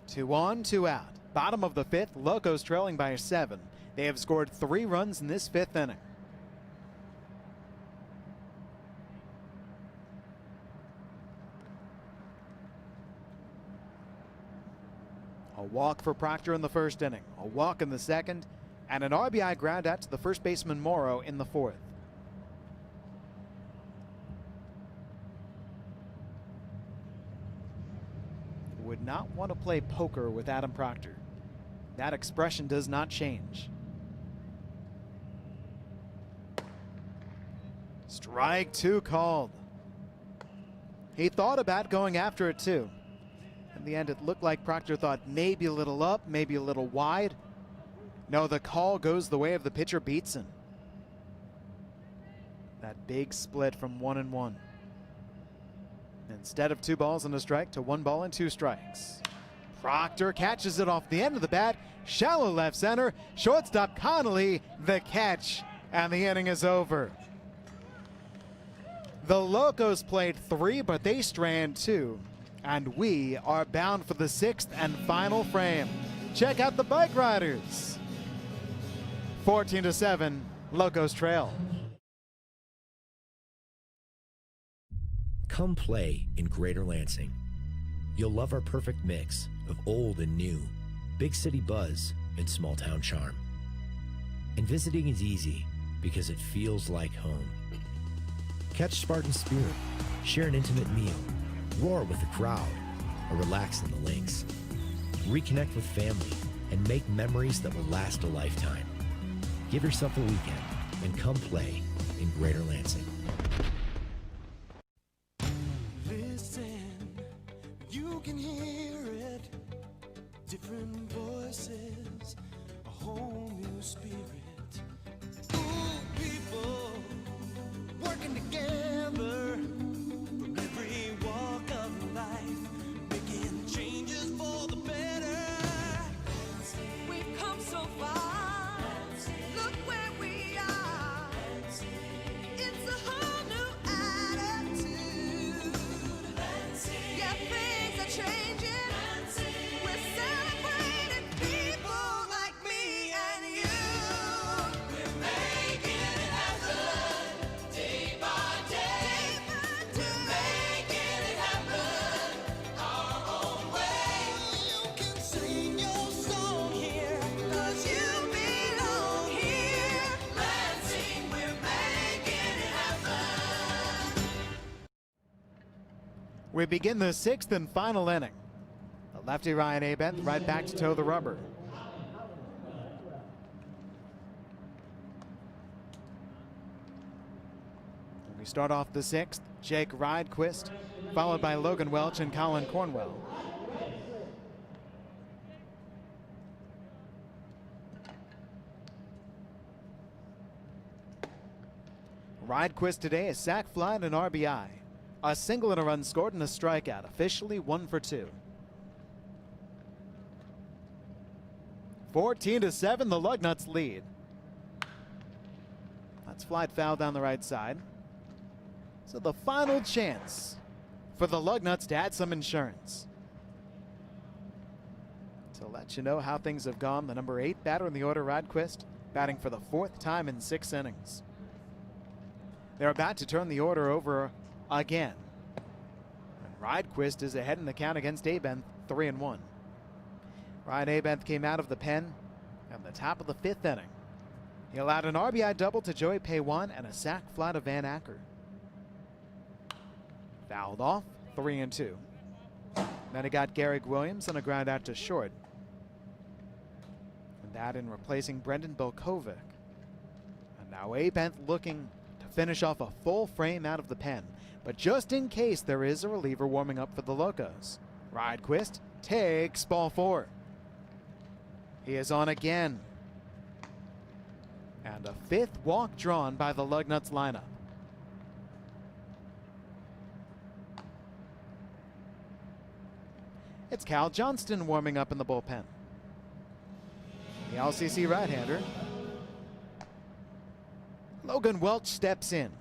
Speaker 1: Two on, two out. Bottom of the fifth, Locos trailing by 7. They have scored 3 runs in this 5th inning. A walk for Proctor in the 1st inning, a walk in the 2nd, and an RBI ground out to the first baseman Morrow in the 4th. Would not want to play poker with Adam Proctor. That expression does not change. Strike 2 called. He thought about going after it too. In the end, it looked like Proctor thought maybe a little up, maybe a little wide. No, the call goes the way of the pitcher Beatson. That big split from 1-1. Instead of 2 balls and a strike to 1 ball and 2 strikes. Proctor catches it off the end of the bat, shallow left center, shortstop Connolly, the catch, and the inning is over. The Locos played 3, but they strand 2. And we are bound for the 6th and final frame. Check out the bike riders. 14-7, Locos trail.
Speaker 20: Come play in Greater Lansing. You'll love our perfect mix of old and new, big city buzz and small town charm. And visiting is easy because it feels like home. Catch Spartan spirit, share an intimate meal, roar with the crowd, or relax in the links. Reconnect with family and make memories that will last a lifetime. Give yourself a weekend and come play in Greater Lansing.
Speaker 21: Listen, you can hear it. Different voices, a whole new spirit. Ooh, people working together from every walk of life, making changes for the better. We've come so far. Look where we are. It's a whole new attitude. Yeah, things are changing. We're celebrating people like me and you. We're making it happen day by day. We're making it happen our own way. You can sing your song here, 'cause you belong here. Lansing, we're making it happen.
Speaker 1: We begin the 6th and final inning. The lefty Ryan Abent right back to toe the rubber. And we start off the 6th, Jake Rydquist, followed by Logan Welch and Colin Cornwell. Rydquist today, a sac fly and an RBI. A single and a run scored and a strikeout, officially 1 for 2. 14-7, the Lugnuts lead. That's flied foul down the right side. So the final chance for the Lugnuts to add some insurance. To let you know how things have gone, the number 8 batter in the order, Rydquist, batting for the 4th time in 6 innings. They're about to turn the order over again. And Rydquist is ahead in the count against Abenth, 3-1. Ryan Abenth came out of the pen at the top of the 5th inning. He allowed an RBI double to Joey Paywan and a sac fly to Van Acker. Fouled off, 3-2. Then he got Garrick Williams on a ground out to short. And that in replacing Brendan Bilkovic. And now Abent looking to finish off a full frame out of the pen. But just in case there is a reliever warming up for the Locos. Rydquist takes ball 4. He is on again. And a 5th walk drawn by the Lugnuts lineup. It's Cal Johnston warming up in the bullpen. The LCC right-hander. Logan Welch steps in.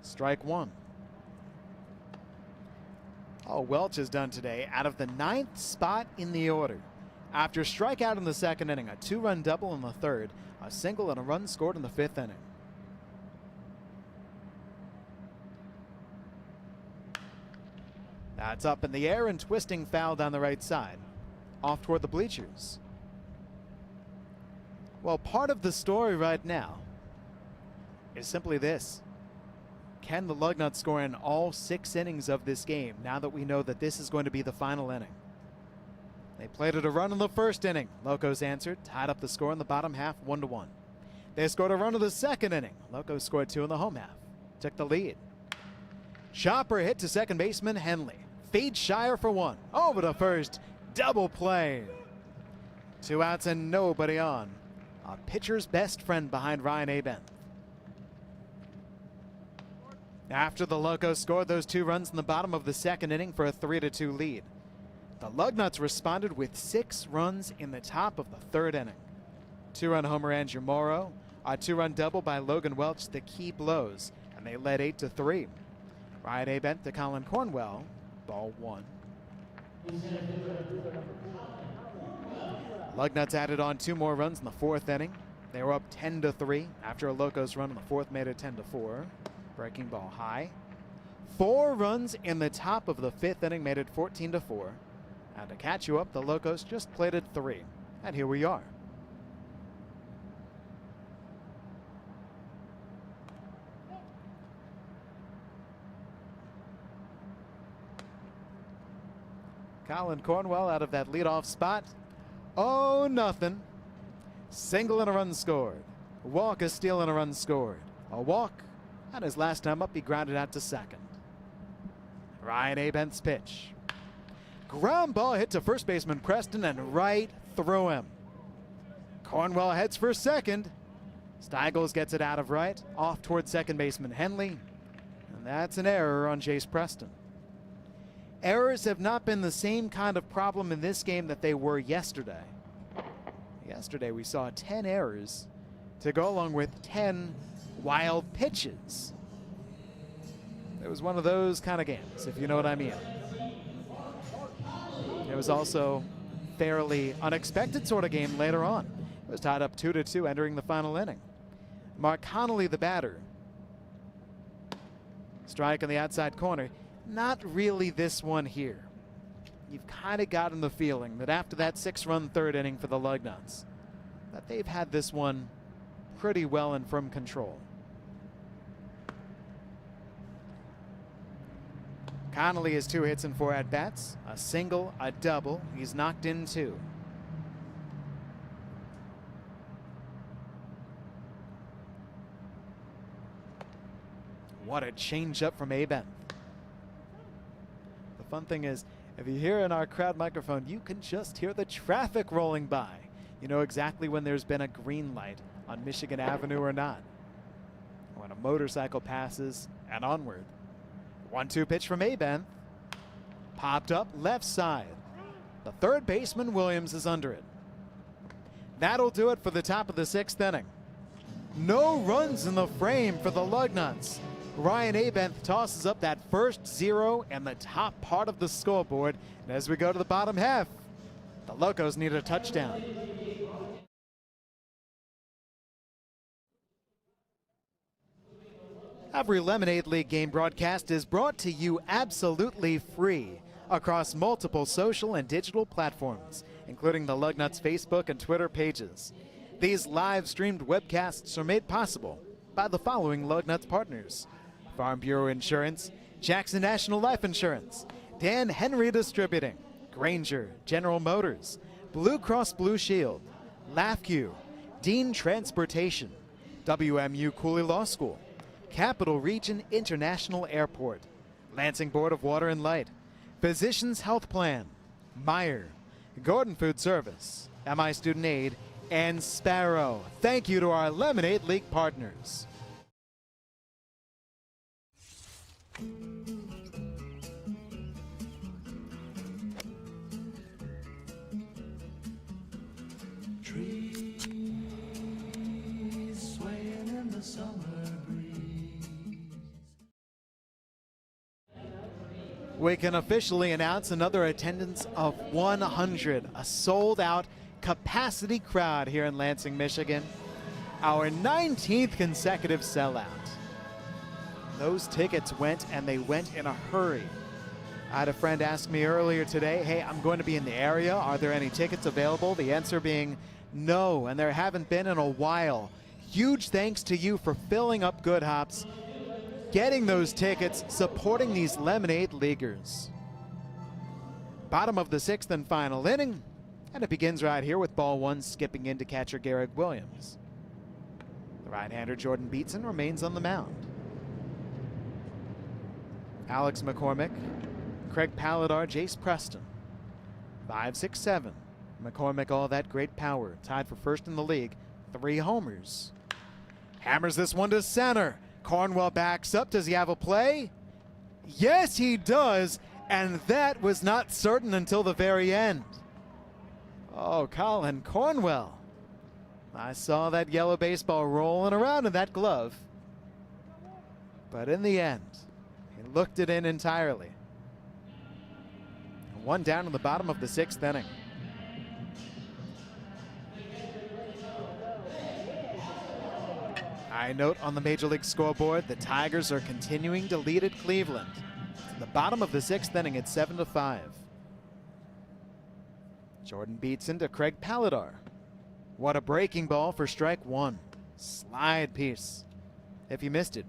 Speaker 1: Strike 1. Oh, Welch is done today out of the 9th spot in the order. After strikeout in the 2nd inning, a 2-run double in the 3rd, a single and a run scored in the 5th inning. That's up in the air and twisting foul down the right side, off toward the bleachers. Well, part of the story right now is simply this. Can the Lugnuts score in all 6 innings of this game now that we know that this is going to be the final inning? They played it a run in the 1st inning. Locos answered, tied up the score in the bottom half 1-1. They scored a run in the 2nd inning. Locos scored 2 in the home half, took the lead. Chopper hit to second baseman Henley. Feed Shire for 1. Over to first. Double play. 2 outs and nobody on. A pitcher's best friend behind Ryan Abent. After the Locos scored those 2 runs in the bottom of the 2nd inning for a 3-2 lead, the Lugnuts responded with 6 runs in the top of the 3rd inning. 2-run homer Andrew Morrow, a 2-run double by Logan Welch, the key blows, and they led 8-3. Ryan Abent to Colin Cornwell, ball 1. Lugnuts added on 2 more runs in the 4th inning. They were up 10-3 after a Locos run in the 4th made it 10-4. Breaking ball high. 4 runs in the top of the 5th inning made it 14-4. And to catch you up, the Locos just plated 3. And here we are. Colin Cornwell out of that leadoff spot. Oh, nothing. Single and a run scored. A walk, a steal, and a run scored. A walk, and his last time up, he grounded out to second. Ryan Abent's pitch. Ground ball hit to first baseman Preston and right through him. Cornwell heads for second. Steigels gets it out of right, off toward second baseman Henley. And that's an error on Jace Preston. Errors have not been the same kind of problem in this game that they were yesterday. Yesterday we saw 10 errors to go along with 10 wild pitches. It was one of those kind of games, if you know what I mean. It was also fairly unexpected sort of game later on. It was tied up 2-2 entering the final inning. Mark Connolly, the batter. Strike in the outside corner. Not really this one here. You've kind of gotten the feeling that after that 6-run 3rd inning for the Lugnuts, that they've had this one pretty well and from control. Connolly has 2 hits and 4 at-bats, a single, a double. He's knocked in 2. What a changeup from Abent. The fun thing is, if you hear in our crowd microphone, you can just hear the traffic rolling by. You know exactly when there's been a green light on Michigan Avenue or not. When a motorcycle passes and onward. 1-2 pitch from Abent. Popped up left side. The third baseman Williams is under it. That'll do it for the top of the 6th inning. No runs in the frame for the Lugnuts. Ryan Abent tosses up that first 0 and the top part of the scoreboard. And as we go to the bottom half, the Locos need a touchdown. Every Lemonade League game broadcast is brought to you absolutely free across multiple social and digital platforms, including the Lugnuts Facebook and Twitter pages. These live-streamed webcasts are made possible by the following Lugnuts partners: Farm Bureau Insurance, Jackson National Life Insurance, Dan Henry Distributing, Granger General Motors, Blue Cross Blue Shield, LAFQ, Dean Transportation, WMU Cooley Law School, Capital Region International Airport, Lansing Board of Water and Light, Physicians Health Plan, Meyer, Gordon Food Service, MI Student Aid, and Sparrow. Thank you to our Lemonade League partners.
Speaker 21: Trees swaying in the summer breeze.
Speaker 1: We can officially announce another attendance of 100, a sold-out capacity crowd here in Lansing, Michigan. Our 19th consecutive sellout. Those tickets went, and they went in a hurry. I had a friend ask me earlier today, hey, I'm going to be in the area. Are there any tickets available? The answer being no, and there haven't been in a while. Huge thanks to you for filling up Good Hops, getting those tickets, supporting these Lemonade Leaguers. Bottom of the 6th and final inning, and it begins right here with ball 1 skipping into catcher Garrick Williams. The right-hander Jordan Beatson remains on the mound. Alex McCormick, Craig Paladar, Jace Preston. 5, 6, 7. McCormick, all that great power, tied for first in the league, 3 homers. Hammers this one to center. Cornwell backs up. Does he have a play? Yes, he does, and that was not certain until the very end. Oh, Colin Cornwell. I saw that yellow baseball rolling around in that glove. But in the end, he looked it in entirely. 1 down in the bottom of the 6th inning. I note on the Major League scoreboard, the Tigers are continuing to lead at Cleveland. To the bottom of the 6th inning, it's 7-5. Jordan Beatson to Craig Paladar. What a breaking ball for strike 1. Slide piece. If you missed it,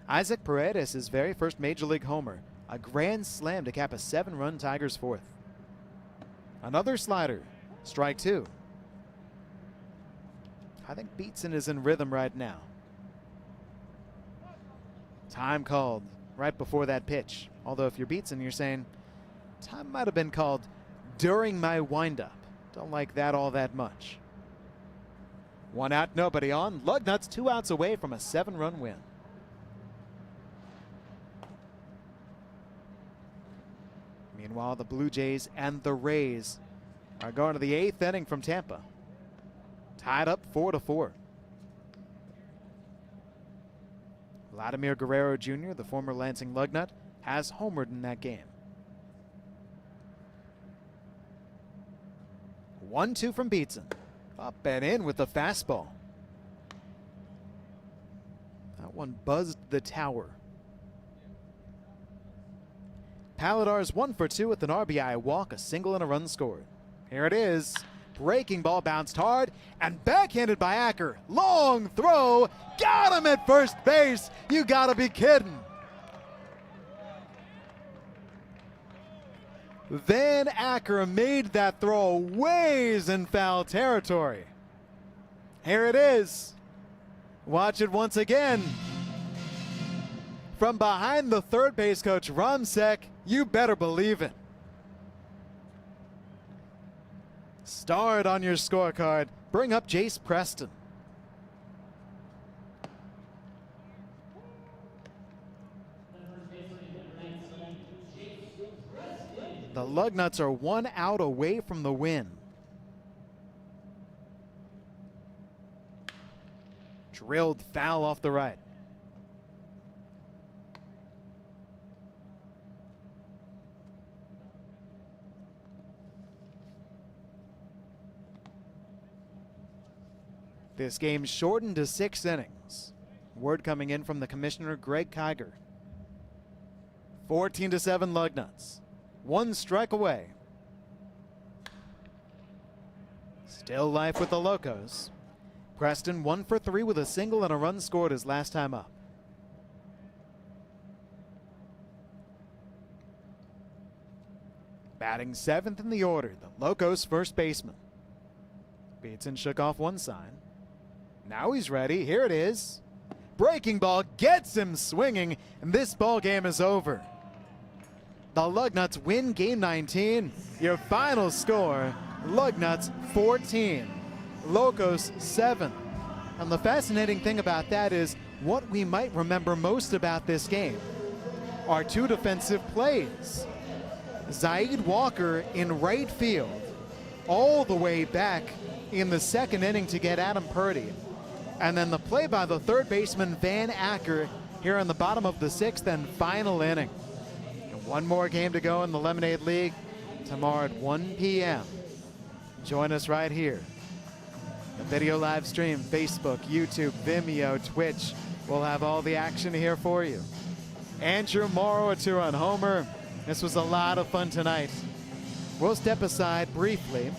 Speaker 1: Isaac Paredes, his very first Major League homer. A grand slam to cap a 7-run Tigers 4th. Another slider. Strike 2. I think Beatson is in rhythm right now. Time called right before that pitch. Although if you're Beatson, you're saying, time might have been called during my windup. Don't like that all that much. 1 out, nobody on. Lugnuts 2 outs away from a 7-run win. Meanwhile, the Blue Jays and the Rays are going to the 8th inning from Tampa. Tied up 4-4. Vladimir Guerrero Jr., the former Lansing Lugnut, has homered in that game. 1-2 from Beatson. Up and in with the fastball. That one buzzed the tower. Paladar's 1 for 2 with an RBI walk, a single and a run scored. Here it is. Breaking ball bounced hard and backhanded by Acker. Long throw. Got him at first base. You gotta be kidding. Van Acker made that throw ways in foul territory. Here it is. Watch it once again. From behind the third base coach, Romsek, you better believe it. Star it on your scorecard. Bring up Jace Preston. The Lugnuts are 1 out away from the win. Drilled foul off the right. This game shortened to 6 innings. Word coming in from the commissioner, Greg Kiger. 14-7 Lugnuts. 1 strike away. Still life with the Locos. Preston 1 for 3 with a single and a run scored his last time up. Batting 7th in the order, the Locos first baseman. Beatson shook off one sign. Now he's ready. Here it is. Breaking ball gets him swinging, and this ball game is over. The Lugnuts win game 19. Your final score, Lugnuts 14, Locos 7. And the fascinating thing about that is what we might remember most about this game are two defensive plays. Zaid Walker in right field all the way back in the second inning to get Adam Purdy. And then the play by the third baseman Van Acker here in the bottom of the 6th and final inning. And one more game to go in the Lemonade League tomorrow at 1 p.m. Join us right here. The video live stream, Facebook, YouTube, Vimeo, Twitch. We'll have all the action here for you. Andrew Morrow, a 2-run homer. This was a lot of fun tonight. We'll step aside briefly,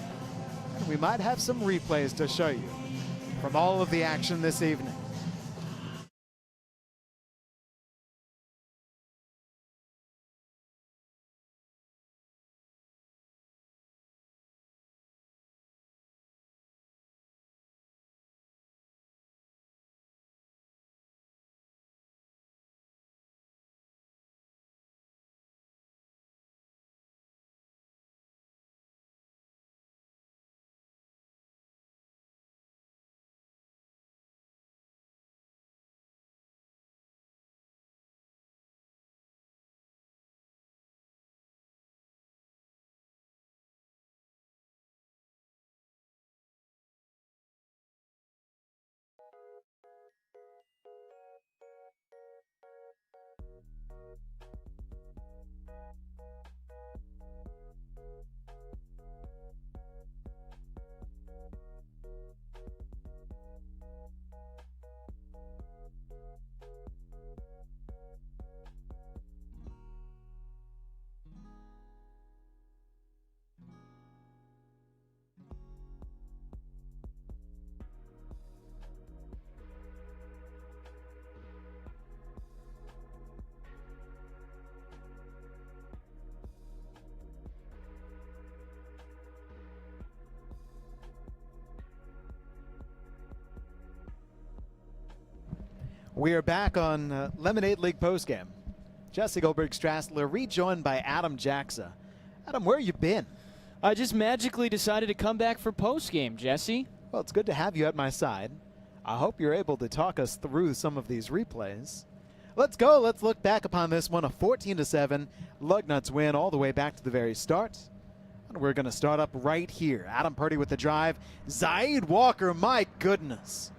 Speaker 1: and we might have some replays to show you from all of the action this evening. We are back on Lemonade League postgame. Jesse Goldberg-Strassler rejoined by Adam Jaxa. Adam, where you been?
Speaker 2: I just magically decided to come back for postgame, Jesse.
Speaker 1: Well, it's good to have you at my side. I hope you're able to talk us through some of these replays. Let's go. Let's look back upon this one, a 14-7 Lugnuts win all the way back to the very start. And we're going to start up right here. Adam Purdy with the drive. Zaid Walker, my goodness.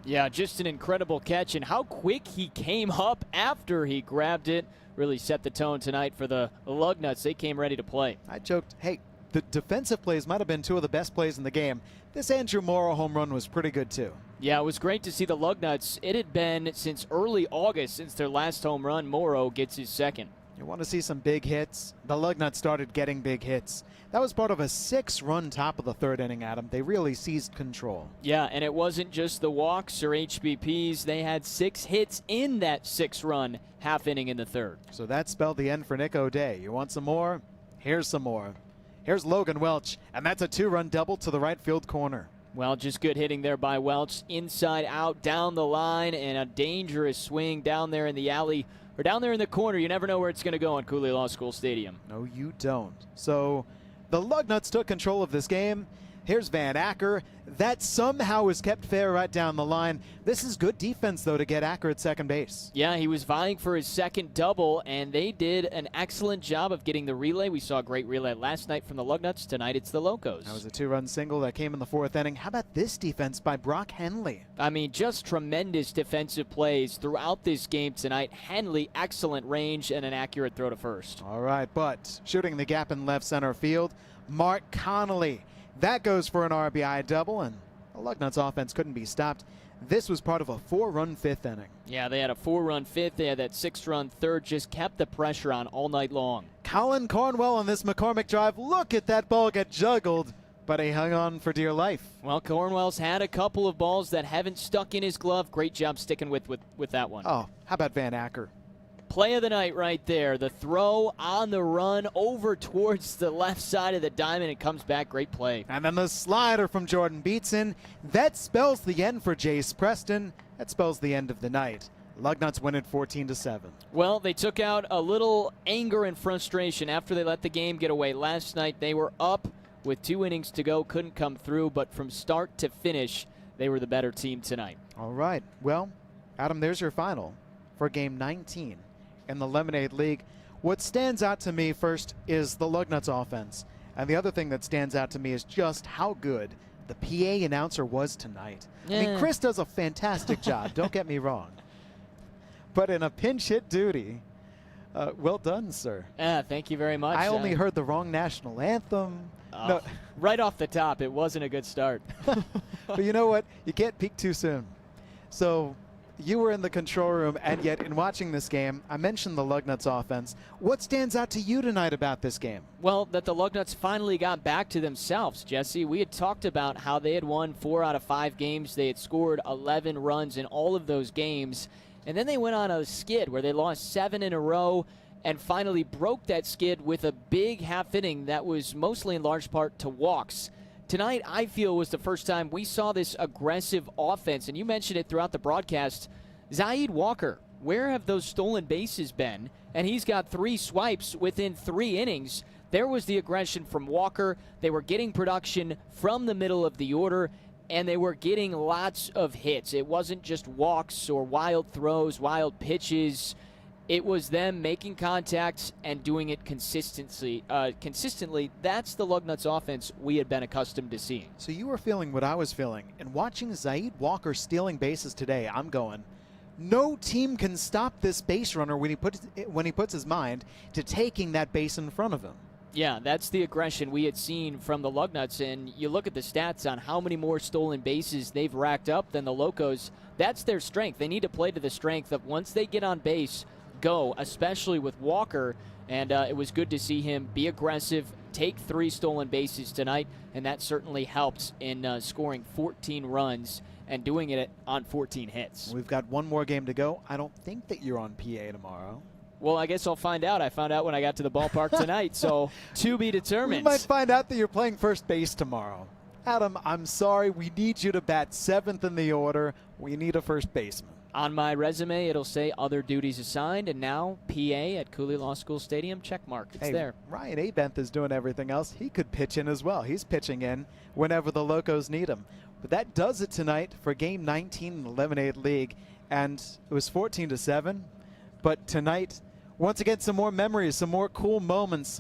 Speaker 2: Yeah, just an incredible catch, and how quick he came up after he grabbed it really set the tone tonight for the Lugnuts. They came ready to play.
Speaker 1: I joked, hey, the defensive plays might have been two of the best plays in the game. This Andrew Morrow home run was pretty good too.
Speaker 2: Yeah, it was great to see the Lugnuts. It had been since early August since their last home run. Morrow gets his second.
Speaker 1: You want to see some big hits? The Lugnuts started getting big hits. That was part of a 6-run top of the third inning, Adam. They really seized control.
Speaker 2: Yeah, and it wasn't just the walks or HBPs. They had 6 hits in that 6-run half inning in the third.
Speaker 1: So that spelled the end for Nick O'Day. You want some more? Here's some more. Here's Logan Welch, and that's a 2-run double to the right field corner.
Speaker 2: Well, just good hitting there by Welch. Inside out, down the line, and a dangerous swing down there in the alley, or down there in the corner. You never know where it's going to go in Cooley Law School Stadium.
Speaker 1: No, you don't. So the Lugnuts took control of this game. Here's Van Acker. That somehow is kept fair right down the line. This is good defense, though, to get Acker at second base.
Speaker 2: Yeah, he was vying for his second double, and they did an excellent job of getting the relay. We saw a great relay last night from the Lugnuts. Tonight it's the Locos.
Speaker 1: That was a 2-run single that came in the 4th inning. How about this defense by Brock Henley?
Speaker 2: I mean, just tremendous defensive plays throughout this game tonight. Henley, excellent range and an accurate throw to first.
Speaker 1: All right, but shooting the gap in left center field, Mark Connolly. That goes for an RBI double, and the Lugnuts offense couldn't be stopped. This was part of a 4-run 5th inning.
Speaker 2: Yeah, they had a 4-run 5th. They had that 6-run 3rd. Just kept the pressure on all night long.
Speaker 1: Colin Cornwell on this McCormick drive. Look at that ball get juggled, but he hung on for dear life.
Speaker 2: Well, Cornwell's had a couple of balls that haven't stuck in his glove. Great job sticking with that one.
Speaker 1: Oh, how about Van Acker?
Speaker 2: Play of the night right there. The throw on the run over towards the left side of the diamond. It comes back. Great play.
Speaker 1: And then the slider from Jordan Beatson. That spells the end for Jace Preston. That spells the end of the night. Lugnuts win it 14-7.
Speaker 2: Well, they took out a little anger and frustration after they let the game get away last night. They were up with 2 innings to go, couldn't come through, but from start to finish, they were the better team tonight.
Speaker 1: All right. Well, Adam, there's your final for Game 19 in the Lemonade League. What stands out to me first is the Lugnuts offense. And the other thing that stands out to me is just how good the PA announcer was tonight. I mean, Chris does a fantastic job, don't get me wrong. But in a pinch hit duty, well done, sir.
Speaker 2: Thank you very much.
Speaker 1: I only heard the wrong national anthem. No.
Speaker 2: Right off the top, it wasn't a good start.
Speaker 1: But you know what? You can't peak too soon. So you were in the control room, and yet in watching this game, I mentioned the Lugnuts offense. What stands out to you tonight about this game?
Speaker 2: Well, that the Lugnuts finally got back to themselves, Jesse. We had talked about how they had won 4 out of 5 games. They had scored 11 runs in all of those games. And then they went on a skid where they lost 7 in a row and finally broke that skid with a big half inning that was mostly in large part to walks. Tonight, I feel, was the first time we saw this aggressive offense. And you mentioned it throughout the broadcast. Zaid Walker, where have those stolen bases been? And he's got 3 swipes within 3 innings. There was the aggression from Walker. They were getting production from the middle of the order, and they were getting lots of hits. It wasn't just walks or wild throws, wild pitches. It was them making contacts and doing it consistently. That's the Lugnuts offense we had been accustomed to seeing.
Speaker 1: So you were feeling what I was feeling. And watching Zaid Walker stealing bases today, I'm going, no team can stop this base runner when he puts his mind to taking that base in front of him.
Speaker 2: Yeah, that's the aggression we had seen from the Lugnuts, and you look at the stats on how many more stolen bases they've racked up than the Locos. That's their strength. They need to play to the strength of once they get on base, go, especially with Walker, and it was good to see him be aggressive, take 3 stolen bases tonight, and that certainly helped in scoring 14 runs and doing it on 14 hits.
Speaker 1: We've got one more game to go. I don't think that you're on PA tomorrow.
Speaker 2: Well, I guess I'll find out. I found out when I got to the ballpark tonight, so to be determined.
Speaker 1: We might find out that you're playing first base tomorrow. Adam, I'm sorry. We need you to bat 7th in the order. We need a first baseman.
Speaker 2: On my resume, it'll say other duties assigned, and now PA at Cooley Law School Stadium, check mark. It's there.
Speaker 1: Ryan Abenth is doing everything else. He could pitch in as well. He's pitching in whenever the Locos need him. But that does it tonight for Game 19 in the Lemonade League, and it was 14-7. But tonight, once again, some more memories, some more cool moments,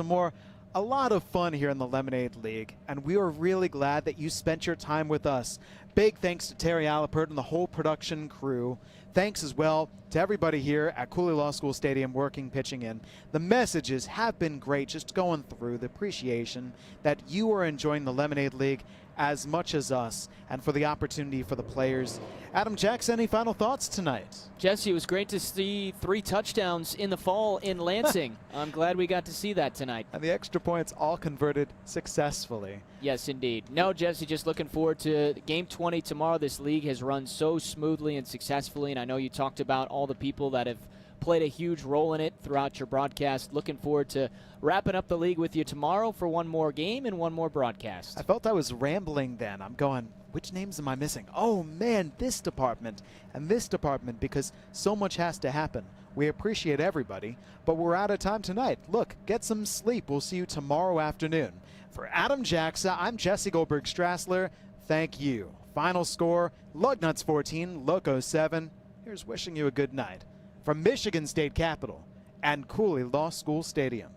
Speaker 1: a lot of fun here in the Lemonade League, and we are really glad that you spent your time with us. Big thanks to Terry Allipert and the whole production crew. Thanks as well to everybody here at Cooley Law School Stadium working, pitching in. The messages have been great, just going through the appreciation that you are enjoying the Lemonade League as much as us, and for the opportunity for the players. Adam Jackson, any final thoughts tonight?
Speaker 2: Jesse, it was great to see 3 touchdowns in the fall in Lansing. I'm glad we got to see that tonight.
Speaker 1: And the extra points all converted successfully.
Speaker 2: Yes, indeed. No, Jesse, just looking forward to Game 20 tomorrow. This league has run so smoothly and successfully, and I know you talked about all the people that have played a huge role in it throughout your broadcast. Looking forward to wrapping up the league with you tomorrow for one more game and one more broadcast.
Speaker 1: I felt I was rambling then. I'm going, which names am I missing? Oh, man, this department and this department, because so much has to happen. We appreciate everybody, but we're out of time tonight. Look, get some sleep. We'll see you tomorrow afternoon. For Adam Jackson, I'm Jesse Goldberg-Strassler. Thank you. Final score, Lugnuts 14, Locos 7. Here's wishing you a good night from Michigan State Capitol and Cooley Law School Stadium.